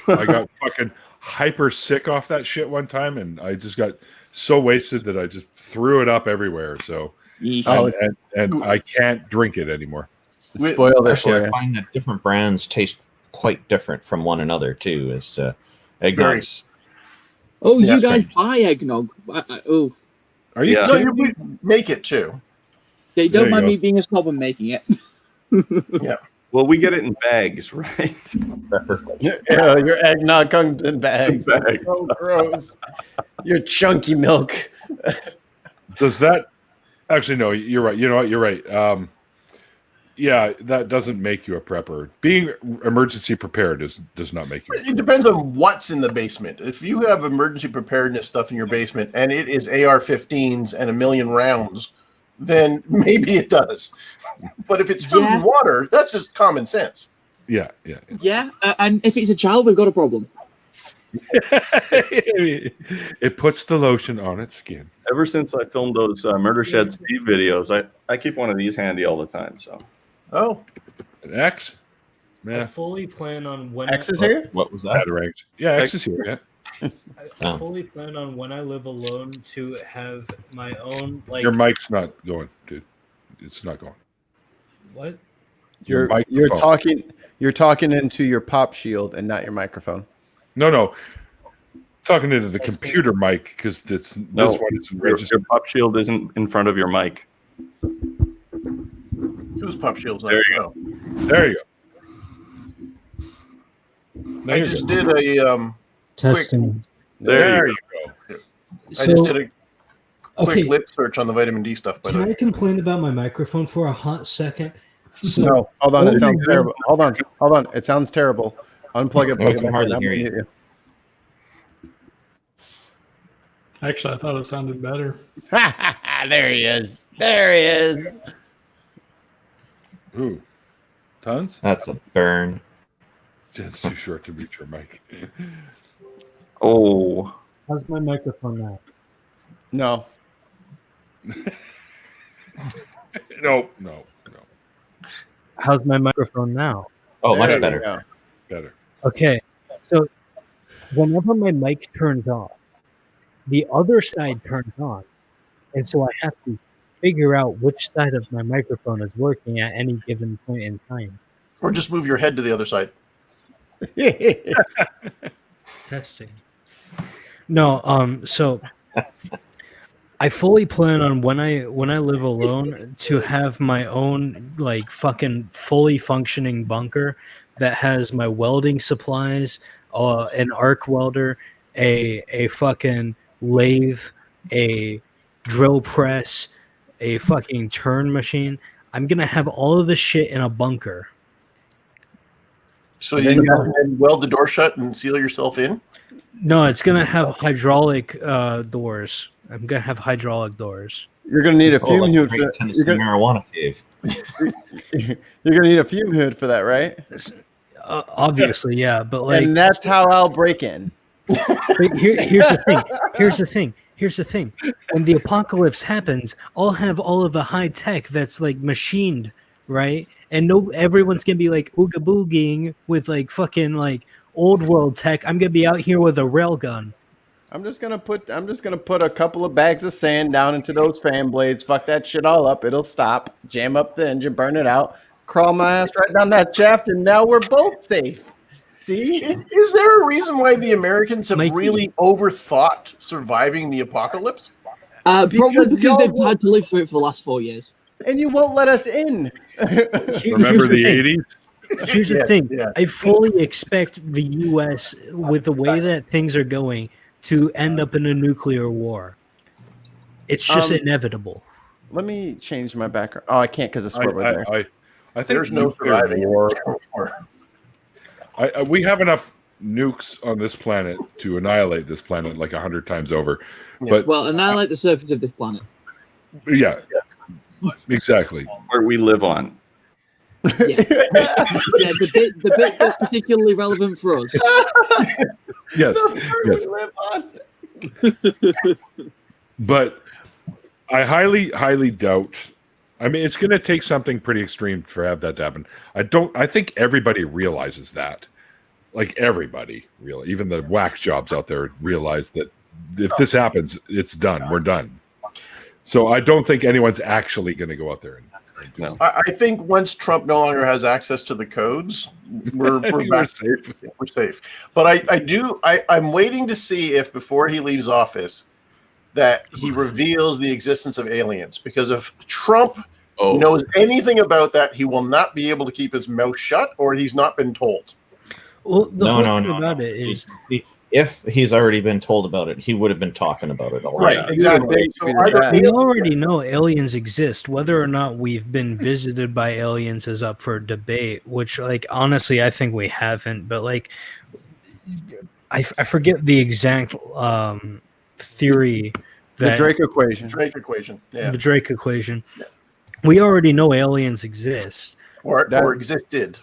I got fucking hyper sick off that shit one time, and I just got so wasted that I just threw it up everywhere. So and I can't drink it anymore. Spoiled it Actually, for I you. find that different brands taste quite different from one another too. As eggnogs. Oh, Yeah. you guys buy eggnog? Are you Yeah. No, kidding me? you make it too. They There don't you mind go. me being a snob and making it. Well, we get it in bags, right? Yeah, your eggnog comes in bags. That's Bags. so gross. Your chunky milk. Does that actually? No, you're right. You know what? You're right. Yeah, that doesn't make you a prepper. Being emergency prepared does not make you. It depends on what's in the basement. If you have emergency preparedness stuff in your basement and it is AR-15s and 1,000,000 rounds, then maybe it does. But if it's food and water, that's just common sense. Yeah. Yeah, and if it's a child, we've got a problem. It puts the lotion on its skin. Ever since I filmed those Murder Shed Steve videos, I keep one of these handy all the time. So, Oh, An X? I Yeah. fully plan on when X is here. What was Bad that? range. Yeah, X is here. Yeah. I fully plan on when I live alone to have my own like Your mic's not going, dude. It's not going. what? Your You're microphone. talking. You're talking into your pop shield and not your microphone. No. Talking into the computer mic because this one isn't your registered. pop shield isn't in front of your mic. whose pop shield's There you go. There you go. There I you just go. did a Testing. There you go. I just did a quick Okay, lip search on the vitamin D stuff. By the can way, I complain about my microphone for a hot second? So, No, hold on. It only sounds one- terrible. Hold on. It sounds terrible. Unplug it. Plug I it can back hardly in. hear I'm you. gonna mute Actually, I thought it sounded better. There he is. There he is. Ooh. Tons? That's a burn. It's too short to reach your mic. Oh, how's my microphone now? No. No. How's my microphone now? Oh, much There you better. go. Better. Okay, so whenever my mic turns off, the other side turns on, and so I have to figure out which side of my microphone is working at any given point in time. or just move your head to the other side. Testing. No, so I fully plan on when I live alone to have my own like fucking fully functioning bunker that has my welding supplies, an arc welder, a fucking lathe, a drill press, a fucking turn machine. I'm gonna have all of this shit in a bunker. So you can weld the door shut and seal yourself in. No, it's gonna have hydraulic doors. I'm gonna have hydraulic doors. You're gonna need a fume like hood the for Great that. Tennessee marijuana cave. You're gonna need a fume hood for that, right? Obviously, yeah, but like, And that's how I'll break in. but here's the thing. Here's the thing. When the apocalypse happens, I'll have all of the high tech that's like machined, right? And everyone's gonna be like ooga boogieing with like fucking like old world tech. I'm gonna be out here with a railgun. I'm just gonna put a couple of bags of sand down into those fan blades. Fuck that shit all up. It'll stop. Jam up the engine. Burn it out. Crawl my ass right down that shaft, and now we're both safe. See? Is there a reason why the Americans have Mikey. really overthought surviving the apocalypse? Because Probably because y'all they've won't- had to live through it for the last 4 years. And you won't let us in. Remember the 80s? Here's the Yeah, thing. yeah. I fully expect the U.S. with the way that things are going to end up in a nuclear war. It's just inevitable. Let me change my background. Oh, I can't because it's right there. I think There's no nuclear surviving war. war. We have enough nukes on this planet to annihilate this planet like 100 times over. But Well, annihilate the surface of this planet. yeah, exactly. where we live on. Yeah, yeah the bit that's particularly relevant for us. Yes, yes. But I highly doubt. I mean, it's going to take something pretty extreme for have that to happen. I think everybody realizes that. Like everybody, really, even the whack jobs out there realize that if this happens, it's done. We're done. So I don't think anyone's actually going to go out there and No. I think once Trump no longer has access to the codes, we're back safe. We're safe. But I'm waiting to see if before he leaves office that he reveals the existence of aliens. Because if Trump knows anything about that, he will not be able to keep his mouth shut, or he's not been told. Well, the No, whole no, thing no, about no. it is If he's already been told about it, he would have been talking about it already. Right, exactly. So we already know aliens exist. Whether or not we've been visited by aliens is up for debate, which, like, honestly, I think we haven't. But, like, I forget the exact theory. The Drake equation. Drake equation. Yeah. The Drake equation. We already know aliens exist. Or existed.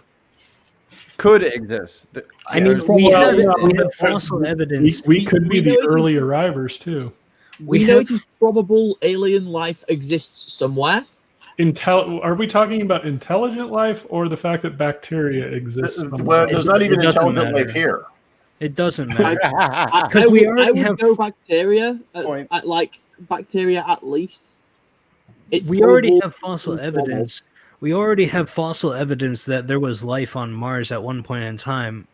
could exist. I mean, we have fossil evidence. We could be we know the it is- early arrivers too. We know it is probable alien life exists somewhere. Are we talking about intelligent life or the fact that bacteria exist? Well, there's not even It doesn't intelligent life matter. here. It doesn't matter. I we would, already I would have go bacteria at like bacteria at least. It's we already probable have fossil informal. evidence. We already have fossil evidence that there was life on Mars at one point in time.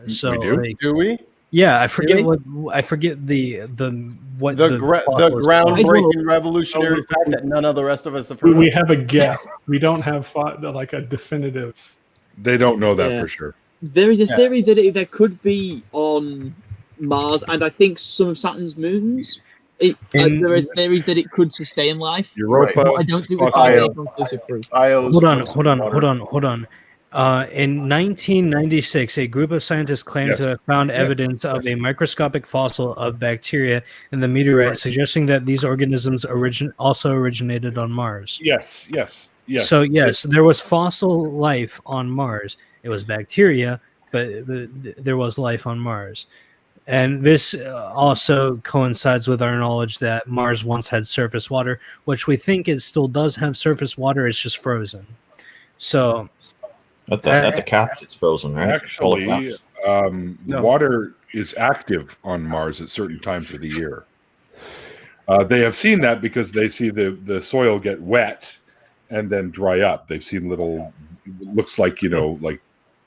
So We do? like, Do we? yeah, I forget Really? what The thought was called. groundbreaking revolutionary fact that none of the rest of us have heard We of. have a guess. We don't have like a definitive. They don't know that Yeah. for sure. There is a theory that there could be on Mars and I think some of Saturn's moons. There are theories that it could sustain life. Europa, but I don't think we Io. have any conclusive proof. Hold on. In 1996, a group of scientists claimed Yes. to have found evidence of a microscopic fossil of bacteria in the meteorite, suggesting that these organisms also originated on Mars. Yes. So yes, there was fossil life on Mars. It was bacteria, but there was life on Mars. And this also coincides with our knowledge that Mars once had surface water, which we think it still does have surface water. It's just frozen. So At the caps, it's frozen, right? All the Actually, caps. No. water is active on Mars at certain times of the year. They have seen that because they see the soil get wet and then dry up. They've seen little, looks like, like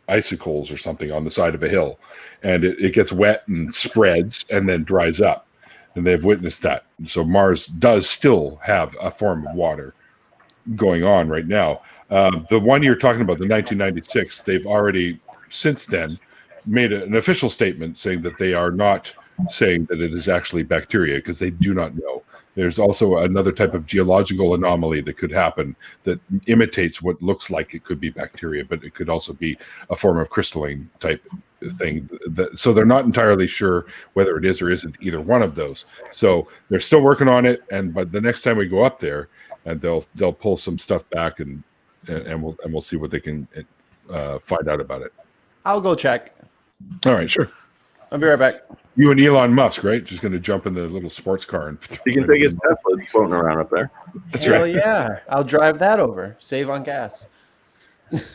icicles or something on the side of a hill, and it gets wet and spreads and then dries up, and they've witnessed that. So Mars does still have a form of water going on right now. The one you're talking about, the 1996, they've already since then made an official statement saying that they are not saying that it is actually bacteria because they do not know. There's also another type of geological anomaly that could happen that imitates what looks like it could be bacteria, but it could also be a form of crystalline type thing. So they're not entirely sure whether it is or isn't either one of those. So they're still working on it, but the next time we go up there, and they'll pull some stuff back and we'll see what they can find out about it. I'll go check. All right, sure. I'll be right back. You and Elon Musk, right? Just going to jump in the little sports car and You can take his Tesla. It's floating around up there. That's Hell right. yeah. I'll drive that over. Save on gas. It's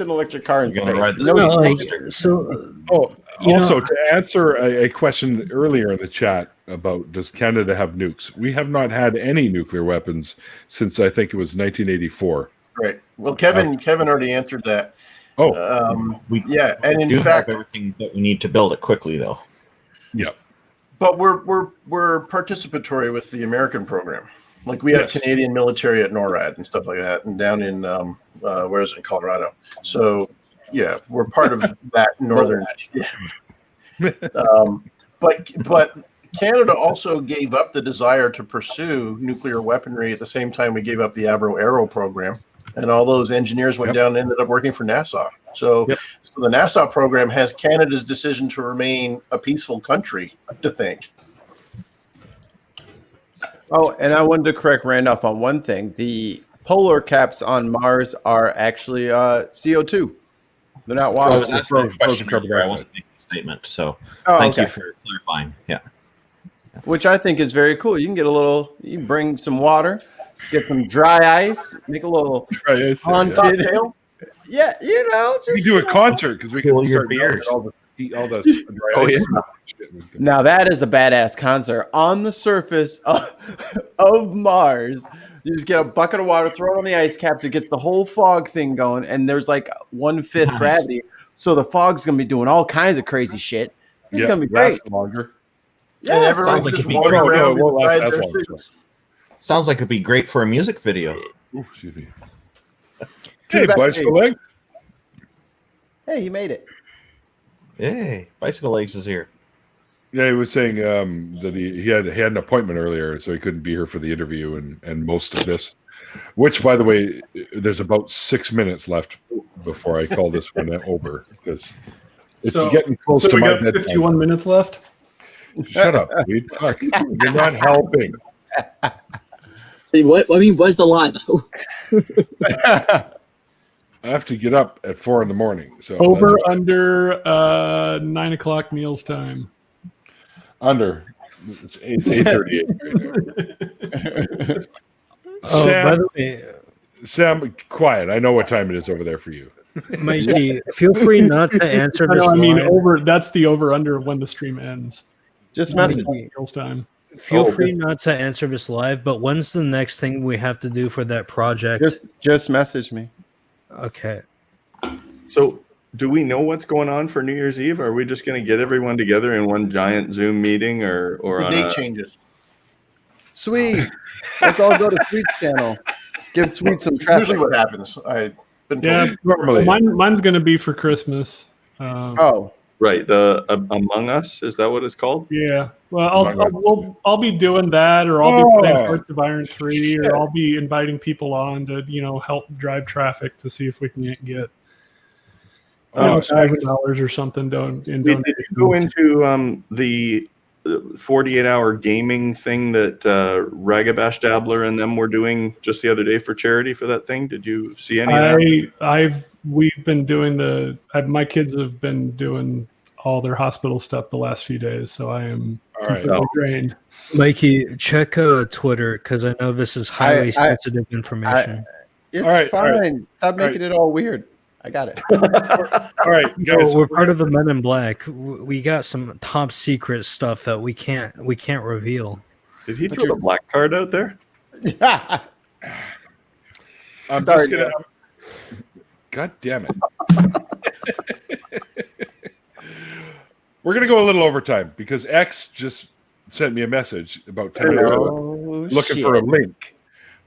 an electric car in You're gonna ride space. this No, way. Also, to answer a question earlier in the chat about does Canada have nukes? We have not had any nuclear weapons since I think it was 1984. Right. Well, Kevin already answered that. Oh, yeah, and do in fact, have everything that we need to build it quickly, though. Yeah. but we're participatory with the American program. Like we have Canadian military at NORAD and stuff like that, and down in where is it, in Colorado. So yeah, we're part of that northern. But Canada also gave up the desire to pursue nuclear weaponry at the same time we gave up the Avro-Aero program, and all those engineers went down and ended up working for NASA. So, so the NASA program has Canada's decision to remain a peaceful country to think. Oh, and I wanted to correct Randolph on one thing. The polar caps on Mars are actually CO2. They're not water. I was asking a question earlier. I wasn't making a statement, so thank you for clarifying. Yeah. Which I think is very cool. You can get you can bring some water, get some dry ice, make a little cocktail. Yeah, just we do a concert because we can Cool your start yelling beers. at all the dry ice. Now that is a badass concert on the surface of Mars. You just get a bucket of water, throw it on the ice caps. It gets the whole fog thing going, and there's like 1/5 gravity, so the fog's gonna be doing all kinds of crazy shit. It's gonna be great. Last longer. Yeah, and everyone like just it'd be walk great. around No, it won't last inside as their long, suits. Sounds like it'd be great for a music video. Ooh, excuse me. Hey, bicycle leg. Hey, you made it. Hey, Bicycle Legs is here. Yeah, he was saying that he had an appointment earlier, so he couldn't be here for the interview and most of this. Which, by the way, there's about 6 minutes left before I call this one over because it's getting close to we my got bedtime. 51 minutes left. Shut up, dude. Fuck. You're not helping. I mean, where's the lie though? I have to get up at 4 a.m. So Over under 9 o'clock meals time. under. It's 8:38 right now. Oh, by the way, Sam, quiet. I know what time it is over there for you. Mikey, feel free not to answer this. I mean, live. that's the over under of when the stream ends. Just message me. Meals time. Feel free not to answer this live, but when's the next thing we have to do for that project? Just message me. Okay. So, do we know what's going on for New Year's Eve? Are we just going to get everyone together in one giant Zoom meeting, or The on date changes. Sweet. Let's all go to Sweet's channel. Give Sweet some traffic. Usually what happens. I've been Yeah, told. normally. Mine's going to be for Christmas. Right, the Among Us, is that what it's called? Yeah. Well, I'll be doing that, or I'll be playing Hearts of Iron 3, or I'll be inviting people on to help drive traffic to see if we can get $1,000 or something. Did you go into the 48-hour gaming thing that Ragabash Dabbler and them were doing just the other day for charity for that thing? Did you see any of that? We've been doing my kids have been doing all their hospital stuff the last few days, so I am completely drained. Mikey, check Twitter, because I know this is highly sensitive information. It's fine. Stop making it all weird. I got it. All right, guys. We're part of the Men in Black. We got some top secret stuff that we can't reveal. Did he throw the black card out there? I'm Sorry, just gonna. God damn it. We're going to go a little overtime because X just sent me a message about 10 minutes ago looking for a link.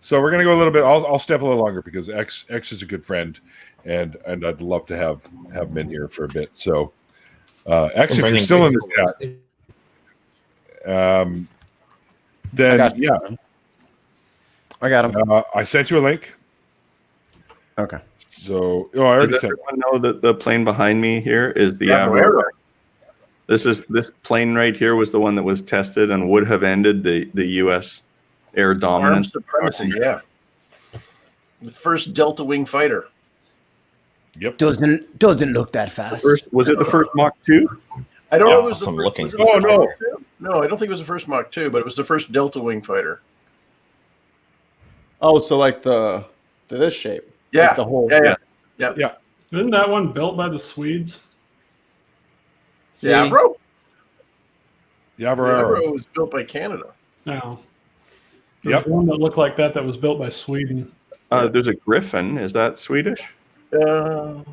So we're going to go a little bit. I'll step a little longer because X is a good friend, and I'd love to have him in here for a bit. So X, if you're still in the chat, then I got him. I sent you a link. Okay. So, I already Does sent. everyone know that the plane behind me here is the Avro. This plane right here was the one that was tested and would have ended the U.S. air Armed dominance. supremacy, yeah. The first Delta Wing fighter. Yep. Doesn't look that fast. Was it the first Mach 2? I don't know if it was Awesome the looking. first. Oh no, no, I don't think it was the first Mach 2, but it was the first Delta Wing fighter. Oh, so like this shape. Yeah, Like the whole. Yeah. Isn't that one built by the Swedes? The Avro? The The Avro. Avro was built by Canada. No. There's one that looked like that was built by Sweden. There's a Griffin. Is that Swedish? I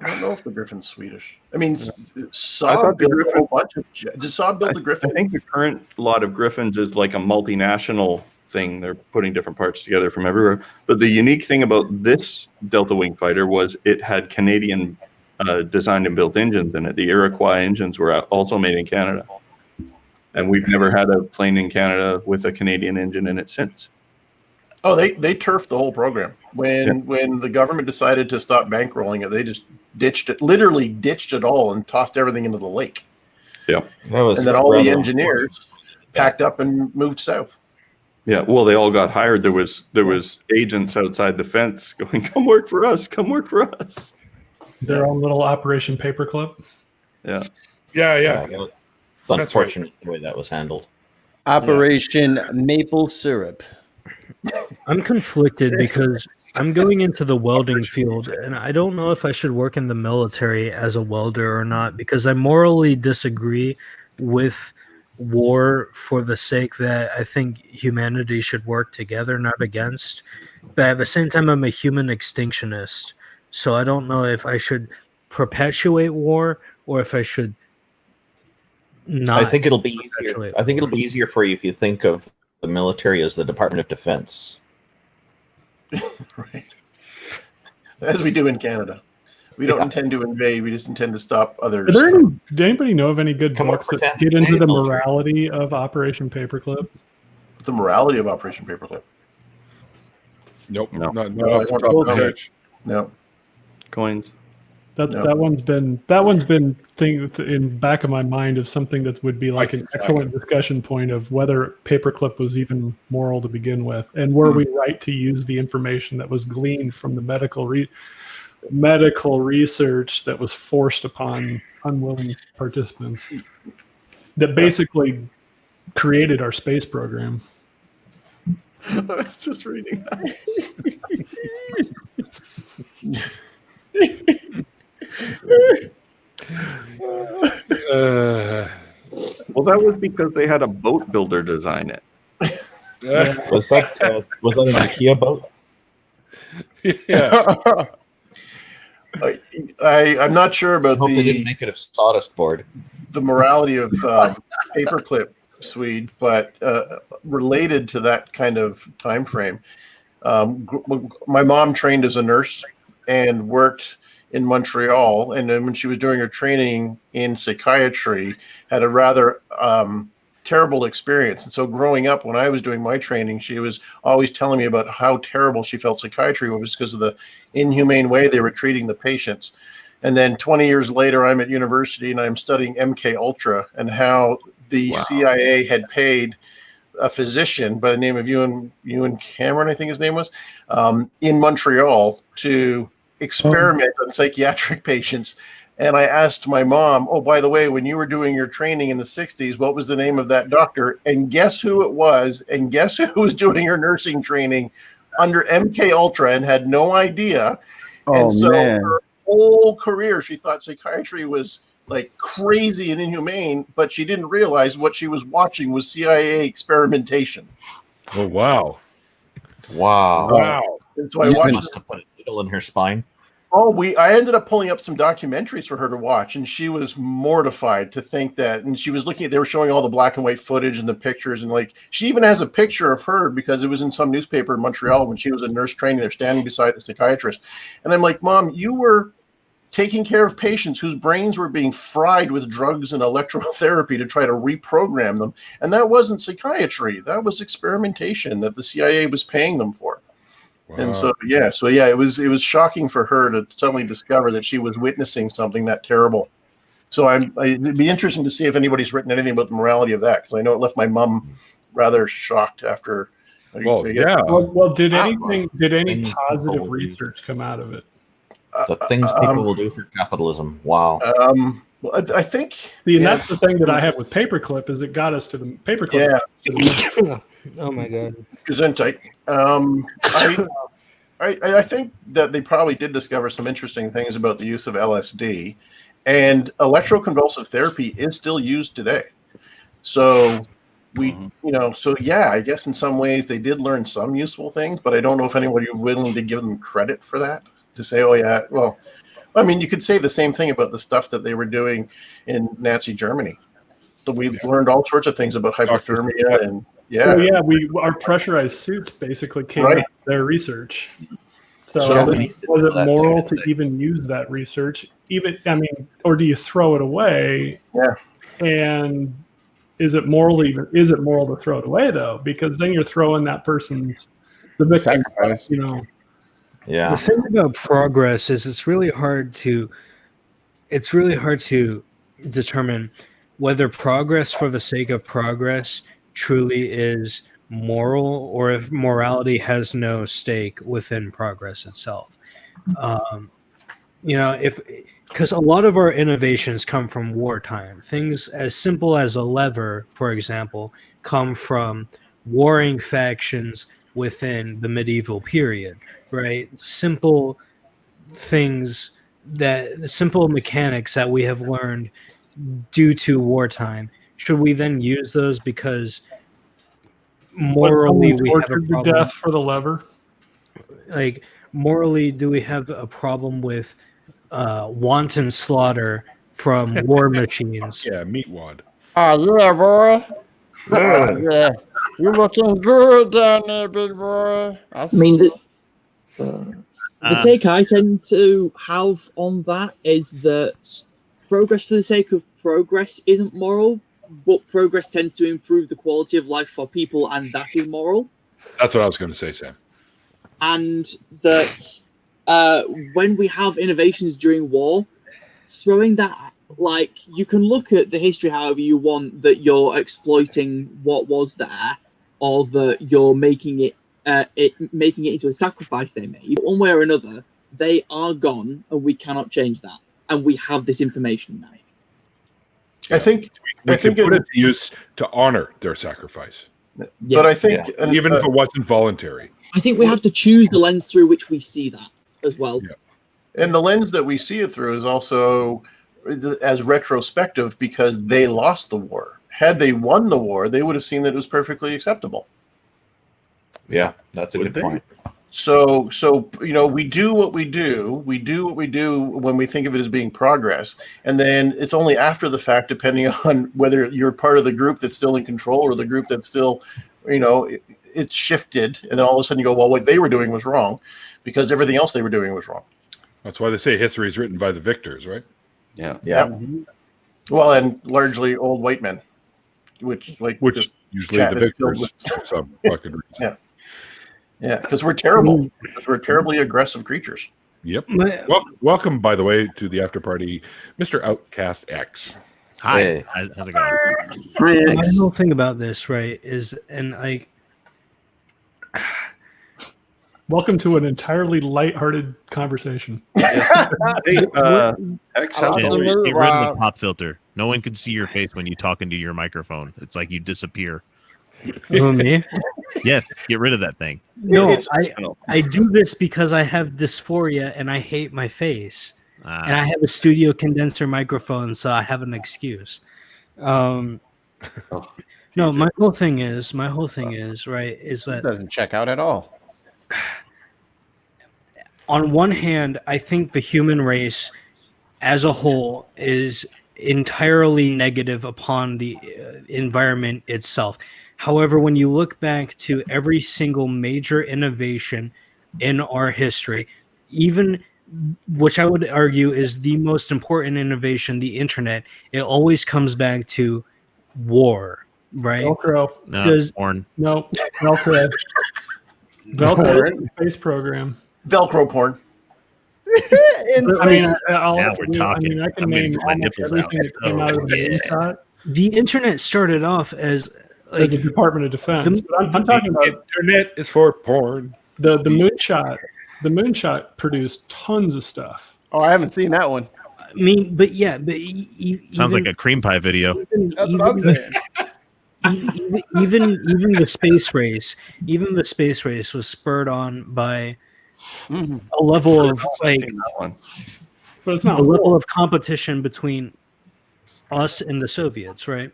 don't know if the Griffin's Swedish. I mean, Saab built a whole bunch of. Did Saab build the Griffin? I think the current lot of Griffins is like a multinational thing. They're putting different parts together from everywhere. But the unique thing about this Delta Wing fighter was it had Canadian designed and built engines in it. The Iroquois engines were also made in Canada. And we've never had a plane in Canada with a Canadian engine in it since. Oh, they turfed the whole program. When the government decided to stop bankrolling it, they just literally ditched it all and tossed everything into the lake. Yeah. And then all the engineers packed up and moved south. Yeah, well, they all got hired. There was agents outside the fence going, "Come work for us! Come work for us!" Their own little Operation Paperclip. Yeah. It's unfortunate the way that was handled. Operation Maple Syrup. I'm conflicted because I'm going into the welding field, and I don't know if I should work in the military as a welder or not, because I morally disagree with war for the sake that I think humanity should work together, not against. But at the same time, I'm a human extinctionist, so I don't know if I should perpetuate war or if I should not. I think it'll be easier. I think it'll be easier for you if you think of the military as the Department of Defense. Right. As we do in Canada. We don't intend to invade. We just intend to stop others. Did anybody know of any good books that get into the morality of Operation Paperclip? The morality of Operation Paperclip. Nope. No. No. No. Coins. That one's been thing in back of my mind of something that would be like an excellent discussion point of whether paperclip was even moral to begin with, and were we right to use the information that was gleaned from the medical research that was forced upon unwilling participants that basically created our space program. I was just reading that. Well, that was because they had a boat builder design it. Was that an IKEA boat? Yeah. I'm not sure about Hope they didn't make it a sawdust board. the morality of paperclip, Swede, but related to that kind of time frame. My mom trained as a nurse and worked in Montreal, and then when she was doing her training in psychiatry, had a rather terrible experience. And so growing up, when I was doing my training, she was always telling me about how terrible she felt psychiatry was because of the inhumane way they were treating the patients. And then 20 years later, I'm at university and I'm studying MK Ultra and how the CIA had paid a physician by the name of Ewan Cameron, I think his name was, in Montreal to experiment on psychiatric patients. And I asked my mom, oh, by the way, when you were doing your training in the 60s, what was the name of that doctor? And guess who it was? And guess who was doing her nursing training under MK Ultra and had no idea? And so her whole career, she thought psychiatry was like crazy and inhumane, but she didn't realize what she was watching was CIA experimentation. Oh, wow. Wow. And so I watched must have put a needle in her spine. I ended up pulling up some documentaries for her to watch, and she was mortified to think that. And she was looking at, they were showing all the black and white footage and the pictures, and like she even has a picture of her because it was in some newspaper in Montreal when she was a nurse training. They're standing beside the psychiatrist, and I'm like, Mom, you were taking care of patients whose brains were being fried with drugs and electrotherapy to try to reprogram them, and that wasn't psychiatry. That was experimentation that the CIA was paying them for. Wow. And so it was shocking for her to suddenly discover that she was witnessing something that terrible. So it'd be interesting to see if anybody's written anything about the morality of that, because I know it left my mom rather shocked after. Well, did any positive research come out of it? The things people will do for capitalism. Wow. I think. See, and that's the thing that I have with paperclip is it got us to the paperclip. Yeah. Oh my God. Gesundheit. I think that they probably did discover some interesting things about the use of LSD, and electroconvulsive therapy is still used today. So I guess in some ways they did learn some useful things, but I don't know if anybody was willing to give them credit for that, to say, oh yeah, well, I mean, you could say the same thing about the stuff that they were doing in Nazi Germany. So we learned all sorts of things about hypothermia and our pressurized suits basically came out of their research. So was it moral to even use that research? Or do you throw it away? Yeah. And is it moral to throw it away though? Because then you're throwing that person's the victim, Yeah. The thing about progress is it's really hard to determine whether progress for the sake of progress truly is moral, or if morality has no stake within progress itself. Because a lot of our innovations come from wartime. Things as simple as a lever, for example, come from warring factions within the medieval period, right? Simple mechanics that we have learned due to wartime. Should we then use those because morally we have a problem? To death for the lever? Like, morally, do we have a problem with wanton slaughter from war machines? Yeah, meat wad. Oh, yeah, boy. Yeah. You're looking good down there, big boy. The take I tend to have on that is that progress for the sake of progress isn't moral, but progress tends to improve the quality of life for people, and that is moral. That's what I was going to say, Sam. And that when we have innovations during war, throwing that, like, you can look at the history however you want, that you're exploiting what was there, or that you're making it into a sacrifice they made. One way or another, they are gone, and we cannot change that. And we have this information now. I think we can put it to use to honor their sacrifice. Yeah. But I think even if it wasn't voluntary. I think we have to choose the lens through which we see that as well. Yeah. And the lens that we see it through is also as retrospective, because they lost the war. Had they won the war, they would have seen that it was perfectly acceptable. Yeah, that's a good point. So we do what we do. We do what we do when we think of it as being progress, and then it's only after the fact, depending on whether you're part of the group that's still in control or the group that's still, it's shifted, and then all of a sudden you go, well, what they were doing was wrong, because everything else they were doing was wrong. That's why they say history is written by the victors, right? Yeah. Well, and largely old white men, which usually the victors for some fucking reason. Yeah, because we're terrible. Because we're terribly aggressive creatures. Yep. Welcome, by the way, to the after party, Mr. Outcast X. Hi. Hey. How's it going? My whole thing about this, right, is, and like, welcome to an entirely lighthearted conversation. X, Get rid of the pop filter. No one can see your face when you talk into your microphone. It's like you disappear. Who, me? Yes, get rid of that thing. No, I do this because I have dysphoria and I hate my face. And I have a studio condenser microphone, so I have an excuse. No, my whole thing is, right, is that It doesn't check out at all. On one hand, I think the human race as a whole is entirely negative upon the environment itself. However, when you look back to every single major innovation in our history, even which I would argue is the most important innovation, the internet, it always comes back to war, right? Velcro. Porn. No, Velcro. Velcro space program. Velcro porn. I mean, Now we're talking. I can I'm gonna name get my almost nipples everything out. that came out of the moonshot. The internet started off as Like the Department of Defense. But I'm talking about internet is for porn. The moonshot. The moonshot produced tons of stuff. Oh, I haven't seen that one. I mean, but yeah, but Sounds like a cream pie video. That's what I'm saying. even the space race, was spurred on by a level of But it's not a level of competition between us and the Soviets, right?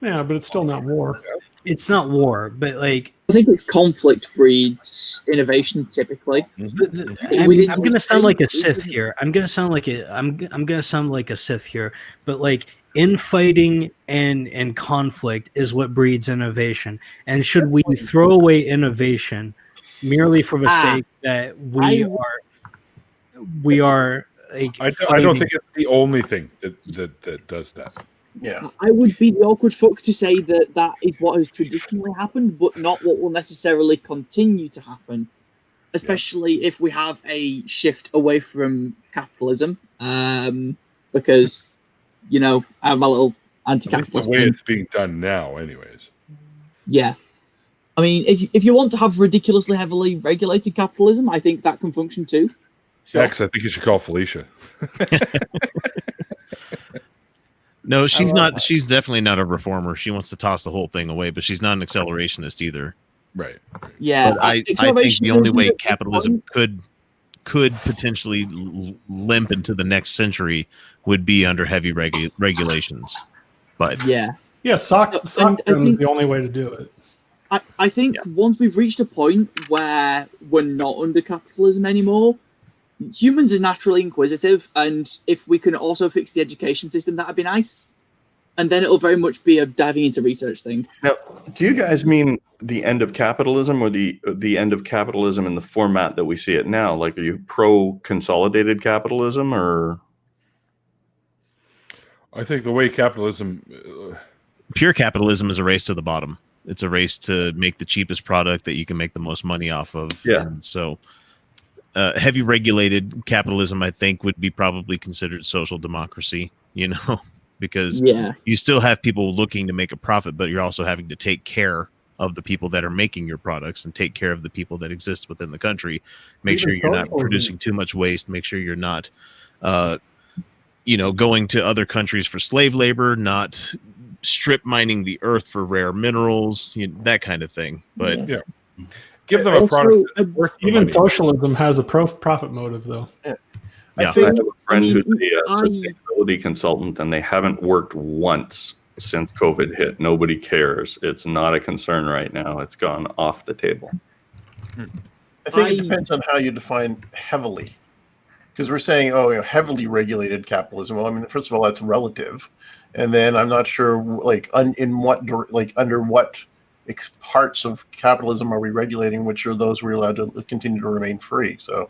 Yeah, but it's still not war. It's not war, but like I think it's conflict breeds innovation typically. I'm gonna sound like a Sith here. I'm gonna sound like a Sith here, but like infighting and conflict is what breeds innovation. And should we throw away innovation merely for the sake that we are like I don't think it's the only thing that does that. Yeah, I would be the awkward fuck to say that is what has traditionally happened, but not what will necessarily continue to happen, especially if we have a shift away from capitalism. Because, I'm a little anti-capitalist. The way it's being done now, anyways. Yeah. I mean, if you want to have ridiculously heavily regulated capitalism, I think that can function too. Sure. X, I think you should call Felicia. No, she's not. She's definitely not a reformer. She wants to toss the whole thing away, but she's not an accelerationist either. Right. Yeah, but I think the only way capitalism could potentially limp into the next century would be under heavy regulations. But sock is the only way to do it. I think once we've reached a point where we're not under capitalism anymore, humans are naturally inquisitive, and if we can also fix the education system, that'd be nice. And then it'll very much be a diving into research thing. Now, do you guys mean the end of capitalism or the end of capitalism in the format that we see it now? Like, are you pro-consolidated capitalism or? I think the way capitalism... Pure capitalism is a race to the bottom. It's a race to make the cheapest product that you can make the most money off of. Yeah. And so heavy regulated capitalism, I think, would be probably considered social democracy, you know, because you still have people looking to make a profit, but you're also having to take care of the people that are making your products and take care of the people that exist within the country. Make sure you're not producing too much waste. Make sure you're not, going to other countries for slave labor, not strip mining the earth for rare minerals, that kind of thing. But give them a product. Even socialism has a profit motive, though. I have a friend who's a sustainability consultant, and they haven't worked once since COVID hit. Nobody cares. It's not a concern right now. It's gone off the table. I think it depends on how you define heavily, because we're saying, heavily regulated capitalism. Well, I mean, first of all, that's relative, and then I'm not sure, under what parts of capitalism are we regulating? Which are those we're allowed to continue to remain free? So,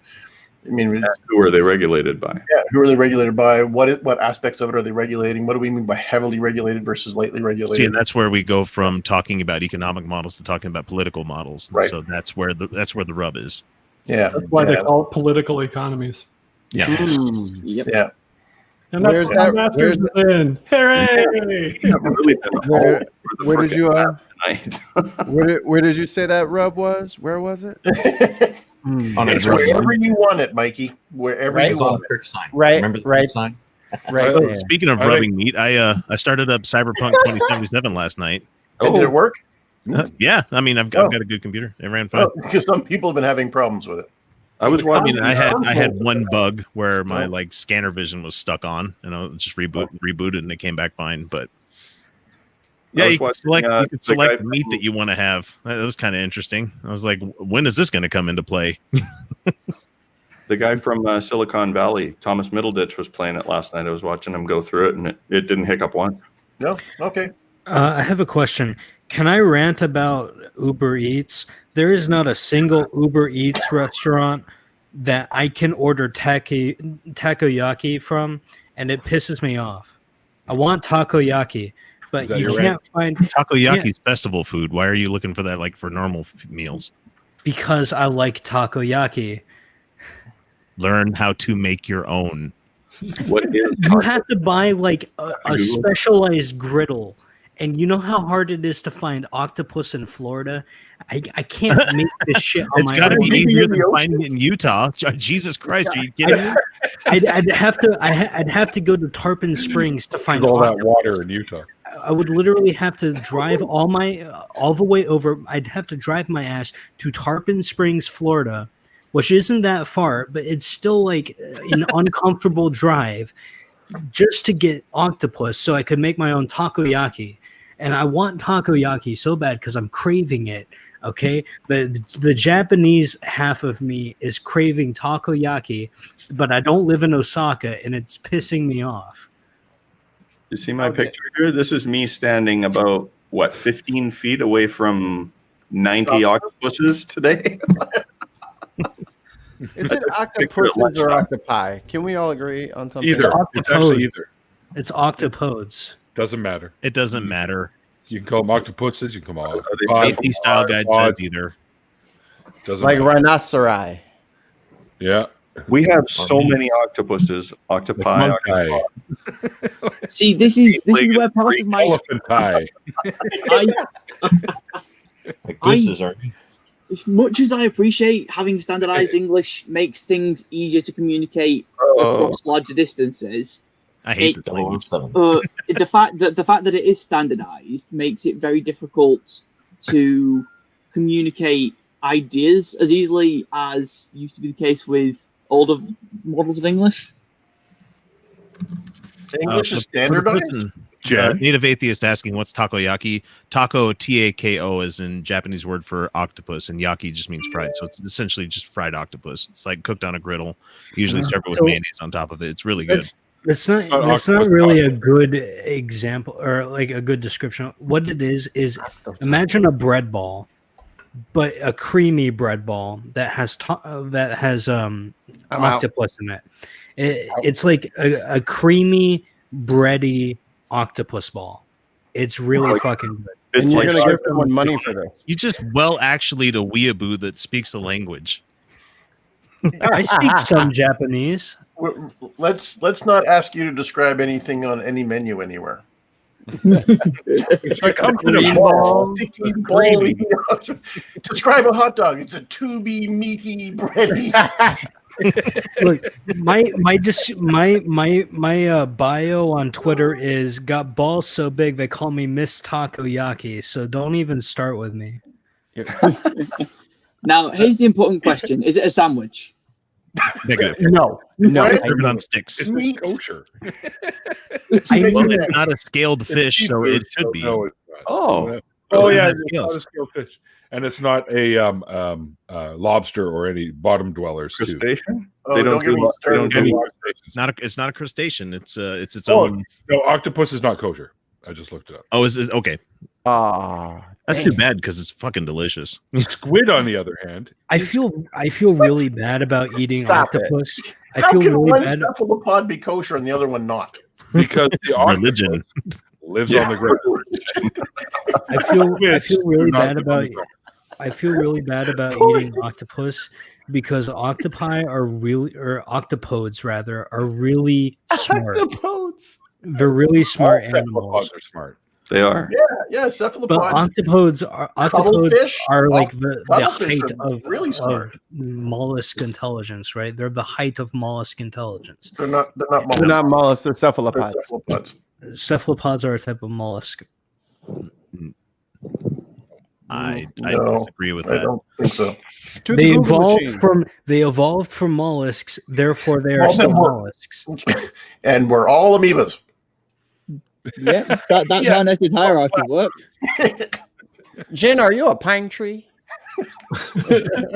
I mean, who are they regulated by? Yeah, who are they regulated by? What aspects of it are they regulating? What do we mean by heavily regulated versus lightly regulated? See, and that's where we go from talking about economic models to talking about political models. Right. So that's where the rub is. Yeah, that's why they call it political economies. Yeah. Yeah. And that's what our masters is in. Hooray! Where did you where did you say that rub was? Where was it? It's wherever you want it, Mikey. Wherever you want it. Sign. Right. Remember the church sign? Right. So, speaking of rubbing meat, I started up Cyberpunk 2077 last night. And did it work? Yeah, I mean, I've got a good computer. It ran fine. Because some people have been having problems with it. I had one bug where my scanner vision was stuck on, and I just rebooted, and it came back fine. But yeah, you can select the meat that you want to have. That was kind of interesting. I was like, when is this going to come into play? The guy from Silicon Valley, Thomas Middleditch, was playing it last night. I was watching him go through it, and it didn't hiccup once. No? Okay. I have a question. Can I rant about Uber Eats? There is not a single Uber Eats restaurant that I can order takoyaki from, and it pisses me off. I want takoyaki, but you can't find takoyaki's festival food. Why are you looking for that for normal meals? Because I like takoyaki. Learn how to make your own. What is you have to buy a specialized griddle. And you know how hard it is to find octopus in Florida? I can't make this shit on my own. It's got to be easier than finding it in Utah. Jesus Christ, are you kidding me? I'd have to go to Tarpon Springs to find all that water in Utah. I would literally have to drive all the way over. I'd have to drive my ass to Tarpon Springs, Florida, which isn't that far, but it's still an uncomfortable drive just to get octopus so I could make my own takoyaki. And I want takoyaki so bad because I'm craving it, okay? But the Japanese half of me is craving takoyaki, but I don't live in Osaka, and it's pissing me off. You see my picture here? This is me standing about, 15 feet away from 90 octopuses today? Is it octopuses or octopi? Can we all agree on something? Either. It's actually either. It's octopodes. Doesn't matter. It doesn't matter. You can call them octopuses. You can call them safety style guide says either. Doesn't like matter. rhinoceri. Yeah. We have so many octopuses, octopi. See, this is where part of my as much as I appreciate having standardized English makes things easier to communicate across larger distances. I hate the language. The fact that it is standardized makes it very difficult to communicate ideas as easily as used to be the case with older models of English. English is standardized. Native atheist asking what's takoyaki. Taco, T-A-K-O, is in Japanese word for octopus, and yaki just means fried. So it's essentially just fried octopus. It's like cooked on a griddle, usually served with mayonnaise on top of it. It's really good. That's not really a good example or a good description. What it is imagine a bread ball, but a creamy bread ball that has octopus in it. It's like a creamy, bready octopus ball. It's really fucking good. And you're gonna give someone money for this. You just actually a weeaboo that speaks the language. I speak some Japanese. Let's not ask you to describe anything on any menu anywhere. It comes in a ball, ball. sticky, bally. Describe a hot dog. It's a tubey, meaty, bready. Look, my bio on Twitter is got balls so big they call me Miss Takoyaki. So don't even start with me. Now, here's the important question: is it a sandwich? Negative. No. Serve it on sticks. It's meat kosher. Well, it's not a scaled fish, so it should be. No, it's not. Oh. Oh It yeah, has it's scales. not a scaled fish, and it's not a lobster or any bottom dwellers. Too. Crustacean? Oh, They don't don't get do me lo- they don't started. do Any It's not a crustacean. It's its Oh, own. no, octopus is not kosher. I just looked it up. Oh, is okay? Ah, That's too bad because it's fucking delicious. Squid, on the other hand, I feel really bad about eating Stop it. octopus. I How feel can really one bad. cephalopod be kosher and the other one not? because the octopus Religion. lives on the ground. I feel really do not bad live on about. the ground. I feel really bad about eating octopus because octopi are really, or octopodes rather, are really smart. octopodes. They're really smart All animals. cephalopods are smart. They are. Yeah, But cephalopods. octopodes Cuttlefish are like the cuttlefish height are really smart. of mollusk intelligence, right? They're the height of mollusk intelligence. They're not They're not mollusks. They're They're cephalopods. cephalopods. Cephalopods are a type of mollusk. I No, disagree with I that. don't think so. To the They Google machine. evolved from mollusks, therefore they are Well, still then we're- mollusks. And we're all amoebas. Yeah, that Yeah. nested hierarchy works. Jen, are you a pine tree?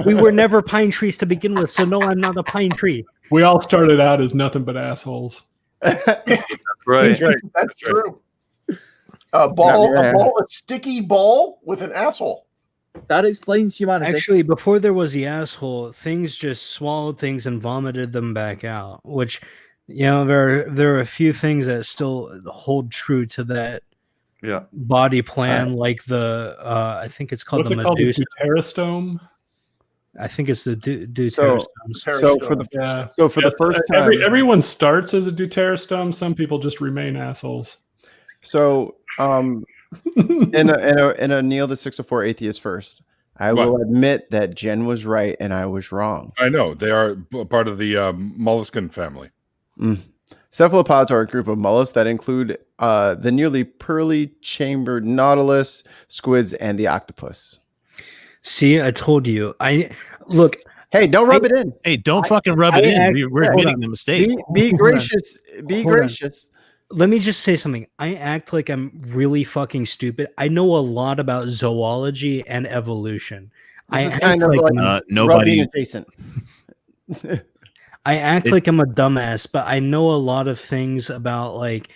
We were never pine trees to begin with, so no, I'm not a pine tree. We all started out as nothing but assholes. Right. That's right. That's true. A ball, Yeah. a sticky ball with an asshole. That explains humanity. Actually, before there was the asshole, things just swallowed things and vomited them back out. Which, there are a few things that still hold true to that Yeah. body plan, like the I think it's called What's the it called? The Medusa. deuterostome? I think it's the So- deuterostomes. So for the Yeah. the first time, Everyone starts as a deuterostome. Some people just remain assholes. so in a Neil the 604 atheist first, I will admit that Jen was right and I was wrong. I know they are part of the molluscan family. Cephalopods are a group of mollusks that include the nearly pearly chambered nautilus, squids, and the octopus. See, I told you. Look. Hey, don't rub it in. Hey, don't fucking rub it in. We're admitting the mistake. Be gracious. Be Hold on. gracious. Let me just say something. I act like I'm really fucking stupid. I know a lot about zoology and evolution. I This is act kind of like like nobody. rubbing adjacent. I act like I'm a dumbass, but I know a lot of things about like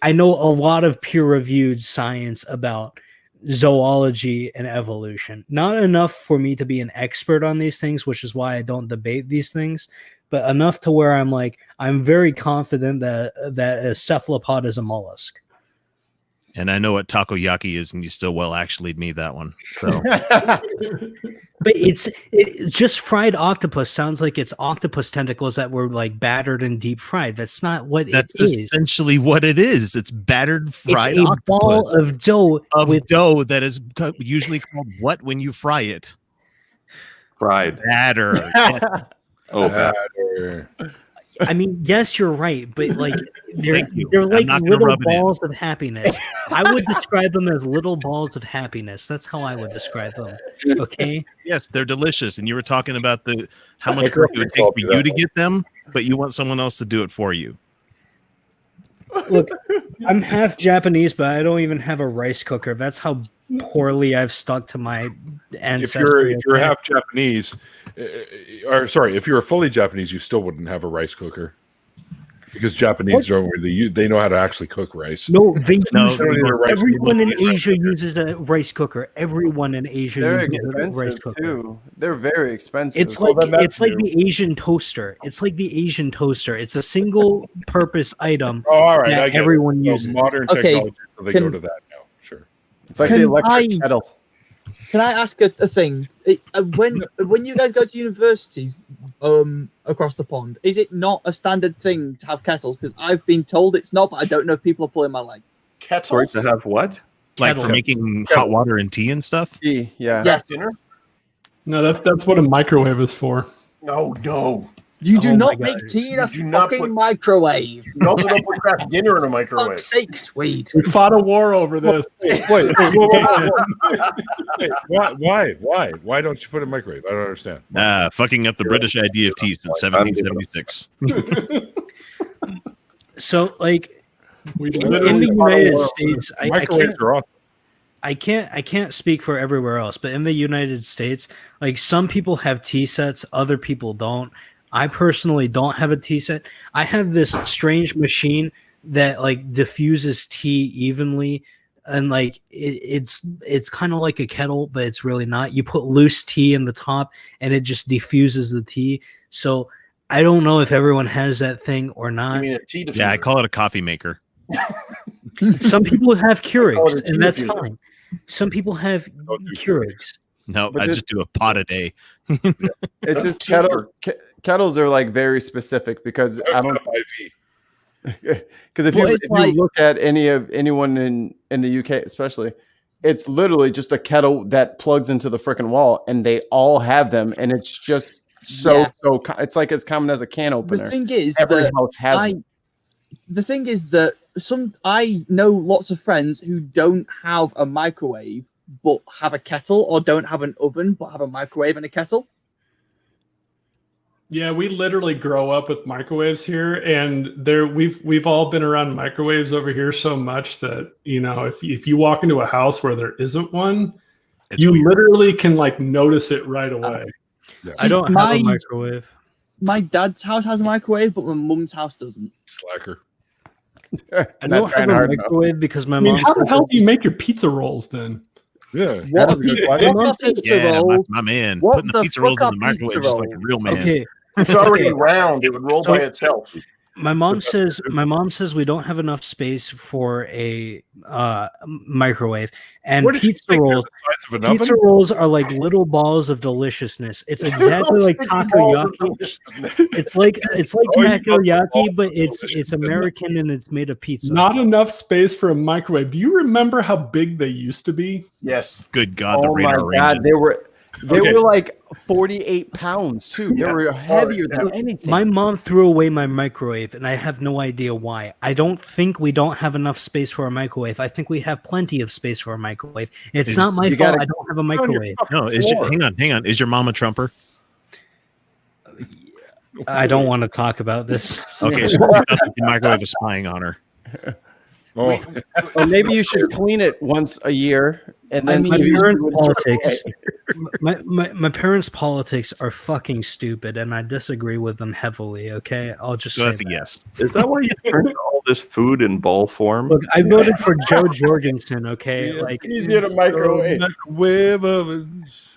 I know a lot of peer-reviewed science about zoology and evolution. Not enough for me to be an expert on these things, which is why I don't debate these things, but enough to where I'm very confident that a cephalopod is a mollusk. And I know what takoyaki is, and you still actually me that one. So But it's just fried octopus sounds like it's octopus tentacles that were like battered and deep fried. That's not what that's it is. essentially what it is. It's battered fried It's a octopus ball of dough dough that is usually called what when you fry it? Fried. Batter. Yes. Oh, Batter. I mean, yes, you're right, but like they're Thank you. they're I'm like not gonna little rub it in. balls of happiness. I would describe them as little balls of happiness. That's how I would describe them. Okay. Yes, they're delicious. And you were talking about how much Hey, work it would take girlfriend for you to called get them, but you want someone else to do it for you. Look, I'm half Japanese, but I don't even have a rice cooker. That's how poorly I've stuck to my ancestry. If you're half Japanese, if you're fully Japanese, you still wouldn't have a rice cooker because Japanese they know how to actually cook rice. No, they use rice everyone in cooker. Asia uses a rice cooker. Everyone in Asia They're uses a rice expensive cooker. too. They're very expensive. It's like the Asian toaster. It's like the Asian toaster. It's a single purpose item All right, I that get it. everyone So uses. modern Okay, technology, so they go to that now. Sure. It's like Can the electric I- kettle. Can I ask a thing? When you guys go to universities across the pond, is it not a standard thing to have kettles? Because I've been told it's not, but I don't know if people are pulling my leg. Sorry, to have what? Like for making hot water and tea and stuff? Tea, yeah. Yes. Dinner? No, that's what a microwave is for. No. You do Oh my not God. make tea in a do not fucking put- microwave. You also don't put craft dinner in a microwave. Fuck's sake, Swede. We fought a war over this. Wait, whoa. Wait, why don't you put it in a microwave? I don't understand. Fucking up the British idea of tea since 1776. So, like, We in literally the fought a United war over States, this. Microwaves are awesome. I can't speak for everywhere else, but in the United States, like some people have tea sets, other people don't. I personally don't have a tea set. I have this strange machine that like diffuses tea evenly, and like it's kind of like a kettle, but it's really not. You put loose tea in the top, and it just diffuses the tea. So I don't know if everyone has that thing or You not. mean a tea diffuser? Yeah, I call it a coffee maker. Some people have call it a Keurigs, tea and that's diffuser. fine. Some people have Don't do Keurigs. No, But I this- just do a pot a day. It's just kettles are like very specific because I don't IV. because if Well, you it's if like- you look at anyone in the UK especially, it's literally just a kettle that plugs into the freaking wall, and they all have them, and it's just it's like as common as a can opener. The thing is, Every that house has one. the thing is that I know lots of friends who don't have a microwave but have a kettle, or don't have an oven but have a microwave and a kettle. Yeah, we literally grow up with microwaves here, and we've all been around microwaves over here so much that if you walk into a house where there isn't one, It's you weird. literally can like notice it right away. I don't have a microwave. My dad's house has a microwave, but my mum's house doesn't. Slacker. I Not don't have trying a hard enough. microwave because my I mean, mom. how the hell do you make your pizza rolls then? Yeah. What What? the pizza Yeah, rolls? my man. What Putting the the pizza rolls fuck in the are microwave pizza just like a real rolls? man. Okay, It's already Okay. round. It would roll So- by itself. my mom says we don't have enough space for a microwave, and What did you pizza think? They're rolls. the size of an Pizza oven? rolls are like little balls of deliciousness. It's exactly like takoyaki. It's like Oh, you love takoyaki, balls but of it's deliciousness. American and it's made of pizza. Not enough space for a microwave. Do you remember how big they used to be? Yes. Good God, the Oh my radar god, range. they Okay. were like 48 pounds too. They were heavier than anything. My mom threw away my microwave, and I have no idea why. I don't think we don't have enough space for a microwave. I think we have plenty of space for a microwave. It's not my you fault gotta- I don't have a microwave. No, hang on. Is your mom a Trumper? I don't want to talk about this. Okay, so we thought that the microwave was spying on her. Oh, Well, maybe you should clean it once a year, and then My maybe you parents' would- politics. My parents' politics are fucking stupid, and I disagree with them heavily. Okay, I'll just So say that's a that. yes. Is that why you drink all this food in ball form? Look, I voted for Joe Jorgensen. Okay, like easier to microwave. microwave ovens.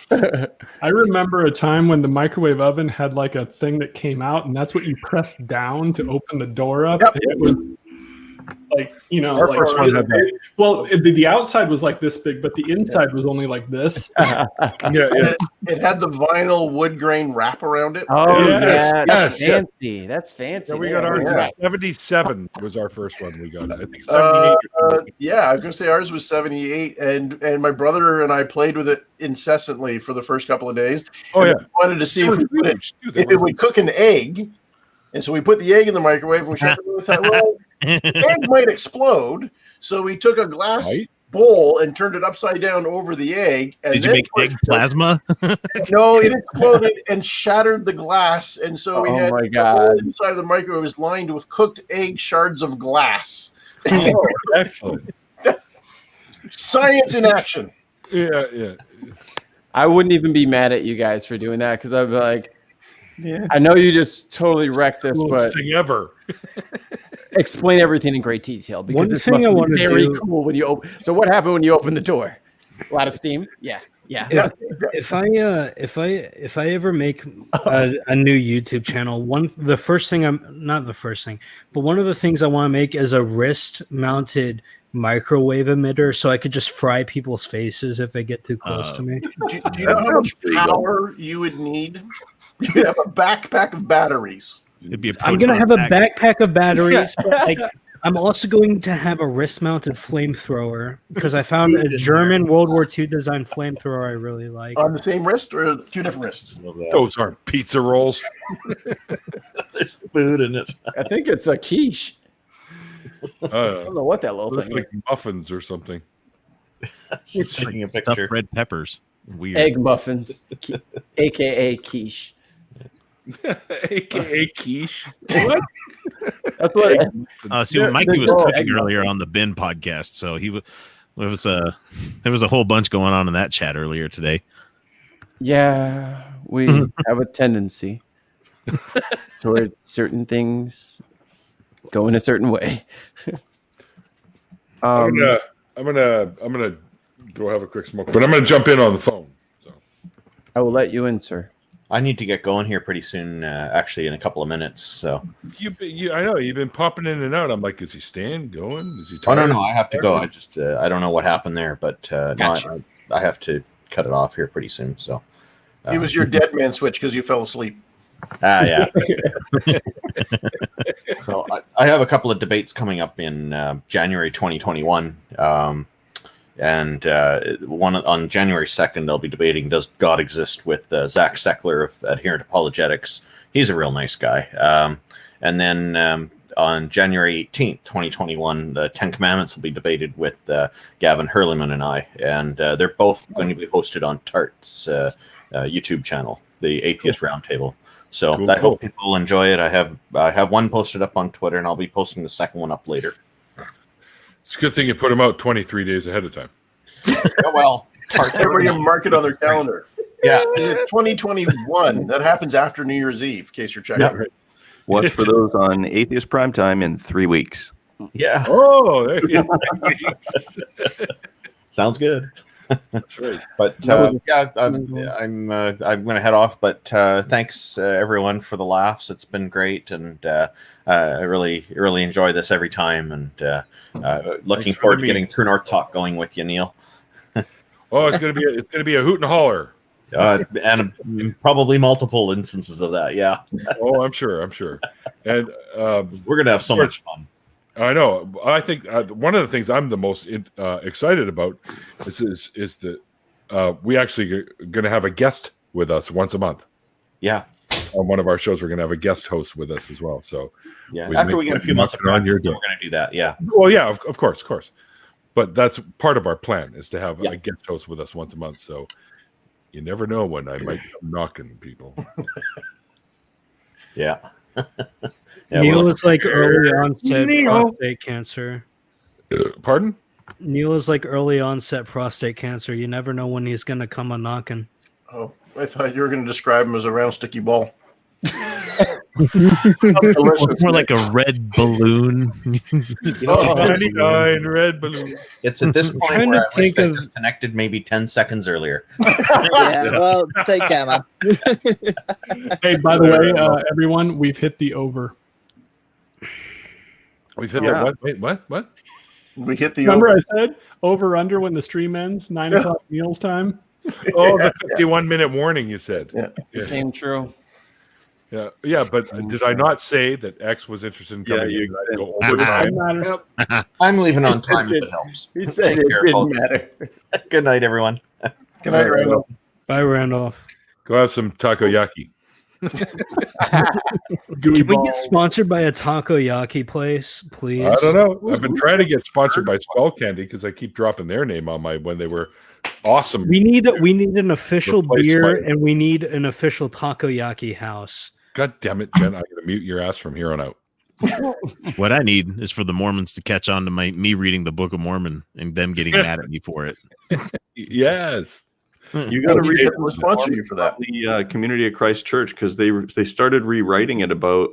I remember a time when the microwave oven had like a thing that came out, and that's what you pressed down to open the door up. Yep. And it was like, Our like, first one had that. well, the outside was like this big, but the inside was only like this. Yeah, yeah. It had the vinyl wood grain wrap around it. Oh Yes, yeah, that's yes, yes. fancy. That's fancy. Yeah, we got ours Yeah. in 77 was our first one we got. I think 78. Yeah, I was gonna say ours was 78, and my brother and I played with it incessantly for the first couple of days. Oh, And yeah. we wanted to see if, They we were could, huge, too. They if it were- would cook an egg. And so we put the egg in the microwave, and we shut it. We thought, well, the egg might explode. So we took a glass Right. bowl and turned it upside down over the egg. And Did you then make egg pushed it. plasma? No, it exploded and shattered the glass, and so we Oh had my the God. whole inside of the microwave was lined with cooked egg shards of glass. Oh, excellent. Science in action. Yeah, yeah. I wouldn't even be mad at you guys for doing that because I'd be like, I know you just totally wrecked this, but Coolest thing ever. explain everything in great detail because One this thing must I be wanna very do- cool when you open. So what happened when you opened the door? A lot of steam. Yeah, yeah. If I ever make a new YouTube channel, one of the things I want to make is a wrist mounted microwave emitter so I could just fry people's faces if they get too close to me. Do you know how much power you would need? You have a backpack of batteries. It'd be a I'm gonna have a proton backpack of batteries, but like I'm also going to have a wrist-mounted flamethrower because I found a German World War II design flamethrower I really like. On the same wrist or two different wrists? Those aren't pizza rolls. There's food in it. I think it's a quiche. I don't know what that little looks thing like muffins or something. She's taking a stuffed picture. red peppers. Weird. Egg muffins, aka quiche. AKA quiche. What? That's what. See, what Mikey was cooking earlier on the Bin podcast, so there was a whole bunch going on in that chat earlier today. Yeah, we have a tendency towards certain things going a certain way. I'm gonna go have a quick smoke, but I'm gonna jump in on the phone. So I will let you in, sir. I need to get going here pretty soon, actually in a couple of minutes. So I know you've been popping in and out. I'm like, is he staying, going? Is he? Oh Tired? no, I have to go. I just I don't know what happened there, but Gotcha. no, I have to cut it off here pretty soon. So It was your dead man switch because you fell asleep. yeah. So I have a couple of debates coming up in January 2021. And one on January 2nd, I'll be debating Does God Exist with Zach Seckler of Adherent Apologetics. He's a real nice guy. And then on January 18th, 2021, the 10 Commandments will be debated with Gavin Hurleyman and I. And they're both going to be hosted on Tart's YouTube channel, the Atheist Roundtable. So Cool, I hope people enjoy it. I have one posted up on Twitter, and I'll be posting the second one up later. It's a good thing you put them out 23 days ahead of time. Oh, well, Everybody mark it on their calendar. Yeah. It's 2021. That happens after New Year's Eve, in case you're checking. Yep. Watch for those on Atheist Primetime in 3 weeks. Yeah. Oh, there you go. Sounds good. That's right. But yeah, I'm going to head off. But thanks everyone for the laughs. It's been great, and I really enjoy this every time. And looking forward to getting True North Talk going with you, Neil. Oh, it's gonna be a hoot and holler. And probably multiple instances of that. Yeah. Oh, I'm sure. And we're gonna have so much fun. I know. I think one of the things I'm the most excited about is that we actually are going to have a guest with us once a month. Yeah. On one of our shows, we're going to have a guest host with us as well. So yeah, after we get a few months of practice, we're going to do that. Yeah. Well, yeah, of course. But that's part of our plan is to have a guest host with us once a month. So you never know when I might come knocking people. Yeah. Neil is like early onset prostate cancer. Pardon? Neil is like early onset prostate cancer. You never know when he's going to come a knocking. Oh, I thought you were going to describe him as a round sticky ball. It's more like a red balloon. 99 red balloon. It's at this point where I wish I disconnected maybe 10 seconds earlier. Yeah, well, take care, man. Hey, by the way, everyone, we've hit the over. We've hit that. What? Wait, what? We hit the Remember over. I said over under when the stream ends, 9 o'clock meals time? Oh, the 51-minute warning you said. Yeah. Came true. Yeah, but did I not say that X was interested in coming? you in? Go over time? I'm leaving on time if it helps. He said Take it care, didn't folks. matter. Good night, everyone. Good night, Randolph. Bye, Randolph. Go have some takoyaki. Can we get sponsored by a takoyaki place, please? I don't know. I've been trying to get sponsored by Skull Candy because I keep dropping their name on when they were awesome. We need an official Replace beer, my- and we need an official takoyaki house. God damn it, Jen! I'm gonna mute your ass from here on out. What I need is for the Mormons to catch on to me reading the Book of Mormon and them getting mad at me for it. Yes. You got to read it. We'll sponsor you for that. The Community of Christ Church, because they started rewriting it about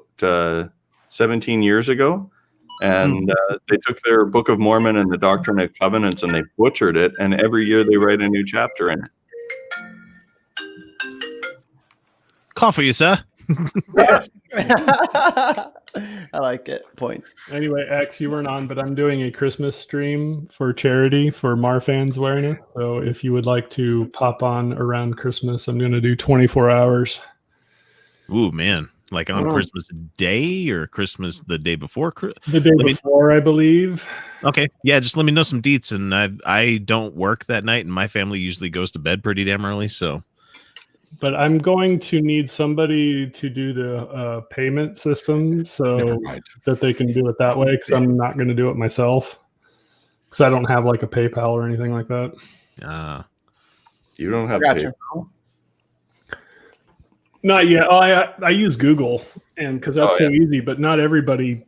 17 years ago, and they took their Book of Mormon and the Doctrine and Covenants and they butchered it, and every year they write a new chapter in it. Call for you, sir. I like it. Points. Anyway, X, you weren't on, but I'm doing a Christmas stream for charity for Marfans awareness. So if you would like to pop on around Christmas, I'm going to do 24 hours. Ooh, man. Like on Christmas Day or Christmas the day before? The day before, I believe. Okay. Yeah, just let me know some deets. And I don't work that night, and my family usually goes to bed pretty damn early. So, but I'm going to need somebody to do the payment system so that they can do it that way, because I'm not going to do it myself, because I don't have like a PayPal or anything like that. You don't have PayPal? Not yet. I use Google, and because that's so easy, but not everybody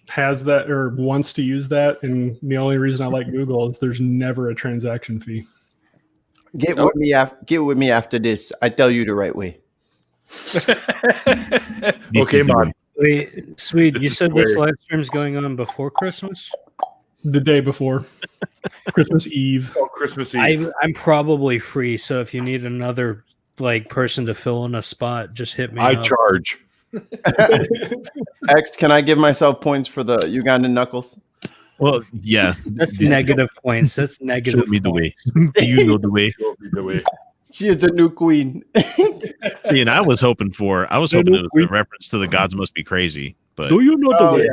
has that or wants to use that. And the only reason I like Google is there's never a transaction fee. Get with me after this. I tell you the right way. Okay, Mon. Wait, Sweet, you said this live stream's going on before Christmas? The day before. Christmas Eve. Oh, Christmas Eve. I'm probably free, so if you need another person to fill in a spot, just hit me I up. charge. X, can I give myself points for the Ugandan knuckles? Well, yeah. That's negative points. That's negative. Show me the way. Do you know the way? Show me the way. She is the new queen. See, and I was hoping it was a reference to the gods must be crazy. But Do you know the way?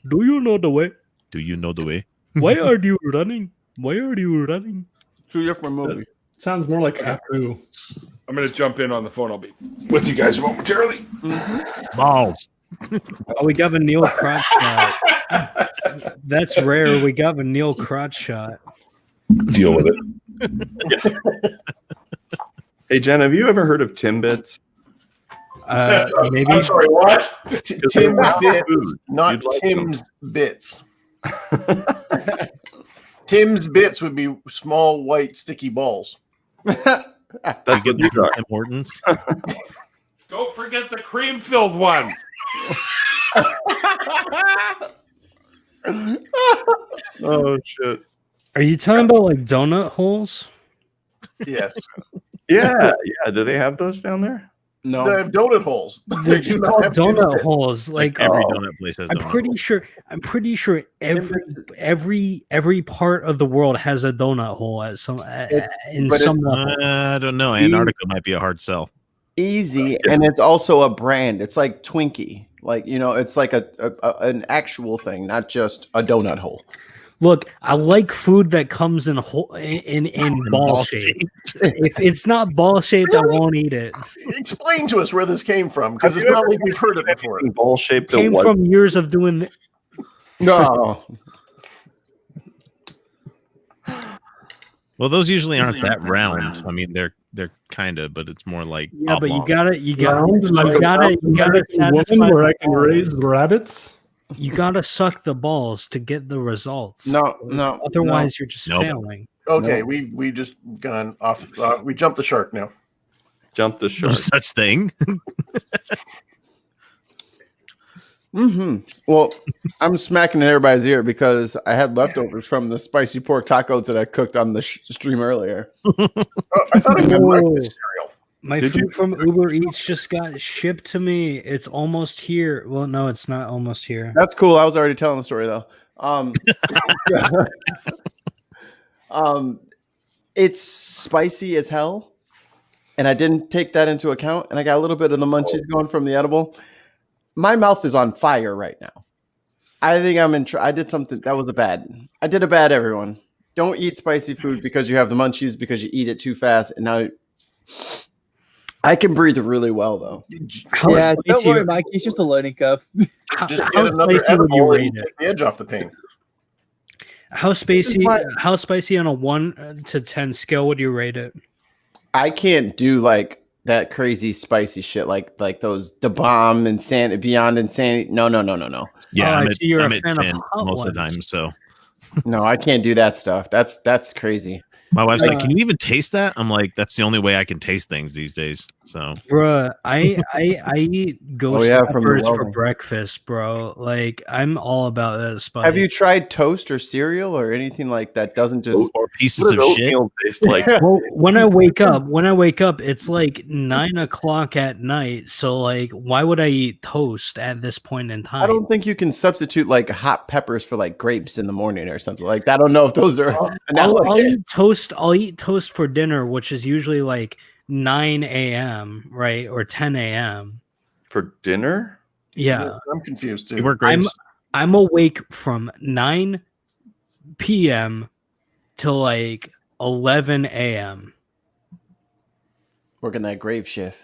Do you know the way? Do you know the way? Why are you running? Why are you running? Too different movie. Sounds more like Apu. I'm going to jump in on the phone. I'll be with you guys momentarily. Balls. Oh, we got a Neil crotch shot. That's rare. We got a Neil crotch shot. Deal with it. Hey, Jen, have you ever heard of Timbits? Maybe. I'm sorry, what? Tim they're Bits, food. not You'd like Tim's Bits. Tim's Bits would be small, white, sticky balls. That's Get what these are. Tim Hortons. Don't forget the cream-filled ones. Oh, shit. Are you talking about like donut holes? Yes. Yeah. Do they have those down there? No. They have donut holes. They're They do just not called have Tim's donut Bits. holes. Like Every donut place has I'm donut pretty holes. sure. I'm pretty sure every part of the world has a donut hole at some in but some level. I don't know. Antarctica might be a hard sell. Easy, and it's also a brand. It's like Twinkie. Like, it's like an actual thing, not just a donut hole. Look, I like food that comes in ball shape. If it's not ball shaped, I won't eat it. Explain to us where this came from, because it's not like we've heard it before. Ball shaped. Came from years of doing. No. Well, those usually aren't that round. I mean, they're kind of, but it's more like Yeah, but you Round like a gotta satisfy woman where I the can ball. raise rabbits. You gotta suck the balls to get the results. No. Otherwise, you're just Nope. failing. Okay, we just gone off. We jumped the shark now. Jump the no shark. such thing. Well, I'm smacking in everybody's ear because I had leftovers from the spicy pork tacos that I cooked on the stream earlier. I thought it was Whoa. breakfast cereal. My food from Uber Eats just got shipped to me. It's almost here. Well, no, it's not almost here. That's cool. I was already telling the story though. It's spicy as hell, and I didn't take that into account. And I got a little bit of the munchies going from the edible. My mouth is on fire right now. I think I'm in. I did something that was I did a bad. Everyone, don't eat spicy food because you have the munchies because you eat it too fast, and now. I can breathe really well though. Yeah, don't worry, Mike. It's just a learning curve. Just How get another spicy would you edible rate and it? take the edge off the pain. How spicy? How spicy on a 1 to 10 scale would you rate it? I can't do like that crazy spicy shit like those Da Bomb and Beyond Insanity. No. Yeah, I I'm see you're at a fan of 10 hot most of the ones. time. So No, I can't do that stuff. That's crazy. My wife's like, "Can you even taste that?" I'm like, "That's the only way I can taste things these days." So, Bruh, I eat ghost from the peppers for welding. breakfast, bro. Like I'm all about that spice. Have you tried toast or cereal or anything like that? Doesn't just or pieces of shit. Taste like Well, when I wake up, it's like 9 o'clock at night. So like, why would I eat toast at this point in time? I don't think you can substitute like hot peppers for like grapes in the morning or something like that. I don't know if those are. I'll eat toast. I'll eat toast for dinner, which is usually like 9 a.m. right or 10 a.m. for dinner. Yeah, I'm confused too. You work grapes. I'm awake from 9 p.m. till like 11 a.m. Working that grave shift.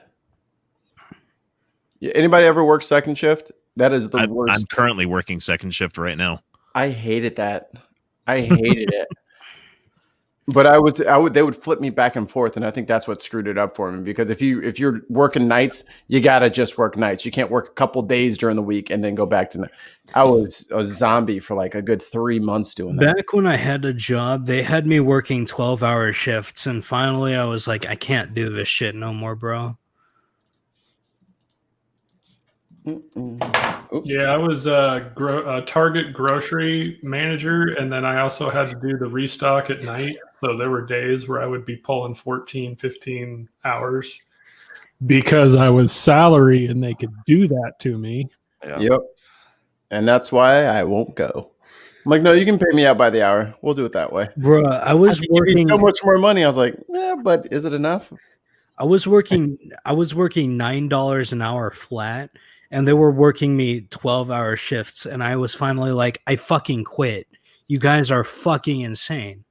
Yeah, anybody ever work second shift? That is the worst. I'm currently working second shift right now. I hated that. I hated it. But I would they would flip me back and forth, and I think that's what screwed it up for me. Because if you're working nights, you gotta just work nights. You can't work a couple days during the week and then go back to. I was a zombie for like a good 3 months doing that. Back when I had a job, they had me working 12-hour shifts, and finally I was like, I can't do this shit no more, bro. Yeah, I was a Target grocery manager, and then I also had to do the restock at night. So there were days where I would be pulling 14, 15 hours because I was salary and they could do that to me. Yeah. Yep. And that's why I won't go. I'm like, no, you can pay me out by the hour. We'll do it that way. Bro, I was Give me working so much more money. I was like, yeah, but is it enough? I was working $9 an hour flat, and they were working me 12-hour shifts, and I was finally like, I fucking quit. You guys are fucking insane.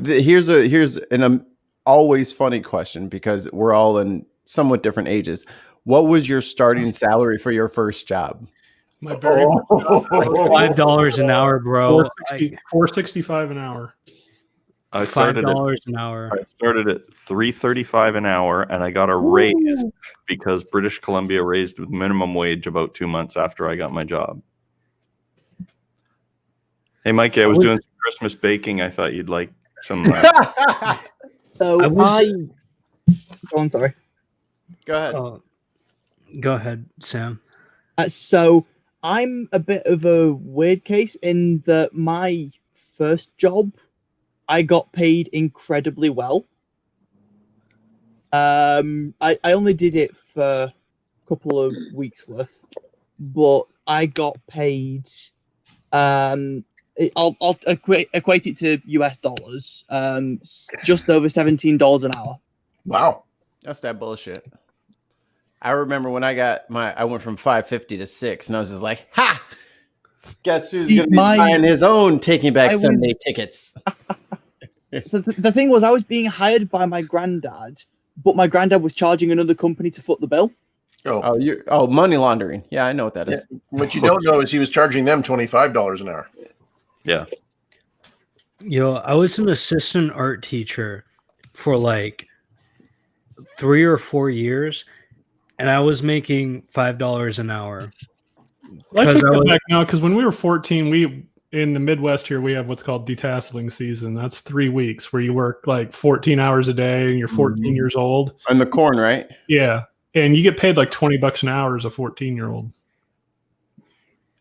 Here's an always funny question because we're all in somewhat different ages. What was your starting salary for your first job? My very Like $5 an hour, bro. $4.65 an hour. I started $5 an hour. I started at $3.35 an hour, and I got a raise because British Columbia raised minimum wage about 2 months after I got my job. Hey, Mikey, I was doing some Christmas baking. I thought you'd like some. So go on, sorry. Go ahead. Go ahead, Sam. So I'm a bit of a weird case in that my first job, I got paid incredibly well. I only did it for a couple of weeks worth, but I got paid. I'll equate it to US dollars. Just over $17 an hour. Wow, that's that bullshit. I remember when I went from 550 to 6, and I was just like, ha! Guess who's going to be buying his own Taking Back Sunday tickets? The thing was, I was being hired by my granddad, but my granddad was charging another company to foot the bill. Money laundering. Yeah, I know what that is. What you don't know is he was charging them $25 an hour. Yeah. Yo, I was an assistant art teacher for like 3 or 4 years, and I was making $5 an hour. I took that back now because when we were 14, in the Midwest here, we have what's called detasseling season. That's 3 weeks where you work like 14 hours a day and you're 14 years old. And the corn, right? Yeah. And you get paid like $20 an hour as a 14-year-old.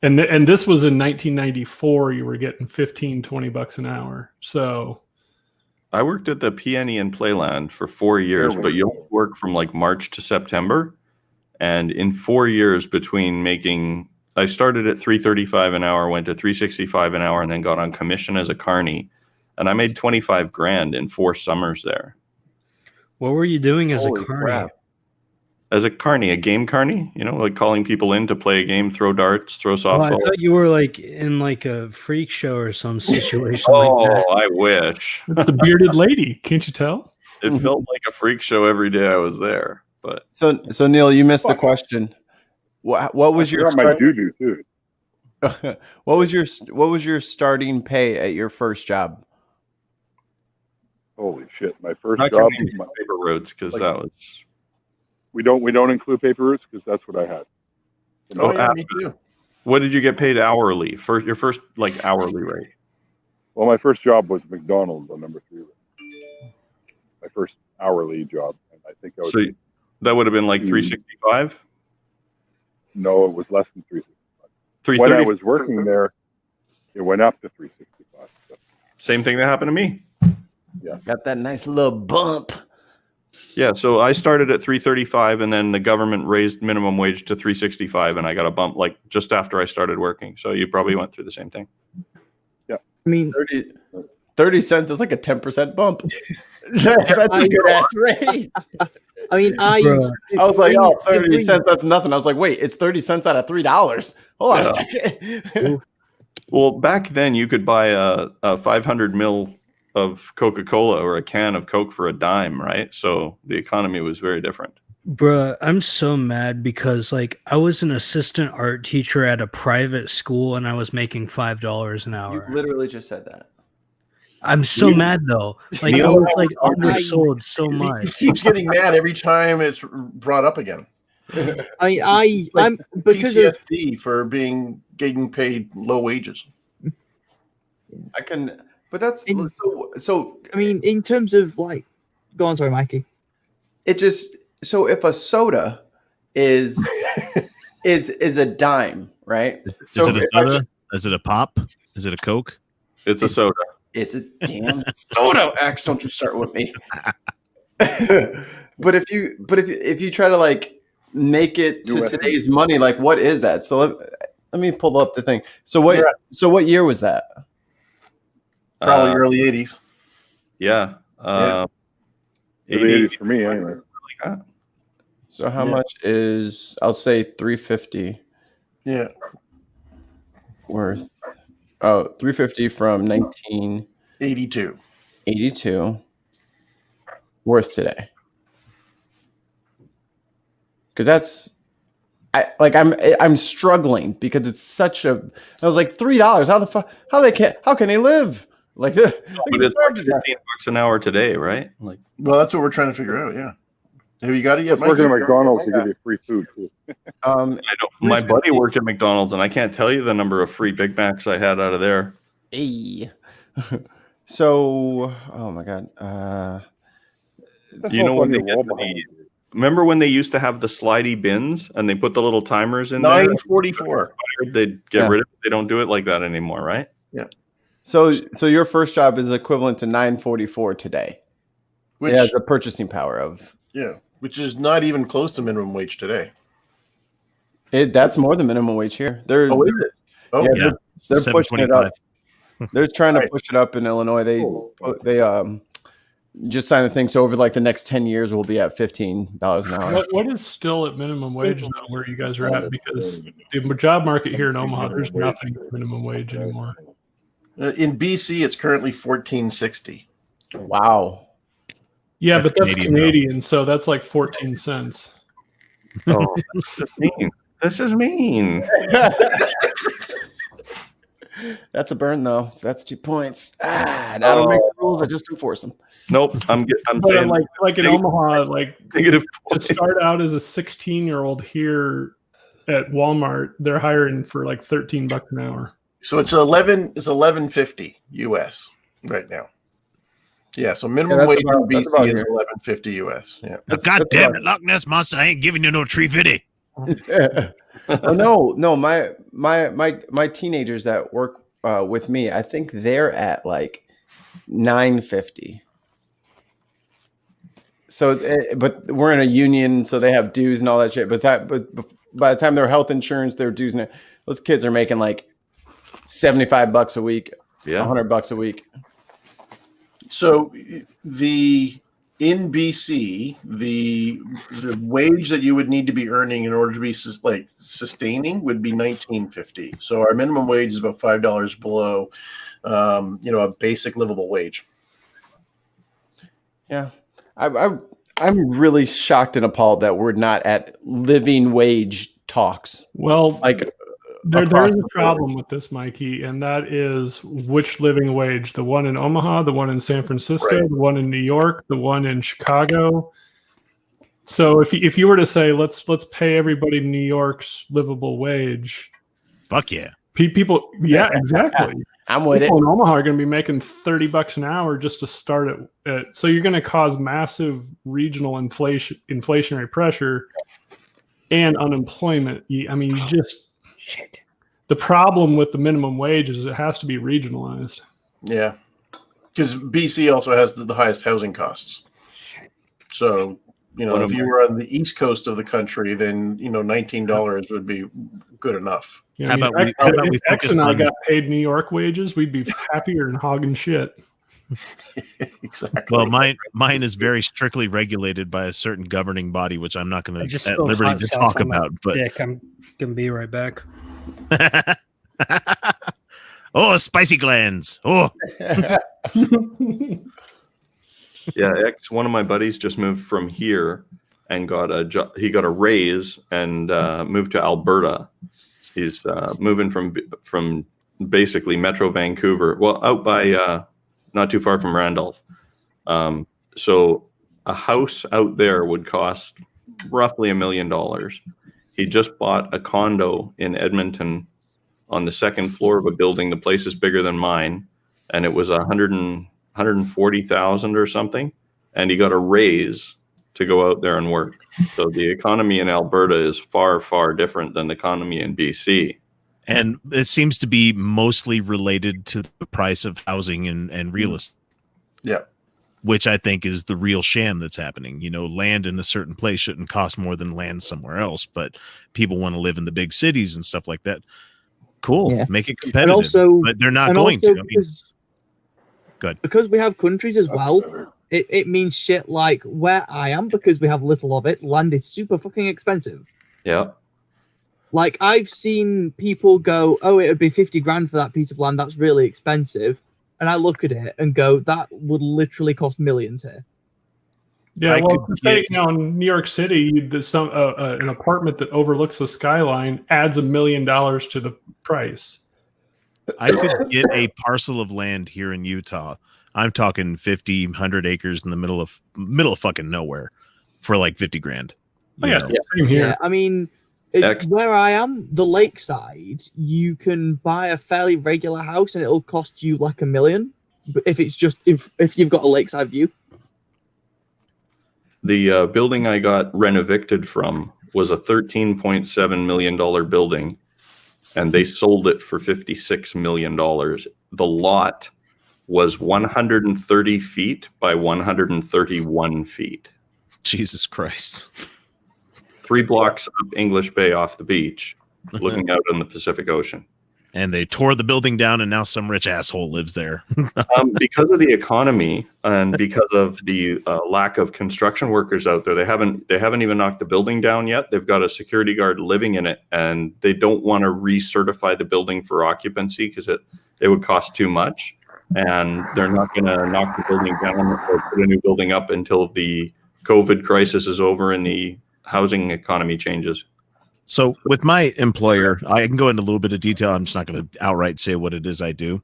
And this was in 1994. You were getting $20 an hour. So I worked at the Peony and Playland for 4 years, but you only work from like March to September. And in 4 years I started at $3.35 an hour, went to $3.65 an hour, and then got on commission as a carny. And I made $25,000 in 4 summers there. What were you doing as a carny? Crap. As a carny, a game carny, like calling people in to play a game, throw darts, throw softball. I thought you were like in like a freak show or some situation like that. I wish. The bearded lady, can't you tell? It felt like a freak show every day I was there. But so Neil, you missed the question. What was your my doo-doo too? What was your starting pay at your first job? Holy shit! My first not job. My paper roads because that was. We don't include paper routes because that's what I had. Me too. What did you get paid hourly? Your first like hourly rate? Well, my first job was McDonald's on number 3. first hourly job, and I think I was. So that would have been like 365. No, it was less than 365. 330. When I was working there, it went up to 365. So, Same thing that happened to me. yeah. Got that nice little bump. Yeah, so I started at 335, and then the government raised minimum wage to 365, and I got a bump like just after I started working. So you probably went through the same thing. Yeah. I mean, 30 cents is like a 10% bump. That's a good ass raise. I mean, I was like, oh, 30 cents, that's nothing. I was like, wait, it's 30 cents out of $3. Hold on a second. Well, back then you could buy a 500 mil of Coca-Cola or a can of Coke for a dime, right? So the economy was very different. Bruh, I'm so mad because like I was an assistant art teacher at a private school and I was making $5 an hour. You literally just said that. I'm so mad though. Like I was like undersold so He much. keeps getting mad every time it's brought up again. I'm because of PTSD for getting paid low wages. I can, but that's so. I mean, in terms of like, go on, sorry, Mikey. It just so if a soda is a dime, right? Is it a soda? Is it a pop? Is it a Coke? It's a soda. It's a damn soda. Axe, don't you start with me. But if you try to like make it to today's money, like what is that? So let me pull up the thing. So what year was that? Probably early 80s. Yeah. Early 80s for me anyway. So how much is, I'll say 350. Yeah. Worth. Oh, 350 from 1982. 82 worth today. Because that's I'm struggling because it's such a. I was like $3. How can they live? Like, but it's like $15 an hour today, right? Like, well, that's what we're trying to figure out. Yeah. Have you got it yet? Working at McDonald's to give you free food too. I know my buddy worked at McDonald's, and I can't tell you the number of free Big Macs I had out of there. Hey. So, oh my God. You know when they get remember when they used to have the slidey bins and they put the little timers in 944. there? They'd get rid of it. They don't do it like that anymore, right? Yeah. So your first job is equivalent to 944 today. Which has the purchasing power of. Yeah, which is not even close to minimum wage today. That's more than minimum wage here. Is it? Oh, yeah. They're pushing it up. They're trying to push it up in Illinois. They just signed the thing. So over like the next 10 years, we'll be at $15 an hour. What is still at minimum wage though, where you guys are at? Because the job market here in Omaha, there's nothing at minimum wage anymore. In BC, it's currently $14.60. Wow. Yeah, but that's Canadian, so that's like 14 cents. Oh, this is mean. That's a burn though. So that's 2 points. I don't make rules. I just enforce them. Nope. I'm saying like in Omaha, like negative to start out as a 16-year-old here at Walmart, they're hiring for like $13 an hour. So it's $11.50 US right now. Yeah, so minimum wage in BC is $11.50 US. Yeah. God damn it, Loch Ness Monster! I ain't giving you no $3.50. No, my teenagers that work with me, I think they're at like $9.50. So, but we're in a union, so they have dues and all that shit. But by the time their health insurance, their dues, and those kids are making like $75 a week, $100 a week. So in BC, the wage that you would need to be earning in order to be sustaining would be $19.50. So our minimum wage is about $5 below, a basic livable wage. Yeah, I'm really shocked and appalled that we're not at living wage talks. Well, like. There is a problem with this, Mikey, and that is which living wage. The one in Omaha, the one in San Francisco, the one in New York, the one in Chicago. So if you were to say let's pay everybody New York's livable wage, fuck yeah, People, yeah, exactly. I'm with People it. in Omaha are going to be making $30 an hour just to start it. So you're going to cause massive regional inflationary pressure and unemployment. I mean, you just shit. The problem with the minimum wage is it has to be regionalized. Yeah, because BC also has the highest housing costs. So, if you were on the east coast of the country, then $19 would be good enough. Yeah, How I mean, about we if X focus and I on- got paid New York wages, we'd be happier than hogging shit. Exactly. Well, mine is very strictly regulated by a certain governing body, which I'm not going I to just at spilled liberty hot to sauce talk on my about. But dick. I'm gonna be right back. oh, spicy glands. Oh, Yeah, one of my buddies just moved from here and got a job. He got a raise and moved to Alberta. He's moving from basically Metro Vancouver, well, out by not too far from Randolph. So a house out there would cost roughly $1 million. He just bought a condo in Edmonton on the second floor of a building. The place is bigger than mine, and it was 140,000 or something. And he got a raise to go out there and work. So the economy in Alberta is far, far different than the economy in BC. and it seems to be mostly related to the price of housing and real estate. Yeah. Which I think is the real sham that's happening. Land in a certain place shouldn't cost more than land somewhere else, but people want to live in the big cities and stuff like that. Cool. Yeah. Make it competitive. But they're not going to. I mean, good. Because we have countries as well, it means shit like where I am, because we have little of it, land is super fucking expensive. Yeah. Like, I've seen people go, oh, it would be 50 grand for that piece of land. That's really expensive. And I look at it and go, that would literally cost millions here. Yeah, well, to say, in New York City, an apartment that overlooks the skyline adds $1 million to the price. I could get a parcel of land here in Utah. I'm talking 50, 100 acres in the middle of fucking nowhere for like 50 grand. Oh, yeah, same here. Yeah, I mean, where I am, the lakeside, you can buy a fairly regular house and it'll cost you like $1 million. But if it's just if you've got a lakeside view. The building I got rent-evicted from was a $13.7 million building, and they sold it for $56 million. The lot was 130 feet by 131 feet. Jesus Christ. 3 blocks up English Bay off the beach, looking out on the Pacific Ocean. And they tore the building down, and now some rich asshole lives there. Because of the economy and because of the lack of construction workers out there, they haven't even knocked the building down yet. They've got a security guard living in it, and they don't want to recertify the building for occupancy because it would cost too much. And they're not going to knock the building down or put a new building up until the COVID crisis is over and the housing economy changes. So with my employer, I can go into a little bit of detail. I'm just not going to outright say what it is I do.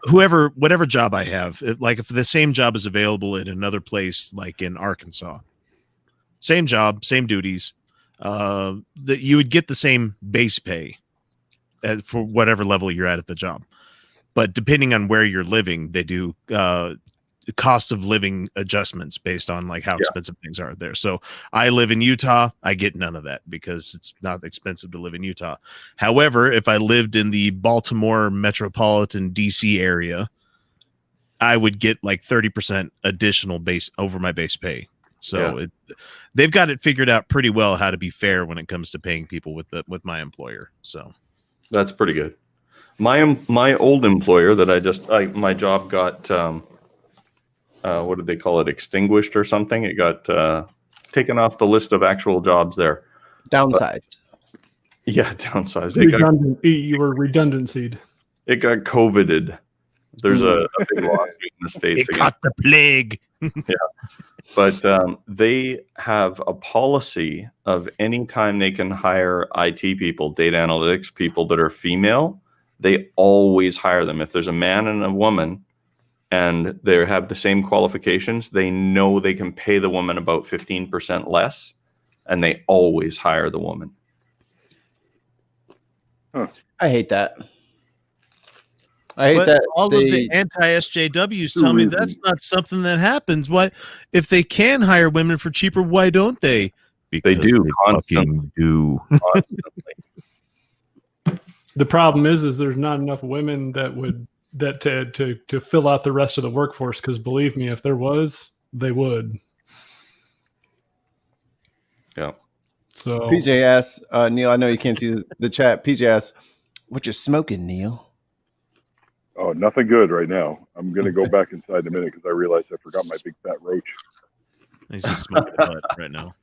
Whatever job I have, like if the same job is available in another place, like in Arkansas, same job, same duties, that you would get the same base pay for whatever level you're at the job. But depending on where you're living, they do cost of living adjustments based on like how expensive things are there. So I live in Utah, I get none of that because it's not expensive to live in Utah. However, if I lived in the Baltimore metropolitan DC area, I would get like 30% additional base over my base pay. So they've got it figured out pretty well how to be fair when it comes to paying people with my employer. So that's pretty good. My old employer that my job got what did they call it? Extinguished or something. It got taken off the list of actual jobs there. Downsized. Downsized. You were redundancied. It got COVIDed. There's a big lawsuit in the States. It caught the plague. But they have a policy of any time they can hire IT people, data analytics people that are female, they always hire them. If there's a man and a woman, and they have the same qualifications, they know they can pay the woman about 15% less, and they always hire the woman. I I hate that. I hate But that all of the anti-SJWs tell me that's not something that happens. Why, if they can hire women for cheaper, why don't they? Because They do fucking do. The problem is there's not enough women to fill out the rest of the workforce. Because believe me, if there was, they would. Yeah. So PJ asks, Neil, I know you can't see the chat. PJ asks, what you smoking, Neil? Oh, nothing good right now. I'm going to go back inside in a minute because I realized I forgot my big fat roach. He's just smoking a butt right now.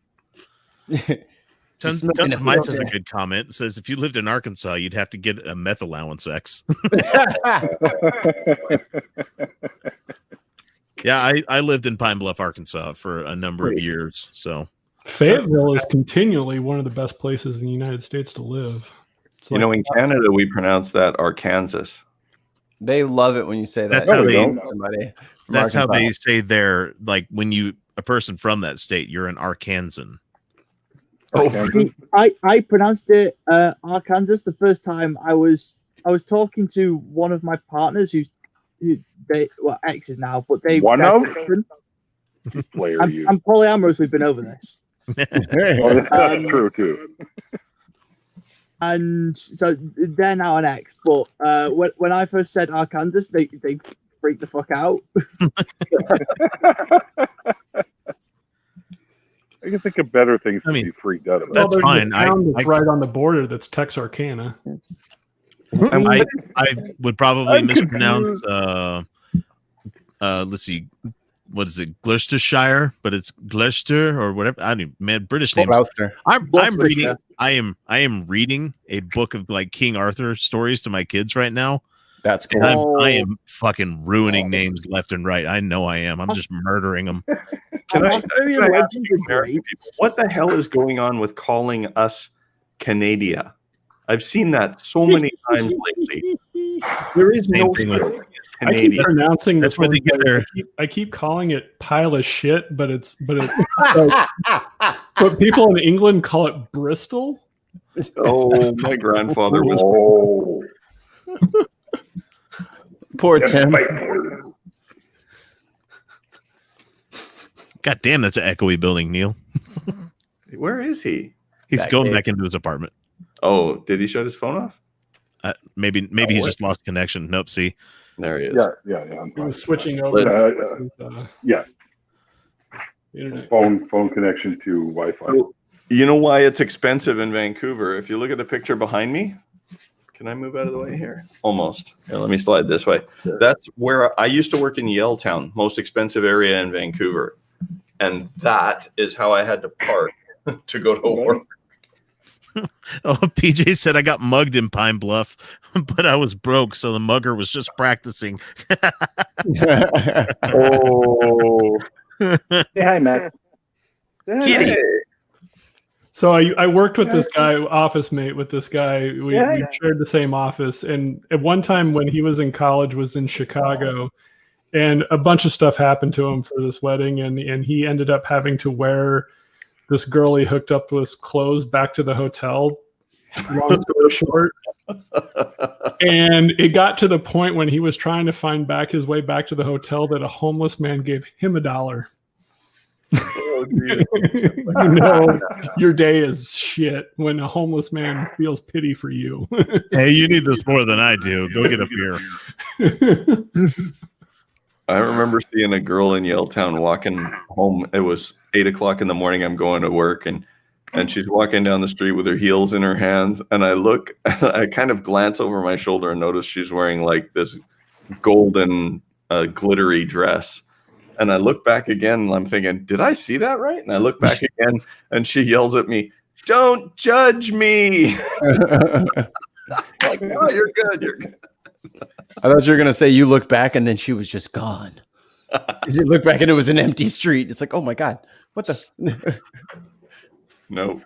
Mine says a good comment. It says, if you lived in Arkansas, you'd have to get a meth allowance X. Yeah, I lived in Pine Bluff, Arkansas for a number of years. So Fayetteville is continually one of the best places in the United States to live. It's You know, in Canada, we pronounce that Arkansas. They love it when you say that. That's how they say they're like when a person from that state, you're an Arkansan. See, I pronounced it Arkansas the first time I was talking to one of my partners who they exes now, but they One of? I'm polyamorous. We've been over this. That's true too. And so they're now an ex. But when I first said Arkansas, they freaked the fuck out. I can think of better things to be freaked out about. Well, there's a town that's right on the border that's Texarkana. I would probably mispronounce. Let's see, what is it, Gloucestershire? But it's Gloucester or whatever. I mean, man, British names. I'm reading. I am reading a book of like King Arthur stories to my kids right now. That's cool. I am fucking ruining names left and right. I know I am. I'm just murdering them. Can I ask American people, what the hell is going on with calling us Canada? I've seen that so many times lately. There is Same no thing with I keep pronouncing That's this where one. they get their. I keep calling it pile of shit, but it's like, but people in England call it Bristol. Oh, my grandfather was. Oh. Poor Tim. God damn, that's an echoey building, Neil. Where is he? He's going back into his apartment. Oh, did he shut his phone off? Maybe he's just lost connection. Nope. See, there he is. Yeah. He was switching over. Yeah. Internet. Phone connection to Wi-Fi. You know why it's expensive in Vancouver? If you look at the picture behind me, can I move out of the way here? Almost. Here, let me slide this way. That's where I used to work in Yaletown, most expensive area in Vancouver. And that is how I had to park to go to work. Oh, PJ said I got mugged in Pine Bluff, but I was broke, so the mugger was just practicing. Oh. Say hi, Matt. Kitty. So I worked with this guy, office mate with this guy. We shared the same office, and at one time when he was in college, was in Chicago, and a bunch of stuff happened to him for this wedding, and he ended up having to wear this girl he hooked up with clothes back to the hotel. Long story short, and it got to the point when he was trying to find back his way back to the hotel that a homeless man gave him $1. Oh, You know your day is shit when a homeless man feels pity for you. Hey, you need this more than I do. Go get a beer. I remember seeing a girl in Yaletown walking home. It was 8 o'clock in the morning. I'm going to work, and she's walking down the street with her heels in her hands. And I look, I kind of glance over my shoulder and notice she's wearing like this golden glittery dress. And I look back again, and I'm thinking, did I see that right? And I look back again, and she yells at me, "Don't judge me!" Like, no, you're good. You're good. I thought you were gonna say you looked back and then she was just gone. You look back and it was an empty street. It's like, oh my god, what the? No.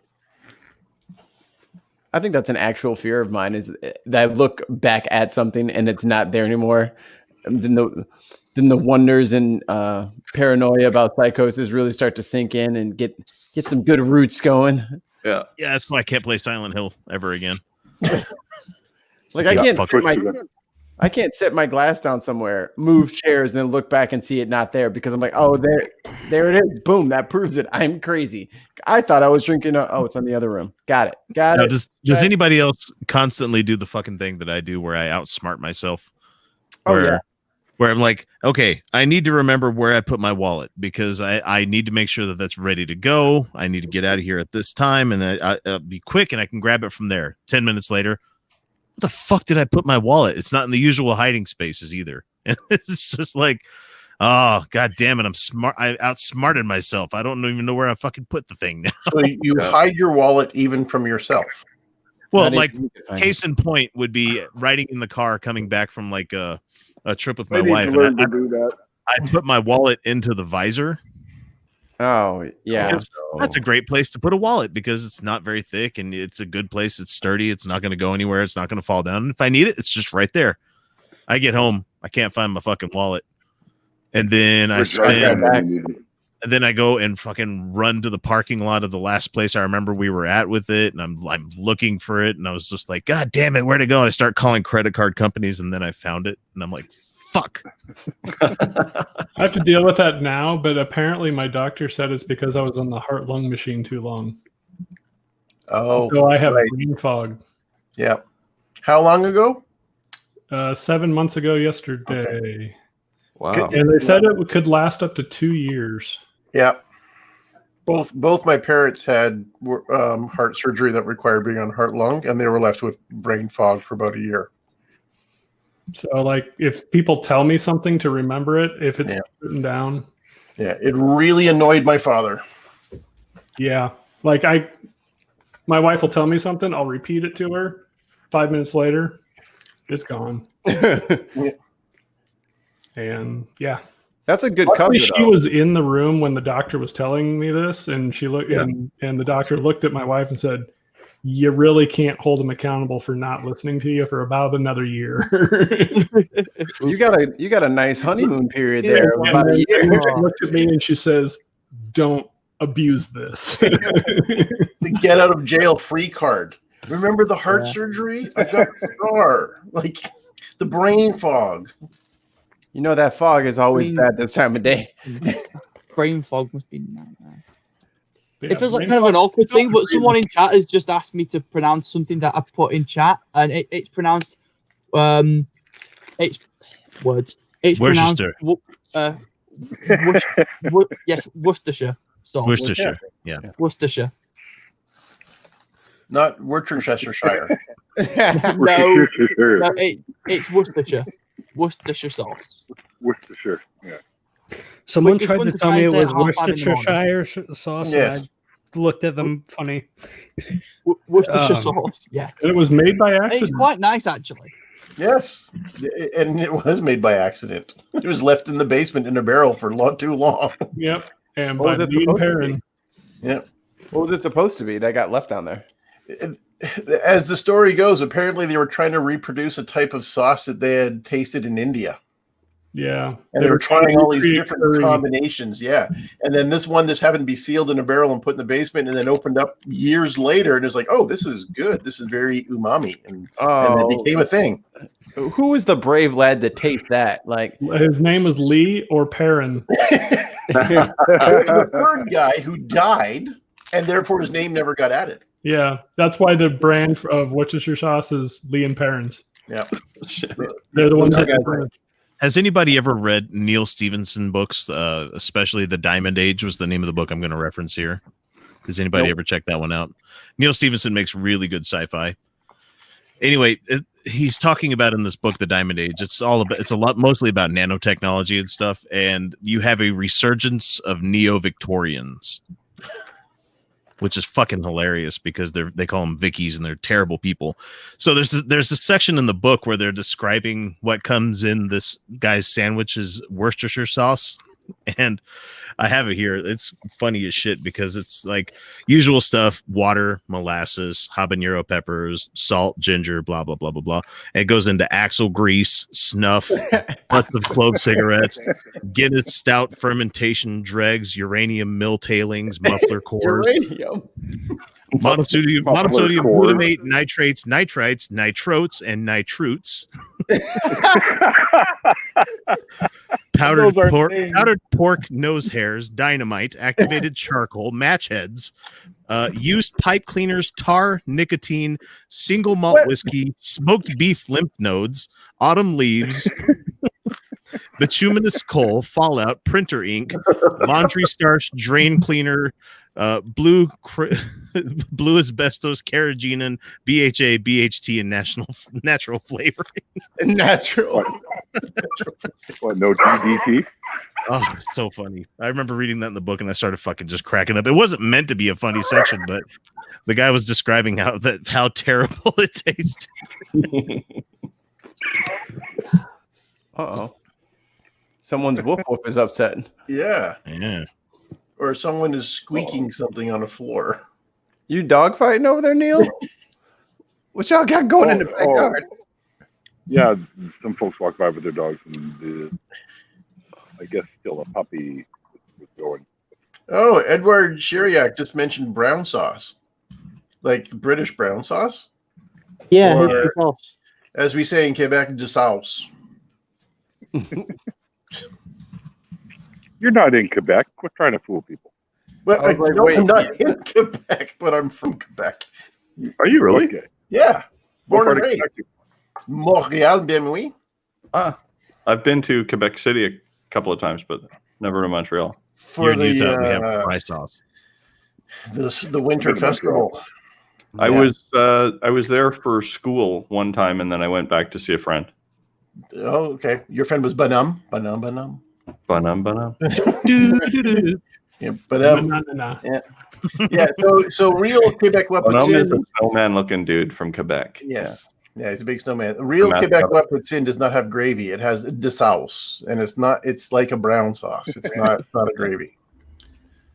I think that's an actual fear of mine, is that I look back at something and it's not there anymore. And then the wonders and paranoia about psychosis really start to sink in and get some good roots going. Yeah. Yeah, that's why I can't play Silent Hill ever again. Like Yeah, I can't fuck sit it. I can't set my glass down somewhere, move chairs, and then look back and see it not there because I'm like, oh, there it is. Boom, that proves it. I'm crazy. I thought I was drinking. Oh, it's on the other room. Got it. Got Now, it. does anybody else constantly do the fucking thing that I do where I outsmart myself? Oh, Where, yeah. where I'm like, okay, I need to remember where I put my wallet because I need to make sure that that's ready to go. I need to get out of here at this time and I'll be quick and I can grab it from there. 10 minutes later, what the fuck did I put my wallet? It's not in the usual hiding spaces either. And it's just like, oh, god damn it, I'm smart. I outsmarted myself. I don't even know where I fucking put the thing now. So you hide your wallet even from yourself. Well, Not like even you can find case in point would be riding in the car coming back from like a trip with my I need wife. to learn And to do that. I put my wallet into the visor. Oh, yeah. Because that's a great place to put a wallet because it's not very thick and it's a good place. It's sturdy. It's not going to go anywhere. It's not going to fall down. And if I need it, it's just right there. I get home. I can't find my fucking wallet. And then I then I go and fucking run to the parking lot of the last place I remember we were at with it. And I'm looking for it. And I was just like, God damn it, where'd it go? And I start calling credit card companies. And then I found it. And I'm like, fuck. I have to deal with that now, but apparently my doctor said it's because I was on the heart-lung machine too long. Oh, so I have right. brain fog. Yeah. How long ago? 7 months ago yesterday. Wow. And they said it could last up to 2 years. Yeah. Both my parents had heart surgery that required being on heart lung, and they were left with brain fog for about a year. So, like, if people tell me something to remember it, if it's written down. Yeah, it really annoyed my father. Yeah. Like, my wife will tell me something, I'll repeat it to her. 5 minutes later, it's gone. And yeah. That's a good Luckily, cover. she was in the room when the doctor was telling me this, and she looked and the doctor looked at my wife and said, "You really can't hold him accountable for not listening to you for about another year." You got a nice honeymoon period there. And About a year. then she looked at me and she says, "Don't abuse this." The get out of jail free card. Remember the heart surgery? I've got a scar. Like the brain fog. You know that fog is always bad this time of day. Brain fog must be nightmare. Yeah, It feels like brain kind of fog- an awkward thing, but brain someone in chat has just asked me to pronounce something that I put in chat, and it's pronounced, it's words. It's Worcester. pronounced, yes, Worcestershire. So Worcestershire. Yeah. Worcestershire. Not Worcestershire. No, it's Worcestershire. Worcestershire sauce. Worcestershire. Yeah. Someone Which is tried one to to tell try me and it say was at 5:30 in the Worcestershire sauce, Yes. and I looked at them funny. Worcestershire sauce. Yeah, And it was made by it's accident. quite nice actually. Yes, and it was made by accident. It was left in the basement in a barrel for too long. Yep. And What by was it Lee and supposed to Perrin. Yeah. What was it supposed to be that got left down there? As the story goes, apparently they were trying to reproduce a type of sauce that they had tasted in India. Yeah. And they were trying all these recreate different curry. combinations. Yeah. And then this happened to be sealed in a barrel and put in the basement and then opened up years later. And it's like, oh, this is good. This is very umami. And it became a thing. Who was the brave lad to taste that? Like His name was Lee or Perrin. The third guy who died, and therefore his name never got added. Yeah, that's why the brand of Worcestershire sauce is Lee and Perrin's. Yeah. They're the ones that Has anybody ever read Neil Stephenson books? Especially The Diamond Age was the name of the book I'm going to reference here. Has anybody ever checked that one out? Neil Stephenson makes really good sci-fi. Anyway, he's talking about in this book, The Diamond Age. It's mostly about nanotechnology and stuff. And you have a resurgence of neo-Victorians, which is fucking hilarious because they call them Vickies and they're terrible people. So there's a section in the book where they're describing what comes in this guy's sandwiches, Worcestershire sauce. And I have it here. It's funny as shit because it's like usual stuff: water, molasses, habanero peppers, salt, ginger, blah blah blah blah blah. And it goes into axle grease, snuff, butts of clove cigarettes, Guinness stout fermentation dregs, uranium mill tailings, muffler cores, uranium. Monosodium Core. glutamate, nitrates, nitrites, nitrotes, and nitrutes. Powdered Those aren't pork nose hairs, dynamite, activated charcoal, match heads, used pipe cleaners, tar, nicotine, single malt whiskey, smoked beef lymph nodes, autumn leaves, bituminous coal, fallout, printer ink, laundry starch, drain cleaner, blue asbestos, carrageenan, BHA, BHT, and natural flavoring. Natural. What? No DDT? Oh, it's so funny. I remember reading that in the book, and I started fucking just cracking up. It wasn't meant to be a funny section, but the guy was describing how terrible it tasted. Uh-oh. Someone's woof woof is upset. Yeah. Yeah. Or someone is squeaking something on the floor. You dog fighting over there, Neil? What y'all got going in the backyard? Yeah, some folks walk by with their dogs, and I guess still a puppy was going. Oh, Edward Shiriak just mentioned brown sauce. Like British brown sauce? Yeah, Or, it's sauce. as we say in Quebec, de sauce. You're not in Quebec. Quit trying to fool people. But I was like, no, wait, I'm not in Quebec, but I'm from Quebec. Are you really? Okay. Yeah. What Born part and of raised. Quebec? Montréal, bien oui. I've been to Quebec City a couple of times, but never to Montreal. For Here in Utah, we the have fry sauce. the winter I've been to Montreal. festival. I was there for school one time, and then I went back to see a friend. Oh, okay. Your friend was Banum. Banam. Yeah, but yeah. So real Quebecois puts Banam is a in. snowman-looking dude from Quebec. Yes. Yeah, he's a big snowman. Real The Quebecois poutine does not have gravy. It has de sauce, and it's like a brown sauce. It's not a gravy.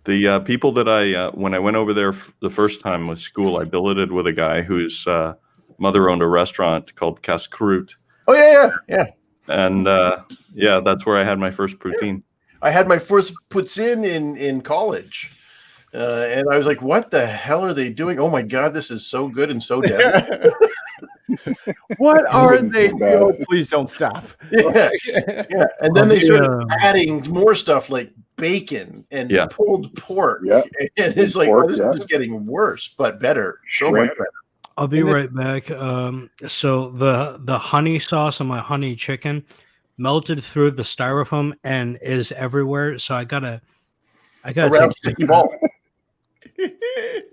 The people that when I went over there the first time with school, I billeted with a guy whose mother owned a restaurant called Casse-Croûte. Oh yeah. And that's where I had my first poutine. I had my first poutine in college, and I was like, "What the hell are they doing? Oh my god, this is so good and so deadly." What are they doing? Oh, please don't stop. Yeah. And then they started adding more stuff like bacon and pulled pork. Yeah. And it's like, Pork, this is just getting worse, but better. So Shrimp. much better. I'll be right back. So the honey sauce on my honey chicken melted through the styrofoam and is everywhere. So I gotta Around take sticky ball.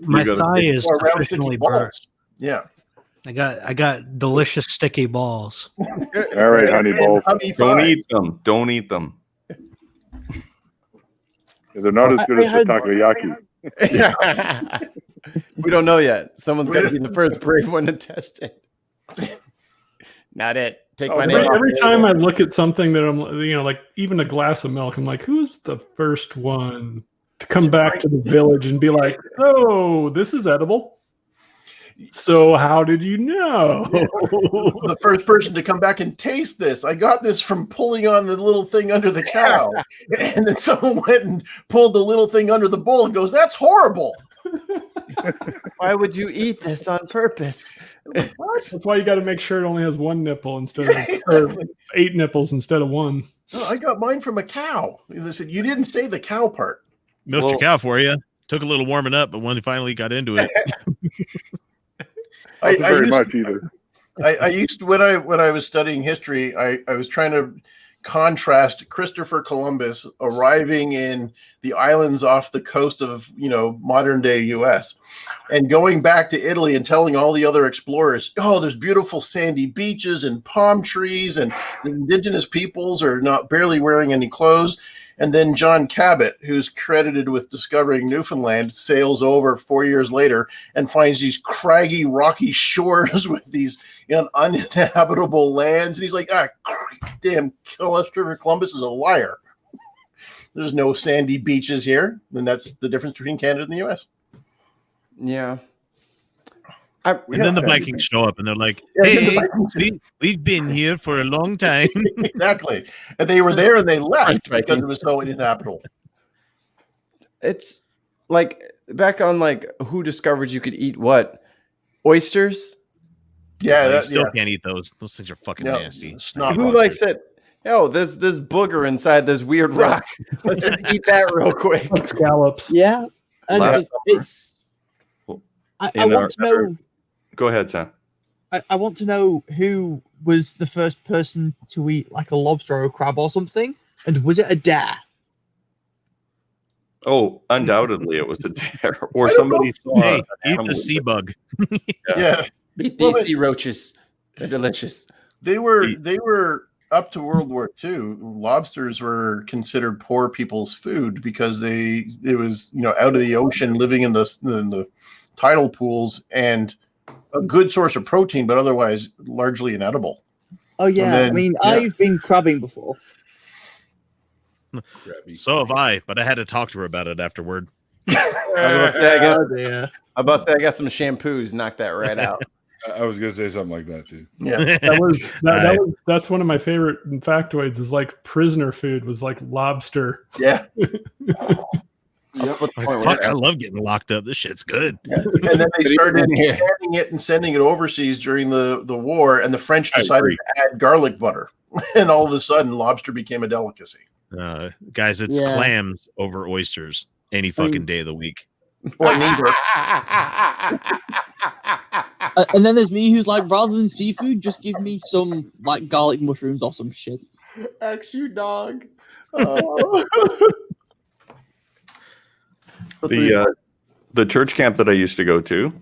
my thigh is Or around sticky officially burnt. balls. Yeah. I got delicious sticky balls. All right, honey balls. Don't eat them. Don't eat them. They're not as good as the takoyaki. We don't know yet. Someone's got to be the first brave one to test it. Not it. Take my name. Every time I look at something that I'm, like even a glass of milk, I'm like, who's the first one to come back to the village and be like, oh, this is edible? So how did you know? The first person to come back and taste this. I got this from pulling on the little thing under the cow. And then someone went and pulled the little thing under the bowl and goes, that's horrible. Why would you eat this on purpose? What? That's why you got to make sure it only has one nipple instead of or 8 nipples instead of 1. No, I got mine from a cow. They said, you didn't say the cow part. Milked your cow for you. Took a little warming up, but when you finally got into it. I used to, when I was studying history, I was trying to contrast Christopher Columbus arriving in the islands off the coast of modern day US and going back to Italy and telling all the other explorers, oh, there's beautiful sandy beaches and palm trees and the indigenous peoples are not barely wearing any clothes. And then John Cabot, who's credited with discovering Newfoundland, sails over 4 years later and finds these craggy, rocky shores with these uninhabitable lands. And he's like, damn, Christopher Columbus is a liar. There's no sandy beaches here. And that's the difference between Canada and the U.S. Yeah. And then the Vikings show up and they're like, hey, we've been here for a long time. Exactly. And they were there and they left because it was so uninhabitable. It's like back on like who discovered you could eat what? Oysters? Yeah, You still can't eat those. Those things are fucking nasty. Who like said, "Oh, there's this booger inside this weird rock. Let's just eat that real quick." Scallops. Yeah, and Last it's. I in want to know. Go ahead, Sam. I want to know who was the first person to eat like a lobster or a crab or something, and was it a dare? Oh, undoubtedly it was a dare, or somebody saw. Hey, an eat animal the sea with- bug. Yeah. Eat Well, these but- sea roaches. They're delicious. They were up to World War II. Lobsters were considered poor people's food because it was out of the ocean, living in the tidal pools, and a good source of protein, but otherwise largely inedible. Oh yeah, then- I mean yeah. I've been crabbing before. So have I, but I had to talk to her about it afterward. I about to say I got some shampoos. Knock that right out. I was going to say something like that too. Yeah, that's one of my favorite factoids. Is like prisoner food was like lobster. Yeah. I love getting locked up. This shit's good. And then they started canning it and sending it overseas during the war, and the French decided to add garlic butter, and all of a sudden lobster became a delicacy. Guys, it's Yeah. clams over oysters any fucking day of the week. Or neither. And then there's me who's like, rather than seafood, just give me some like garlic mushrooms or some shit. X you dog. Oh. The church camp that I used to go to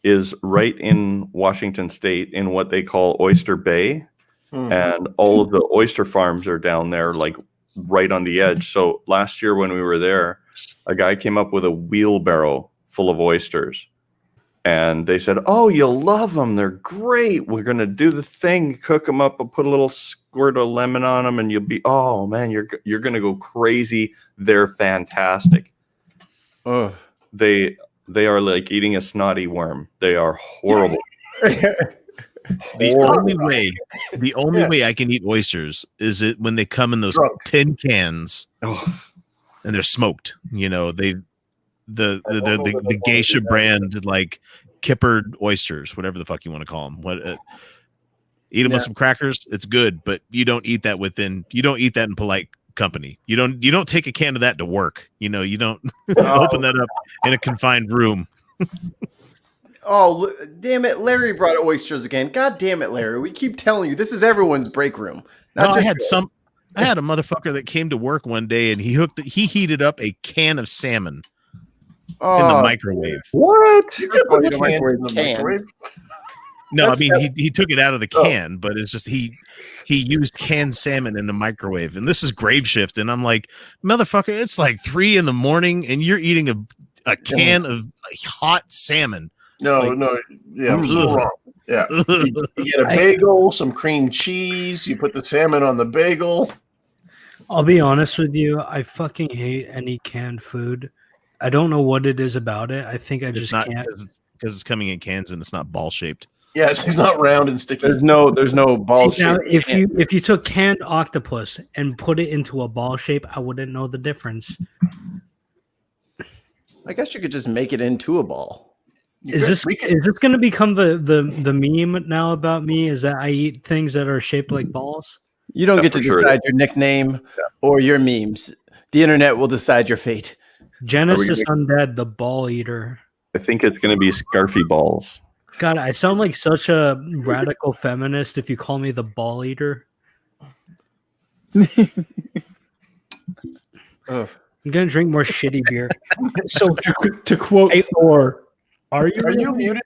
is right in Washington State in what they call Oyster Bay, and all of the oyster farms are down there, like right on the edge. So last year when we were there, a guy came up with a wheelbarrow full of oysters, and they said, "Oh, you'll love them. They're great. We're gonna do the thing, cook them up, and put a little squirt of lemon on them, and you'll be, oh man, you're gonna go crazy. They're fantastic." Oh, they are like eating a snotty worm. They are horrible. The only way I can eat oysters is it when they come in those tin cans and they're smoked. The geisha brand, like kippered oysters, whatever the fuck you want to call them. Eat them with some crackers. It's good, but you don't eat that in polite company. You don't take a can of that to work. You don't open that up in a confined room. Oh, damn it. Larry brought oysters again. God damn it, Larry. We keep telling you this is everyone's break room. I had a motherfucker that came to work one day and he heated up a can of salmon in the microwave. What? No, I mean he took it out of the can, but it's just he used canned salmon in the microwave, and this is grave shift, and I'm like, motherfucker, it's like 3 a.m. and you're eating a can of hot salmon. No, yeah, so wrong. Yeah, you get a bagel, some cream cheese. You put the salmon on the bagel. I'll be honest with you. I fucking hate any canned food. I don't know what it is about it. I think I just can't. Because it's coming in cans and it's not ball shaped. Yes, it's not round and sticky. There's no ball See, now, shape. if you took canned octopus and put it into a ball shape, I wouldn't know the difference. I guess you could just make it into a ball. Is this going to become the meme now about me? Is that I eat things that are shaped like balls? You don't get to decide your nickname or your memes. The internet will decide your fate. Genesis Undead, the ball eater. I think it's going to be Scarfy balls. God, I sound like such a radical feminist if you call me the ball eater. I'm gonna drink more shitty beer. So to quote Thor, are you muted?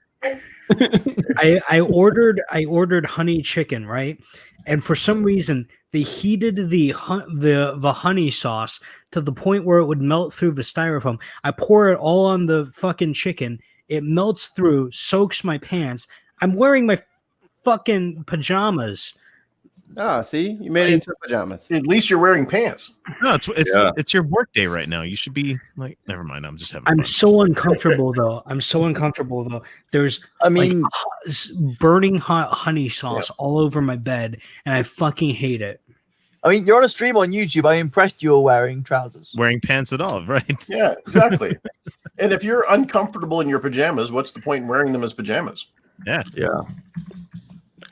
I ordered honey chicken, right? And for some reason they heated the honey sauce to the point where it would melt through the styrofoam. I pour it all on the fucking chicken. It melts through, soaks my pants. I'm wearing my fucking pajamas. Ah, see, you made it into pajamas. At least you're wearing pants. No, it's your work day right now. You should be like, never mind. I'm just having. I'm fun. so uncomfortable though. There's burning hot honey sauce all over my bed, and I fucking hate it. I mean, you're on a stream on YouTube. I'm impressed you were wearing trousers. Wearing pants at all, right? Yeah, exactly. And if you're uncomfortable in your pajamas, what's the point in wearing them as pajamas? Yeah.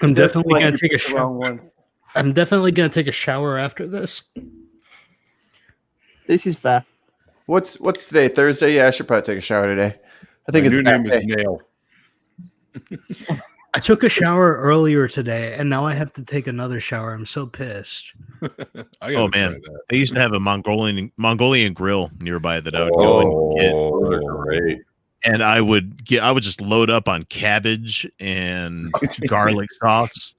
I'm definitely Like gonna you take a picked the wrong shower. one. I'm definitely gonna take a shower after this. This is fair. What's today? Thursday? Yeah, I should probably take a shower today. I think My it's new back name is day. Nail. I took a shower earlier today, and now I have to take another shower. I'm so pissed. Oh man, I used to have a Mongolian grill nearby that I would go and get. Those are great. And I would just load up on cabbage and garlic sauce.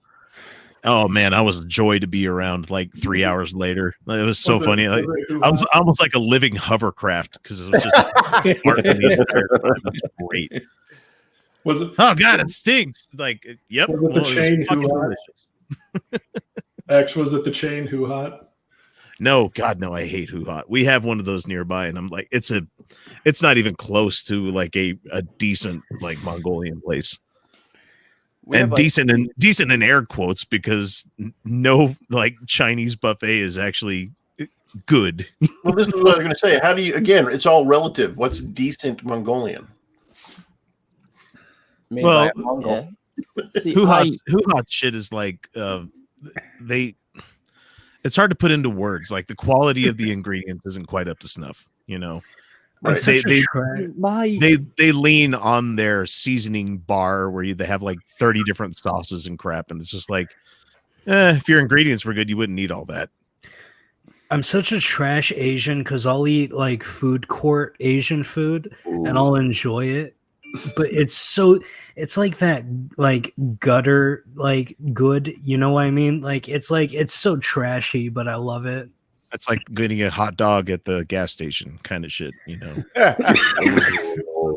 Oh man, I was a joy to be around. Like 3 hours later, it was so funny. Like, I was almost like a living hovercraft because it was just part of the entire time. It was great. Was it? Oh god, it stinks. Like, yep. Was it the Well, it was chain fucking Who Hot? delicious. X, was it the chain Who Hot? No, God, no, I hate Who Hot. We have one of those nearby, and I'm like, it's not even close to like a decent like Mongolian place. We have, And like- decent in air quotes, because no like Chinese buffet is actually good. Well, this is what I was going to say. How do you? Again, it's all relative. What's decent Mongolian? Made Well, by a Mongol. See, Who Hot shit is like it's hard to put into words. Like the quality of the ingredients isn't quite up to snuff, you know. I'm They such a trash. they lean on their seasoning bar where they have like 30 different sauces and crap, and it's just like, if your ingredients were good, you wouldn't need all that. I'm such a trash Asian because I'll eat like food court Asian food and I'll enjoy it. But it's like that like gutter like good, you know what I mean? Like it's so trashy, but I love it. That's like getting a hot dog at the gas station kind of shit, you know.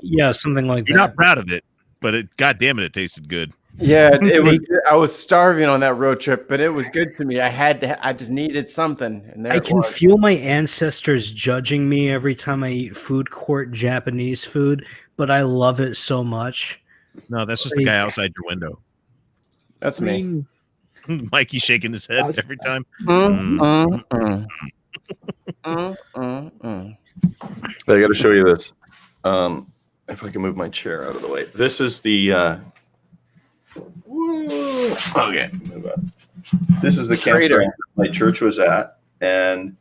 Yeah, something like You're that. not proud of it, but God damn it tasted good. Yeah, it was. I was starving on that road trip, but it was good to me. I just needed something, and there I it can was. feel my ancestors judging me every time I eat food court Japanese food, but I love it so much. No, that's just the guy outside your window. That's me. Mikey shaking his head every time. I got to show you this. If I can move my chair out of the way. This is the. Okay, move on. This is the campground my church was at, and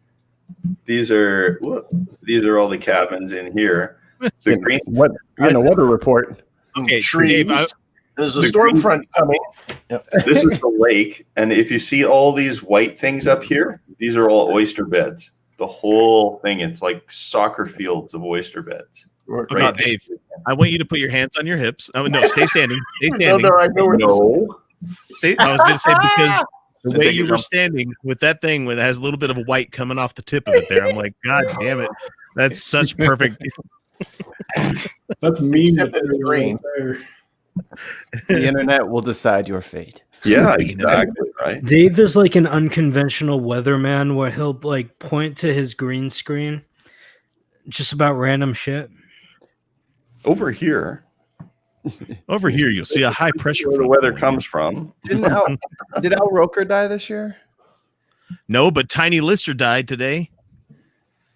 these are all the cabins in here. The green. What in the weather report? Okay, trees. Dave, There's a storm front coming. Yep. This is the lake, and if you see all these white things up here, these are all oyster beds. The whole thing, it's like soccer fields of oyster beds. Okay, Dave, I want you to put your hands on your hips. Oh no, stay standing. Stay standing. No, I know where this is. I was going to say, because the way Take a you were jump. standing with that thing when it has a little bit of white coming off the tip of it there, I'm like, God damn it. That's such perfect. That's meme Except it's material green. right there. The internet will decide your fate. Yeah, exactly, right? Dave is like an unconventional weatherman where he'll like point to his green screen just about random shit. Over here, you'll see a high pressure. where the weather comes from. Did Al Roker die this year? No, but Tiny Lister died today.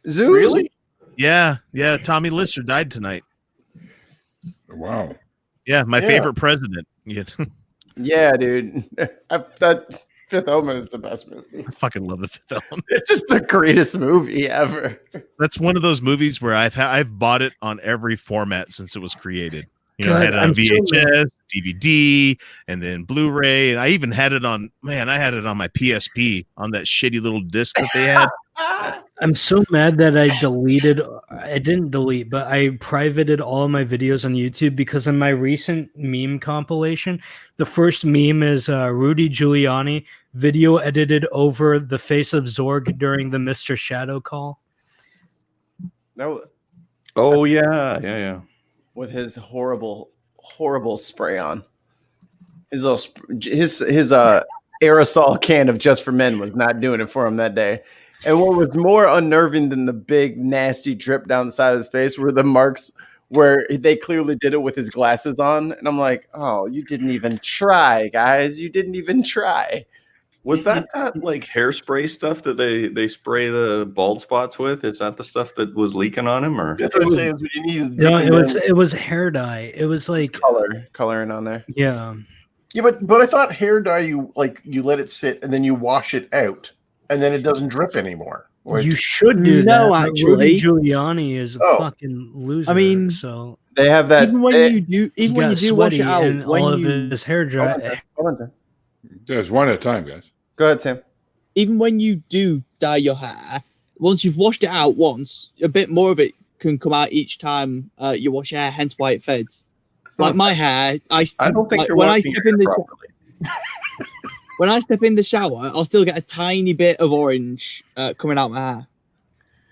Zeus? Really? Yeah, Tommy Lister died tonight. Wow. Yeah, my Yeah. favorite president. Yeah. Yeah, dude. That Fifth Element is the best movie. I fucking love the Fifth Element. It's just the greatest movie ever. That's one of those movies where I've bought it on every format since it was created. You know, I had it on I'm so- VHS, DVD, and then Blu-ray, and I even had it on. Man, I had it on my PSP on that shitty little disc that they had. I'm so mad that I didn't delete, but I privated all of my videos on YouTube because in my recent meme compilation, the first meme is Rudy Giuliani video edited over the face of Zorg during the Mr. Shadow call. No, Oh yeah, yeah. with his horrible spray on. His little his aerosol can of Just for Men was not doing it for him that day. And what was more unnerving than the big nasty drip down the side of his face were the marks where they clearly did it with his glasses on. And I'm like, oh, you didn't even try, guys. You didn't even try. Was that like hairspray stuff that they spray the bald spots with? Is that the stuff that was leaking on him, or? That's what I'm saying. You need No, it was hair dye. It was like coloring on there. Yeah. Yeah, but I thought hair dye you let it sit and then you wash it out and then it doesn't drip anymore. You should do No, that. but actually. Rudy Giuliani is a Oh. fucking loser. I mean, so They have that. Even when you do, he even when you got do wash it sweaty out, and when all of you his hair dry. There's one at a time, guys. Go ahead, Sam. even when you do dye your hair, once you've washed it out once, a bit more of it can come out each time you wash your hair. Hence why it fades. Like my hair, I don't think like, you're when I washing step your in hair the properly. when I step in the shower, I'll still get a tiny bit of orange coming out my hair.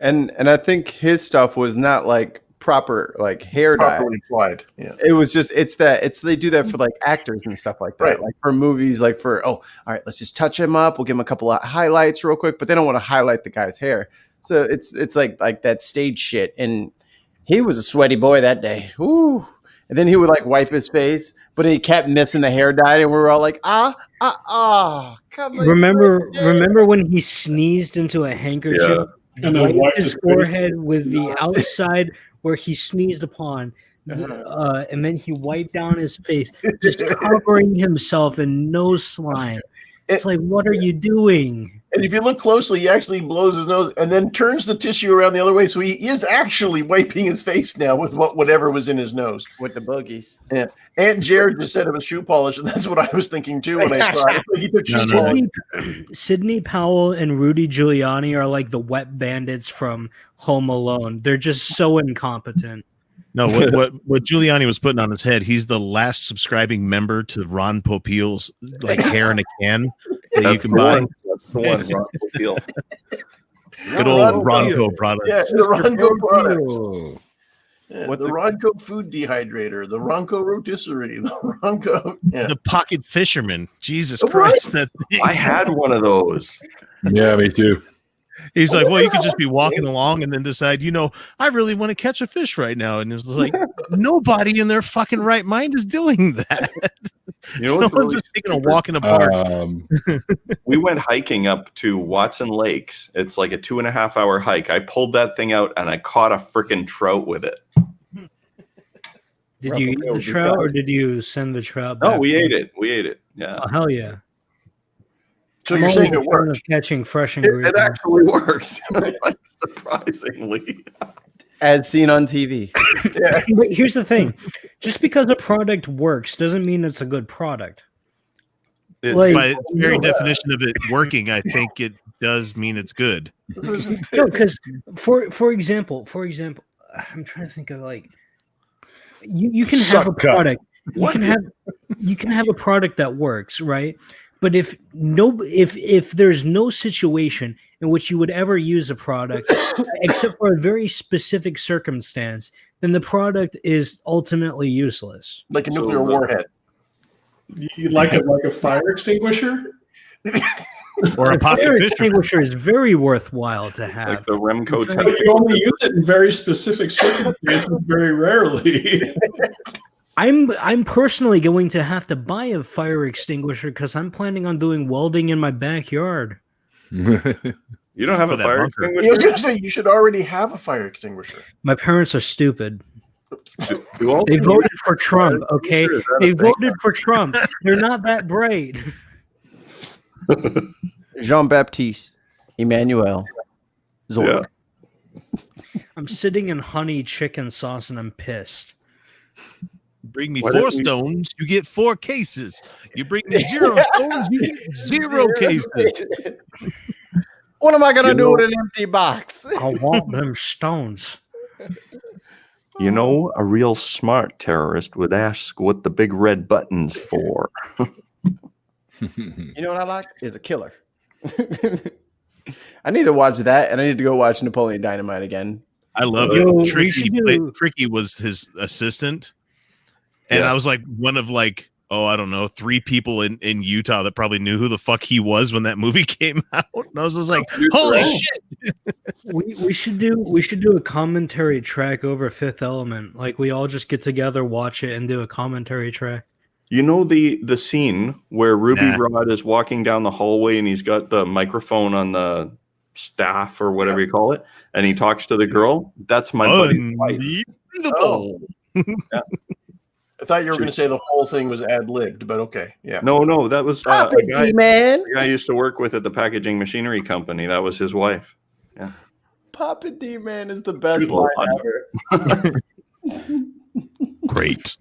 And I think his stuff was not like proper like hair dye. Properly applied. Yeah. It was just they do that for like actors and stuff like that. Right. Like for movies, like for all right, let's just touch him up. We'll give him a couple of highlights real quick, but they don't want to highlight the guy's hair. So it's like that stage shit. And he was a sweaty boy that day. Ooh. And then he would like wipe his face, but he kept missing the hair dye, and we were all like, come on. Remember when he sneezed into a handkerchief? Yeah. And then wiped wiped his his face. forehead with the outside where he sneezed upon, and then he wiped down his face, just covering himself in nose slime. It's like, what are you doing? And if you look closely, he actually blows his nose and then turns the tissue around the other way. So he is actually wiping his face now with whatever was in his nose. With the boogies. Yeah. And Jared just said it was shoe polish, and that's what I was thinking too when I saw it. He took shoe polish. Sidney Powell and Rudy Giuliani are like the wet bandits from Home Alone. They're just so incompetent. No, what Giuliani was putting on his head, he's the last subscribing member to Ron Popeil's like hair in a can that you can buy. That's the one, Ron Popeil. Good old Ronco products. Yeah, the Ronco products. Oh. Yeah, the Ronco food dehydrator, the Ronco rotisserie, the Ronco. Yeah. The pocket fisherman. Jesus What? Christ. That thing. I had one of those. Yeah, me too. He's like, well, you could just be walking along and then decide, I really want to catch a fish right now. And it was like, nobody in their fucking right mind is doing that. You know No what's one's really just taking a walk in the park. We went hiking up to Watson Lakes. It's like a 2.5 hour hike. I pulled that thing out and I caught a freaking trout with it. Did you eat the trout or did you send the trout No, back? we ate it. We ate it. Yeah. Oh, hell yeah. So I'm you're always saying it a fan worked? of catching fresh It ingredients. actually worked. Surprisingly. As seen on TV. Yeah. But here's the thing. Just because a product works doesn't mean it's a good product. Like- By its very definition of it working, I think it does mean it's good. No, because for example, I'm trying to think of like you can have a Suck cup. product. You can have a product that works, right? But if there's no situation in which you would ever use a product except for a very specific circumstance, then the product is ultimately useless. Like a nuclear warhead. You like it like a fire extinguisher? Or a A pocket fire fisherman. extinguisher is very worthwhile to have. Like the Remco But you only use it in very specific circumstances, very rarely. I'm personally going to have to buy a fire extinguisher because I'm planning on doing welding in my backyard. You don't have For a that fire bunker. I was extinguisher? going to say you should already have a fire extinguisher. My parents are stupid. Do all They the- voted for Trump, okay? Is that a They thing? voted for Trump. They're not that bright. Jean-Baptiste Emmanuel Zorg. I'm sitting in honey chicken sauce and I'm pissed. Bring me Why 4 don't we- stones, you get 4 cases. You bring me 0 stones, you get 0 cases. What am I gonna You do know- with an empty box? I want them stones. You know, a real smart terrorist would ask what the big red button's for. You know what I like? Is a killer. I need to watch that, and I need to go watch Napoleon Dynamite again. I love Yo, it. what Tricky, you do- Tricky was his assistant. And Yeah. I was like one of like, I don't know, 3 people in Utah that probably knew who the fuck he was when that movie came out. And I was just like, holy shit. We should do a commentary track over Fifth Element. Like we all just get together, watch it, and do a commentary track. You know the scene where Ruby Rod is walking down the hallway and he's got the microphone on the staff or whatever you call it, and he talks to the girl? That's my buddy's wife. Oh. Yeah. I thought you were going to say the whole thing was ad-libbed, but okay. Yeah. No, that was Papa a guy, D-Man. a guy I used to work with at the packaging machinery company. That was his wife. Yeah. Papa D-Man is the best Good line line. ever. Great.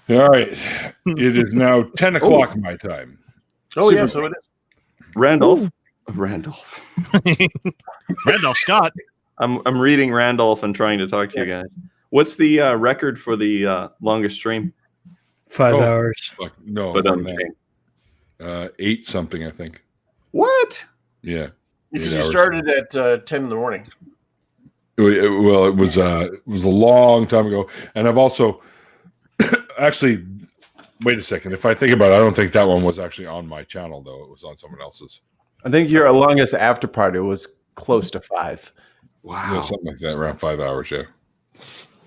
All right. It is now 10 o'clock my time. Oh, yeah, so it is. Randolph Scott. I'm reading Randolph and trying to talk to you guys. What's the record for the longest stream? 5 hours. Fuck, no, But more than that. 8 something, I think. What? Yeah. Because 8 you hours. started at 10 in the morning. Well, it was a long time ago, and I've also actually. Wait a second. If I think about it, I don't think that one was actually on my channel, though. It was on someone else's. I think your longest after party was close to 5. Wow, yeah, something like that, around 5 hours. Yeah.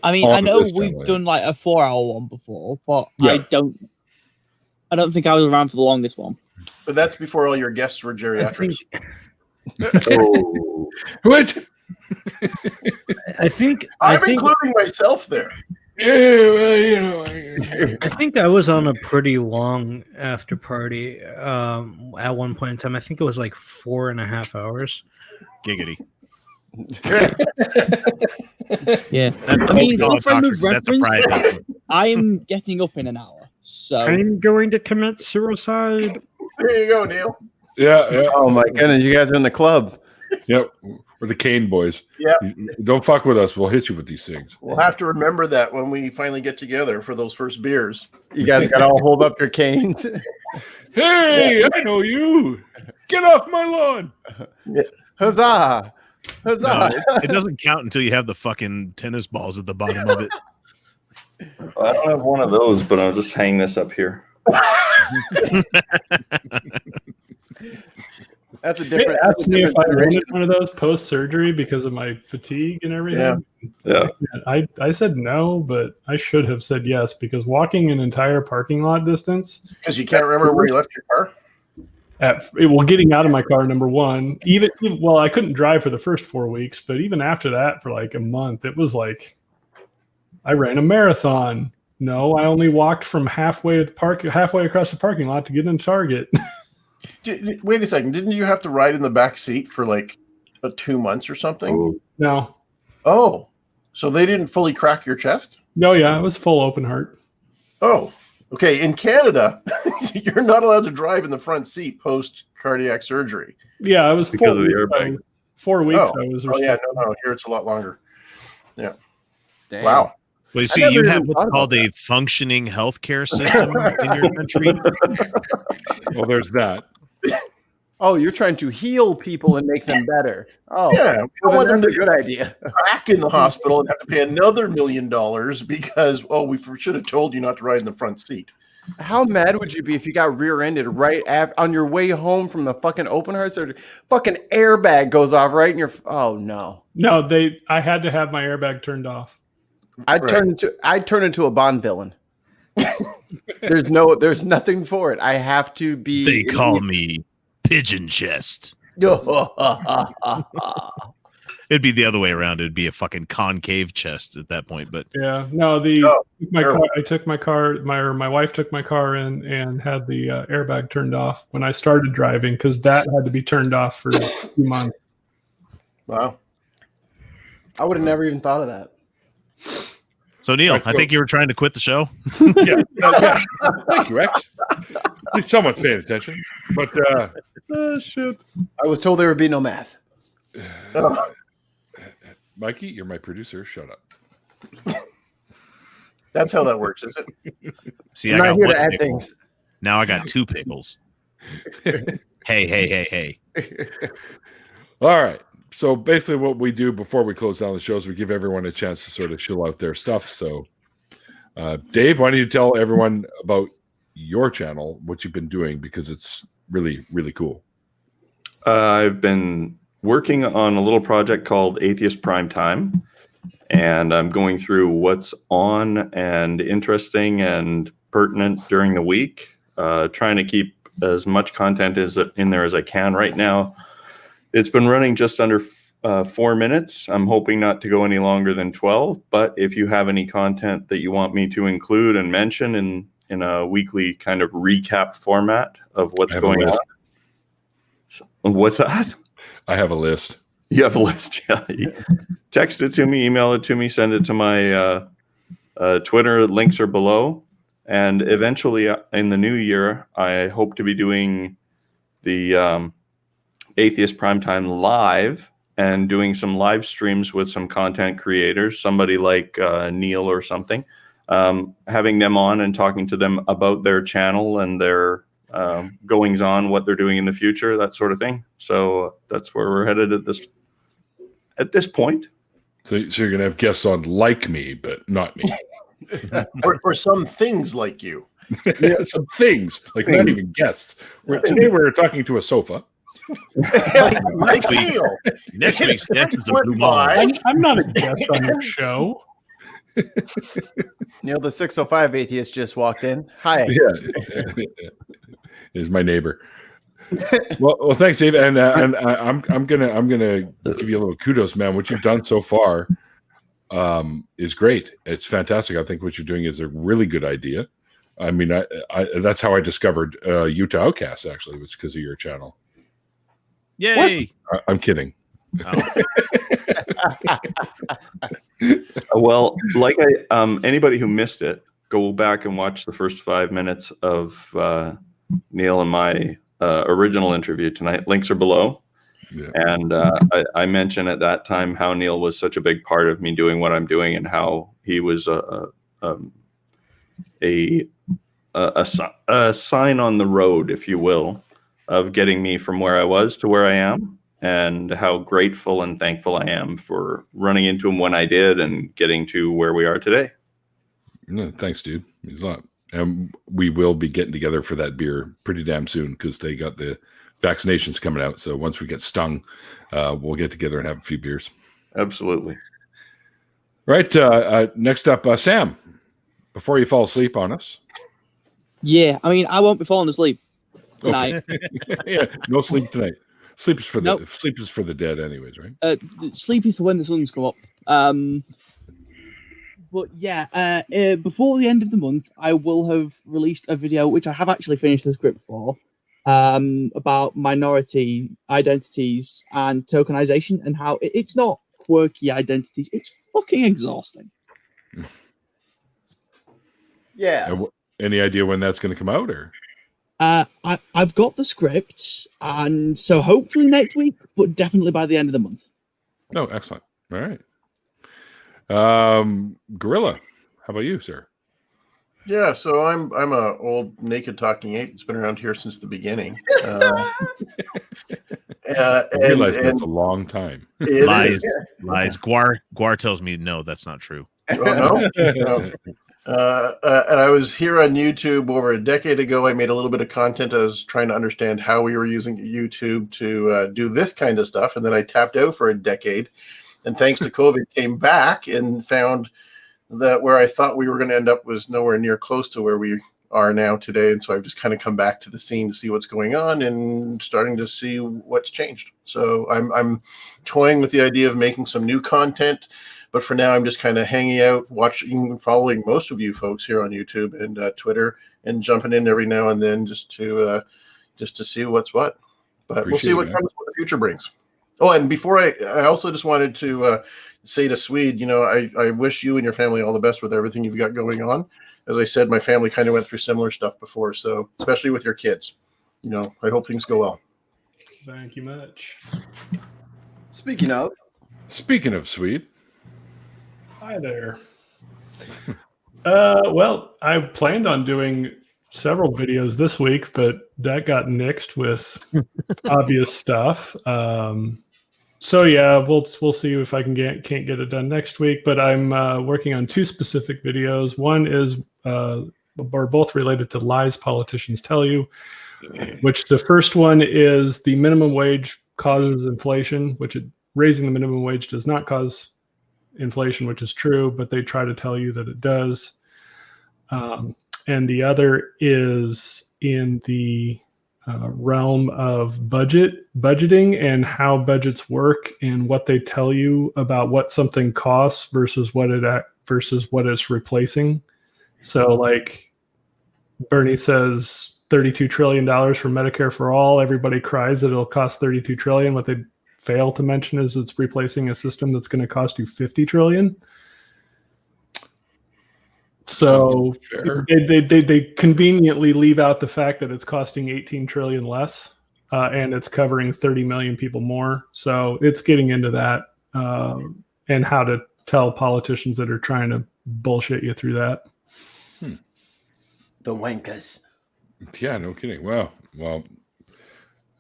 I mean, On I know this we've channel, done like a 4-hour one before, but Yeah. I don't think I was around for the longest one. But that's before all your guests were geriatrics. Oh. What? I think including myself there. Yeah, well, you know. I think I was on a pretty long after party at one point in time. I think it was like 4.5 hours. Giggity. Yeah. That's I mean, no for frame of that's a reference, private. I'm getting up in an hour, so I'm going to commit suicide. There you go, Neil. Yeah. Oh my goodness, you guys are in the club. Yep. We're the Kane boys. Yeah. Don't fuck with us. We'll hit you with these things. We'll have to remember that when we finally get together for those first beers. You guys got to all hold up your canes. Hey, I know you. Get off my lawn. Huzzah! Huzzah! No, it doesn't count until you have the fucking tennis balls at the bottom of it. I don't have one of those, but I'll just hang this up here. That's a different. They asked me if I rented one of those post surgery because of my fatigue and everything. Yeah. I said no, but I should have said yes because walking an entire parking lot distance. Because you can't remember where you left your car? Getting out of my car, number one. Well, I couldn't drive for the first 4 weeks, but even after that, for like a month, it was like I ran a marathon. No, I only walked from halfway across the parking lot to get in Target. Wait a second. Didn't you have to ride in the back seat for like 2 months or something? No. Oh, so they didn't fully crack your chest? No, yeah, it was full open heart. Oh, okay. In Canada, you're not allowed to drive in the front seat post cardiac surgery. Yeah, I was Because of the airbag. 4 weeks. Oh, I was. yeah, no. Here it's a lot longer. Yeah. Damn. Wow. Well, you I see, never you even have what's thought about called a functioning healthcare system in your country. Well, there's that. Oh, you're trying to heal people and make them better. Oh, Yeah, we don't want them that's to a good idea. crack in the hospital and have to pay another $1 million because we should have told you not to ride in the front seat. How mad would you be if you got rear-ended on your way home from the fucking open heart surgery? Fucking airbag goes off right in your. Oh no! No, I had to have my airbag turned off. I'd turn into a Bond villain. There's nothing for it. I have to be. They call me Pigeon Chest. It'd be the other way around. It'd be a fucking concave chest at that point. But Yeah, no, I took my car. My wife took my car in and had the airbag turned off when I started driving because that had to be turned off for a few months. Wow. I would have never even thought of that. so, Neil, I think you were trying to quit the show. Yeah. Thank you, Rex. At least someone's paying attention. But shit. I was told there would be no math. Mikey, you're my producer. Shut up. That's how that works, is it? See, I'm I not got here one to add pickle. things. Now I got 2 pickles. Hey. All right. So basically what we do before we close down the show is we give everyone a chance to sort of chill out their stuff. So Dave, why don't you tell everyone about your channel, what you've been doing, because it's really, really cool. I've been working on a little project called Atheist Prime Time, and I'm going through what's on and interesting and pertinent during the week. Trying to keep as much content in there as I can right now. It's been running just under 4 minutes. I'm hoping not to go any longer than 12, but if you have any content that you want me to include and mention in a weekly kind of recap format of what's going on. What's that? I have a list. You have a list, yeah. Text it to me, email it to me, send it to my Twitter. Links are below. And eventually in the new year, I hope to be doing the Atheist Primetime Live and doing some live streams with some content creators, somebody like Neil or something, having them on and talking to them about their channel and their goings on, what they're doing in the future, that sort of thing. So that's where we're headed at this point. So you're going to have guests on like me, but not me. or some things like you. Yeah, some things, like not even guests. Today we're talking to a sofa. Mike Neal. Next week's guest is a blue ball. I'm not a guest on your show. Neil, the 605 atheist just walked in. Hi. Yeah, is my neighbor. Well, thanks, Dave, and I'm gonna give you a little kudos, man. What you've done so far is great. It's fantastic. I think what you're doing is a really good idea. I mean, I that's how I discovered Utah Outcasts. Actually, was because of your channel. Yay! I'm kidding. Well, like anybody who missed it, go back and watch the first 5 minutes of Neil and my original interview tonight. Links are below. Yeah. And I mentioned at that time how Neil was such a big part of me doing what I'm doing, and how he was a sign on the road, if you will, of getting me from where I was to where I am, and how grateful and thankful I am for running into him when I did and getting to where we are today. No, thanks, dude. Means a lot. And we will be getting together for that beer pretty damn soon, because they got the vaccinations coming out. So once we get stung, we'll get together and have a few beers. Absolutely. Right. Next up, Sam, before you fall asleep on us. Yeah, I mean, I won't be falling asleep tonight. Okay. Yeah, no sleep tonight. Sleep is for the dead, anyways, right? Sleep is for when the sun's come up. But yeah, before the end of the month, I will have released a video, which I have actually finished the script for, about minority identities and tokenization, and how it's not quirky identities, it's fucking exhausting. Yeah. Any idea when that's going to come out, or? I've got the script, and so hopefully next week, but definitely by the end of the month. Oh, excellent. All right. Gorilla, how about you, sir? Yeah, so I'm a old naked talking ape that's been around here since the beginning. I realize that's a long time. Lies. Guar tells me no, that's not true. Oh, no? And I was here on YouTube over a decade ago. I made a little bit of content. I was trying to understand how we were using YouTube to do this kind of stuff, and then I tapped out for a decade. And thanks to COVID, came back and found that where I thought we were going to end up was nowhere near close to where we are now today. And so I've just kind of come back to the scene to see what's going on and starting to see what's changed. So I'm toying with the idea of making some new content. But for now, I'm just kind of hanging out, watching and following most of you folks here on YouTube and Twitter, and jumping in every now and then just to see what's what. But we'll see what the future brings. Oh, and before I also just wanted to say to Swede, I wish you and your family all the best with everything you've got going on. As I said, my family kind of went through similar stuff before, so especially with your kids, I hope things go well. Thank you much. Speaking of Swede. Hi there. Well, I planned on doing several videos this week, but that got nixed with obvious stuff. So yeah, we'll see if I can't get it done next week. But I'm working on two specific videos. One is are both related to lies politicians tell you, which the first one is the minimum wage causes inflation, which raising the minimum wage does not cause inflation, which is true, but they try to tell you that it does. and the other is in the realm of budgeting and how budgets work and what they tell you about what something costs versus what it's replacing. So like Bernie says $32 trillion for Medicare for all. Everybody cries that it'll cost $32 trillion. What they fail to mention is it's replacing a system that's going to cost you $50 trillion. So they conveniently leave out the fact that it's costing 18 trillion less, and it's covering 30 million people more. So it's getting into that and how to tell politicians that are trying to bullshit you through that. The wankers. Yeah, no kidding. Wow. Well,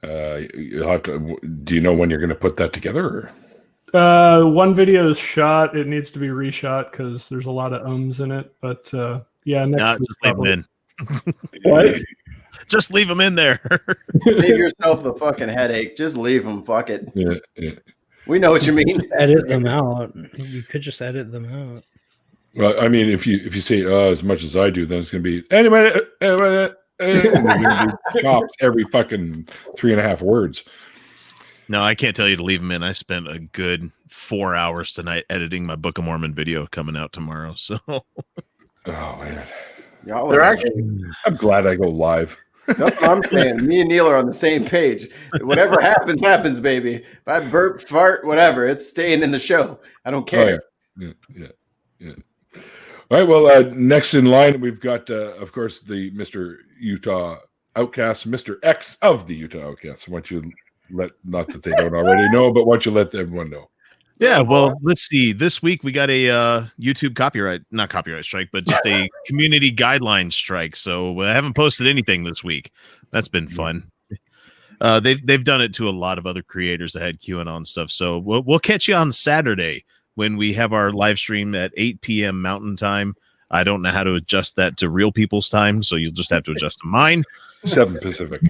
you'll have to. Do you know when you're going to put that together? Or? One video is shot. It needs to be reshot because there's a lot of ums in it. But yeah, next week just leave them in. What? Just leave them in there. Save yourself the fucking headache. Just leave them. Fuck it. Yeah. We know what you mean. Edit them out. You could just edit them out. Well, I mean, if you say as much as I do, then it's going to be anyway. And you're going to be chopped every fucking 3.5 words. No, I can't tell you to leave them in. I spent a good 4 hours tonight editing my Book of Mormon video coming out tomorrow. So, oh man, they're actually. I'm glad I go live. That's what I'm saying. Me and Neil are on the same page. Whatever happens, happens, baby. If I burp, fart, whatever, it's staying in the show. I don't care. Oh, yeah. All right. Well, next in line, we've got, of course, the Mr. Utah Outcast, Mr. X of the Utah Outcast. Why don't you not that they don't already know, but why don't you let everyone know? yeah, well, let's see. This week we got a YouTube not copyright strike, but just a community guideline strike. So I haven't posted anything this week. That's been fun. They've done it to a lot of other creators that had QAnon stuff. So we'll catch you on Saturday when we have our live stream at 8 p.m. Mountain Time. I don't know how to adjust that to real people's time, so you'll just have to adjust to mine. 7 Pacific.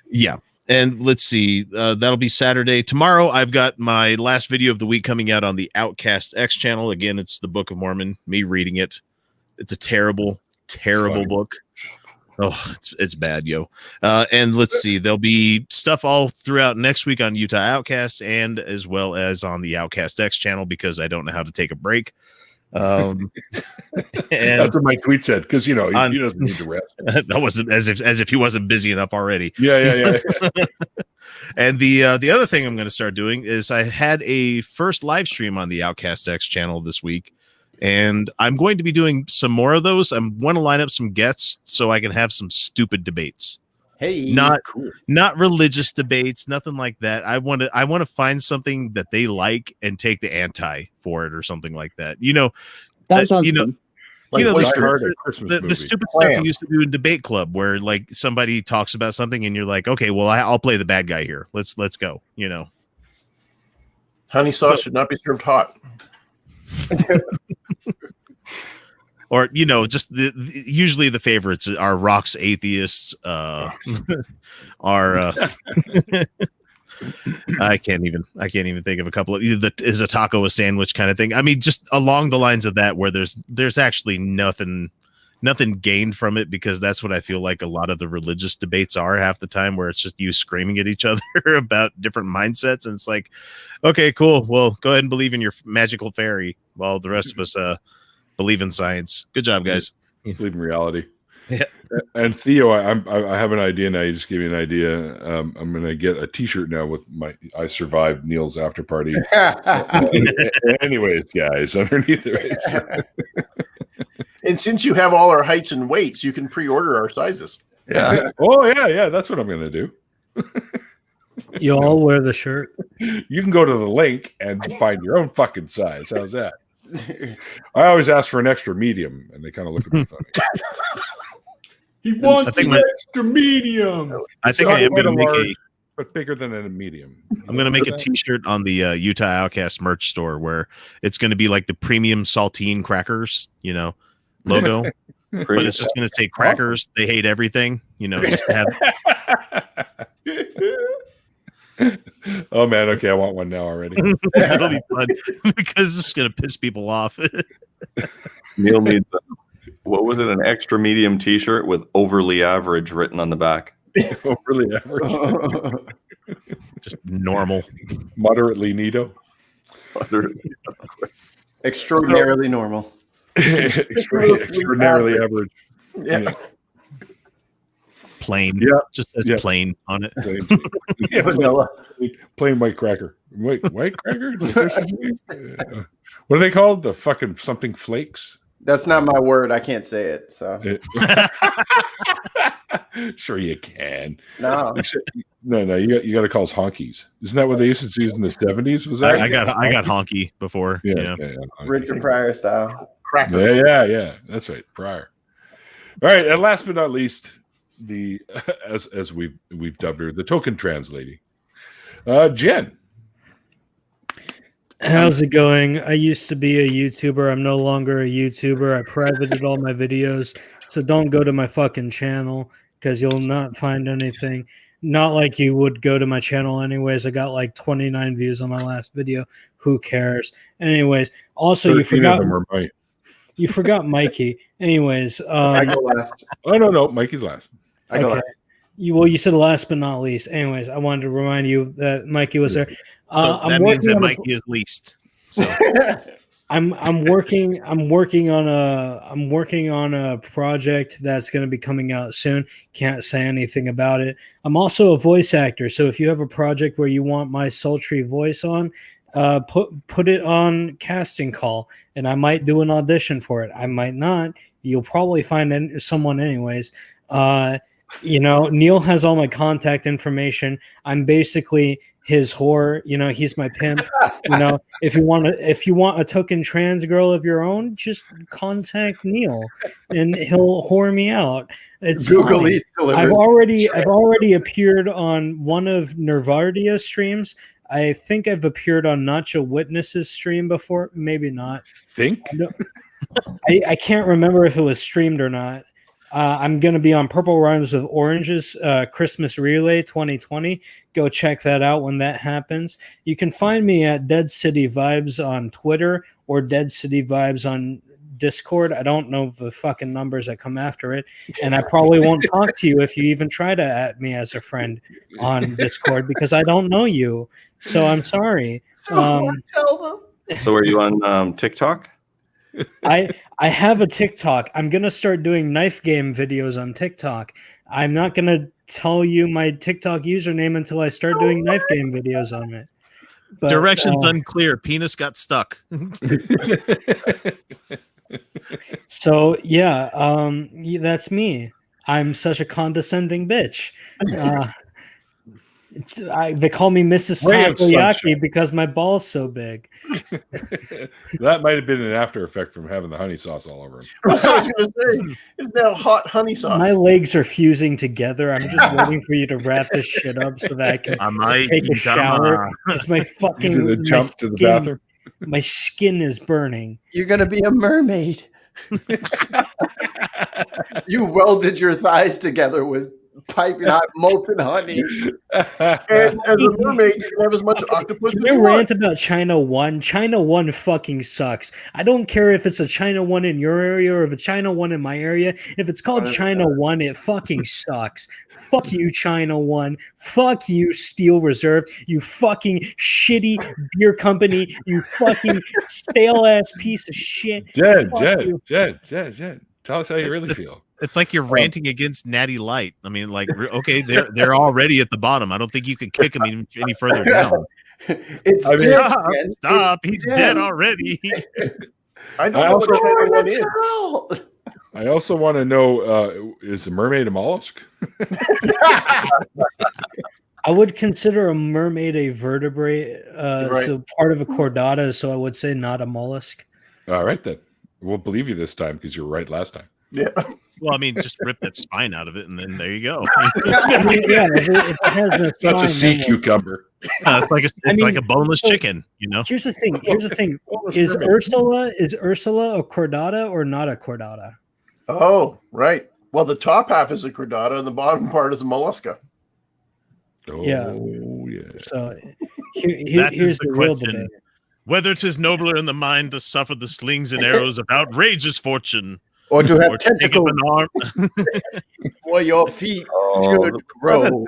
Yeah. And let's see, that'll be Saturday. Tomorrow, I've got my last video of the week coming out on the Outcast X channel. Again, it's the Book of Mormon, me reading it. It's a terrible, terrible book. Oh, it's bad, yo. And let's see, there'll be stuff all throughout next week on Utah Outcast and as well as on the Outcast X channel because I don't know how to take a break. And that's what my tweet said because he doesn't need to rest. That wasn't as if he wasn't busy enough already. Yeah. And the other thing I'm going to start doing is I had a first live stream on the Outcast X channel this week. And I'm going to be doing some more of those. I want to line up some guests so I can have some stupid debates. Hey, not religious debates, nothing like that. I want to find something that they like and take the anti for it or something like that. That sounds fun. The stupid stuff you used to do in debate club where like somebody talks about something and you're like, okay, well I'll play the bad guy here. Let's go. Honey sauce should not be served hot. Or just usually the favorites are rocks, atheists, are I can't even think of a couple of is a taco a sandwich kind of thing. I mean, just along the lines of that, where there's actually nothing gained from it, because that's what I feel like a lot of the religious debates are half the time, where it's just you screaming at each other about different mindsets, and it's like, okay, cool, well, go ahead and believe in your magical fairy, while the rest of us believe in science. Good job, guys. Believe in reality. Yeah. And Theo, I have an idea now. You just gave me an idea. I'm going to get a T-shirt now with my "I survived Neil's after party." Anyways, guys, underneath it. And since you have all our heights and weights, you can pre-order our sizes. Yeah. Oh yeah. That's what I'm going to do. You all wear the shirt. You can go to the link and find your own fucking size. How's that? I always ask for an extra medium, and they kind of look at me funny. He wants an extra medium. I think I am going to make but bigger than a medium. I'm going to make a T-shirt on the Utah Outcast merch store where it's going to be like the premium saltine crackers, logo, but it's just going to say crackers. They hate everything, just to have. Oh man, okay, I want one now already. It'll be fun because it's going to piss people off. Neil needs What was it? An extra medium T-shirt with overly average written on the back. Overly average. Just normal. Moderately neato. Extraordinarily normal. Extraordinarily average. Yeah. Plain. Yeah. Just says plain on it. Yeah, Vanilla. Plain white cracker. White cracker? What are they called? The fucking something flakes? That's not my word. I can't say it. So Sure you can. no. No. You got to call us honkies. Isn't that what they used to use in the 70s? Was that? I got honky before. Yeah. Richard Pryor style. Cracker. Yeah. That's right. Pryor. All right, and last but not least, the as we've dubbed her, the token trans lady, Jen. How's it going? I used to be a YouTuber. I'm no longer a YouTuber. I privated all my videos, so don't go to my fucking channel because you'll not find anything. Not like you would go to my channel anyways. I got like 29 views on my last video. Who cares? Anyways, also you forgot. You forgot Mikey. Anyways, I go last. Oh no, Mikey's last. I go last. You said last but not least. Anyways, I wanted to remind you that Mikey was there. So that means that Mikey is least. So I'm working on a project that's going to be coming out soon. Can't say anything about it. I'm also a voice actor, so if you have a project where you want my sultry voice on, put it on casting call, and I might do an audition for it. I might not. You'll probably find someone anyways. Neil has all my contact information. I'm basically his whore. He's my pimp. If you want a token trans girl of your own, just contact Neil and he'll whore me out. It's Google fine. Eats delivered. I've already appeared on one of Nervardia's streams. I think I've appeared on Nacho Witness's stream before. Maybe not. I can't remember if it was streamed or not. I'm going to be on Purple Rhymes with Orange's Christmas Relay 2020. Go check that out when that happens. You can find me at Dead City Vibes on Twitter or Dead City Vibes on Discord. I don't know the fucking numbers that come after it, and I probably won't talk to you if you even try to add me as a friend on Discord because I don't know you. So I'm sorry. Tell them. So are you on TikTok? I have a TikTok. I'm gonna start doing knife game videos on TikTok. I'm not gonna tell you my TikTok username until I start doing knife game videos on it. But, directions unclear. Penis got stuck. So yeah, that's me. I'm such a condescending bitch. They call me Mrs. Takoyaki because my ball's so big. That might have been an after effect from having the honey sauce all over him. I was going to say, it's now hot honey sauce. My legs are fusing together. I'm just waiting for you to wrap this shit up so that I can take a shower. It's my fucking jump to the bathroom. My skin is burning. You're going to be a mermaid. You welded your thighs together with piping hot molten honey. And as a mermaid, you can have as much octopus Can as you you want. rant about China One? China One fucking sucks. I don't care if it's a China One in your area or if a China One in my area. If it's called China One, it fucking sucks. Fuck you, China One. Fuck you, Steel Reserve. You fucking shitty beer company. You fucking stale ass piece of shit. Jed. Tell us how you really feel. It's like you're ranting against Natty Light. I mean, like, okay, they're already at the bottom. I don't think you can kick them any further down. Stop! He's dead already. I don't know what China is. I also want to know: is a mermaid a mollusk? I would consider a mermaid a vertebrate, Right. so part of a chordata. So I would say not a mollusk. All right, then we'll believe you this time because you were right last time. Yeah. Well, I mean, just rip that spine out of it, and then there you go. It has a That's a spine, sea then cucumber. It's like a boneless chicken, you know. Here's the thing. Is Ursula a chordata or not a chordata? Oh, right. Well, the top half is a chordata and the bottom part is a mollusca. Yeah. So here's the real question. debate. Whether 'tis nobler in the mind to suffer the slings and arrows of outrageous fortune, Or to have Or to take up tentacles. an arm. Or your feet Oh, should grow.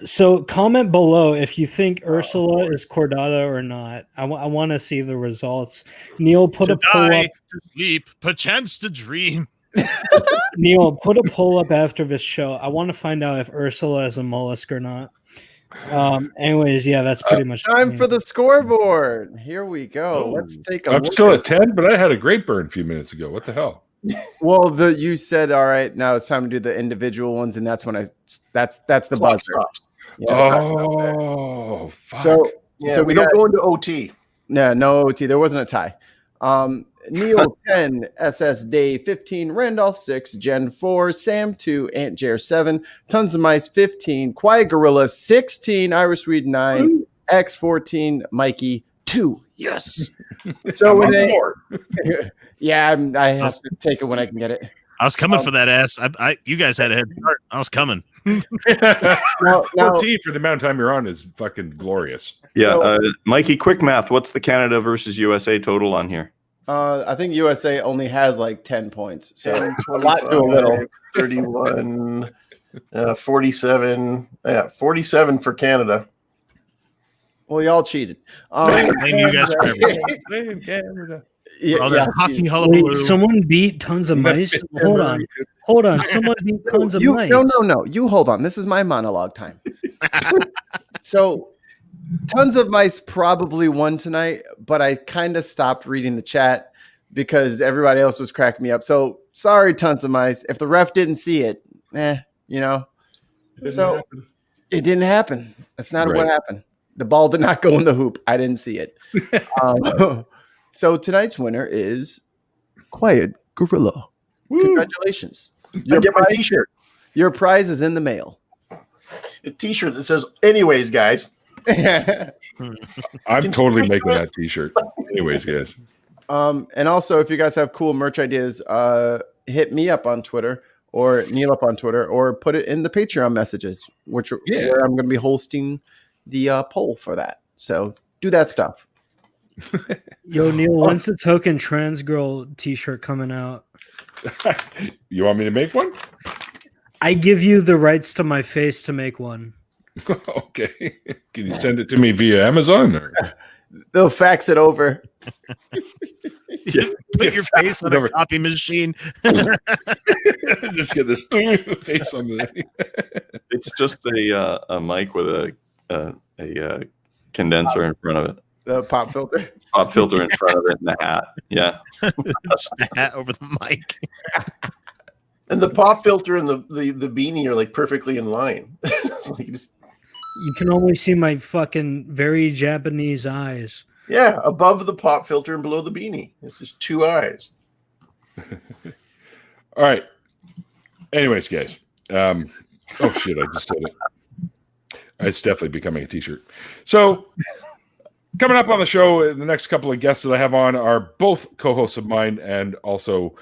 So comment below if you think Ursula is Cordata or not. I want to see the results. Neil, put To a poll die, up. to sleep, perchance to dream. Neil, put a poll up after this show. I want to find out if Ursula is a mollusk or not. Anyways, yeah, that's pretty much Time for the scoreboard. Here we go. Let's take a I'm look. still at 10, but I had a great burn a few minutes ago. What the hell? Well, you said, all right, now it's time to do the individual ones, and that's when that's the Clock buzzer. stops. Yeah. Oh, fuck. So we don't go into OT. No OT. There wasn't a tie. Neil 10, SS Day 15, Randolph 6, Jen 4, Sam 2, Ant Jer 7, Tons of Mice 15, Quiet Gorilla 16, Irish Weed 9, X 14, Mikey 2. Yes. So I'm on Renee, board. yeah, I have to take it when I can get it. I was coming for that ass. You guys had a head start. I was coming. Now, 14 for the amount of time you're on is fucking glorious. Yeah, Mikey, quick math. What's the Canada versus USA total on here? I think USA only has like 10 points, so 10, a lot to a little. 31, 47. Yeah, 47 for Canada. Well, y'all cheated. Blame you guys for everything. Blame Canada. All that hockey Wait, hullabaloo. someone beat Tons of Mice? Hold on. Someone beat Tons of Mice. No. You hold on. This is my monologue time. So, Tons of Mice probably won tonight, but I kind of stopped reading the chat because everybody else was cracking me up. So, sorry, Tons of Mice. If the ref didn't see it, it didn't happen. That's not what happened. The ball did not go in the hoop. I didn't see it. So tonight's winner is Quiet Gorilla. Woo. Congratulations. I get my t-shirt. Your prize is in the mail. A t-shirt that says, anyways, guys. I'm totally making that t-shirt. Anyways, guys. And also, if you guys have cool merch ideas, hit me up on Twitter or Neil up on Twitter or put it in the Patreon messages, where I'm going to be hosting the poll for that. So do that stuff. Yo, Neil, when's the token trans girl t-shirt coming out? You want me to make one? I give you the rights to my face to make one. Okay. Can you send it to me via Amazon? Or? They'll fax it over. Put your face on a copy machine. Just get this face on the. It's just a mic with a condenser in front of it. The pop filter. Pop filter in front of it and the hat. Yeah. Just the hat over the mic. And the pop filter and the beanie are like perfectly in line. You can only see my fucking very Japanese eyes. Yeah, above the pop filter and below the beanie. It's just two eyes. All right. Anyways, guys. Oh shit! I just said it. It's definitely becoming a t-shirt. So, coming up on the show, the next couple of guests that I have on are both co-hosts of mine, and also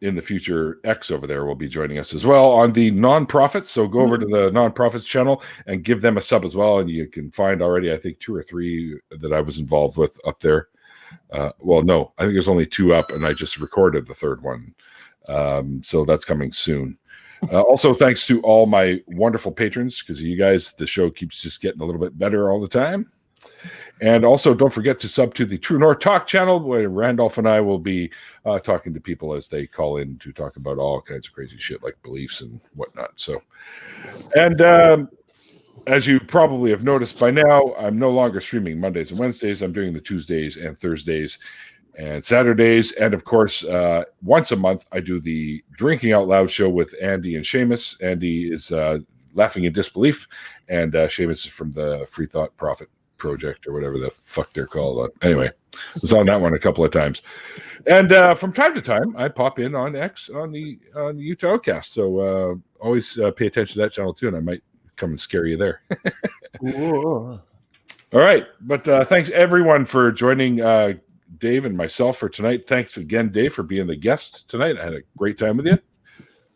in the future, X over there will be joining us as well on the nonprofits. So go over to the nonprofits channel and give them a sub as well. And you can find already, I think, 2 or 3 that I was involved with up there. Well, no, I think there's only 2 up, and I just recorded the 3rd one. So that's coming soon. Also, thanks to all my wonderful patrons, because of you guys, the show keeps just getting a little bit better all the time. And also, don't forget to sub to the True North Talk channel, where Randolph and I will be talking to people as they call in to talk about all kinds of crazy shit like beliefs and whatnot. So, and as you probably have noticed by now, I'm no longer streaming Mondays and Wednesdays. I'm doing the Tuesdays and Thursdays and Saturdays. And of course, once a month, I do the Drinking Out Loud show with Andy and Seamus. Andy is Laughing in Disbelief, and Seamus is from the Free Thought Profit Project or whatever the fuck they're called. Anyway, I was on that one a couple of times. And from time to time, I pop in on X on the Utah Outcast. So always pay attention to that channel too, and I might come and scare you there. All right. But thanks everyone for joining Dave and myself for tonight. Thanks again, Dave, for being the guest tonight. I had a great time with you.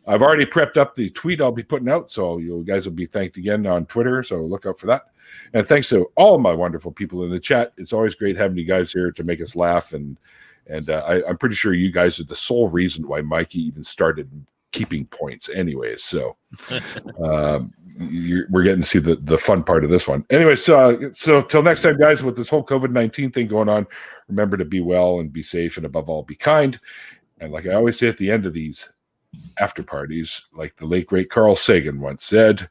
I've already prepped up the tweet I'll be putting out, so you guys will be thanked again on Twitter, so look out for that. And thanks to all my wonderful people in the chat. It's always great having you guys here to make us laugh and And I'm pretty sure you guys are the sole reason why Mikey even started keeping points anyways. So we're getting to see the fun part of this one. Anyway, so till next time, guys, with this whole COVID-19 thing going on, remember to be well and be safe, and above all, be kind. And like I always say at the end of these after parties, like the late great Carl Sagan once said,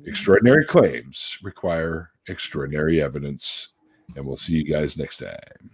extraordinary claims require extraordinary evidence. And we'll see you guys next time.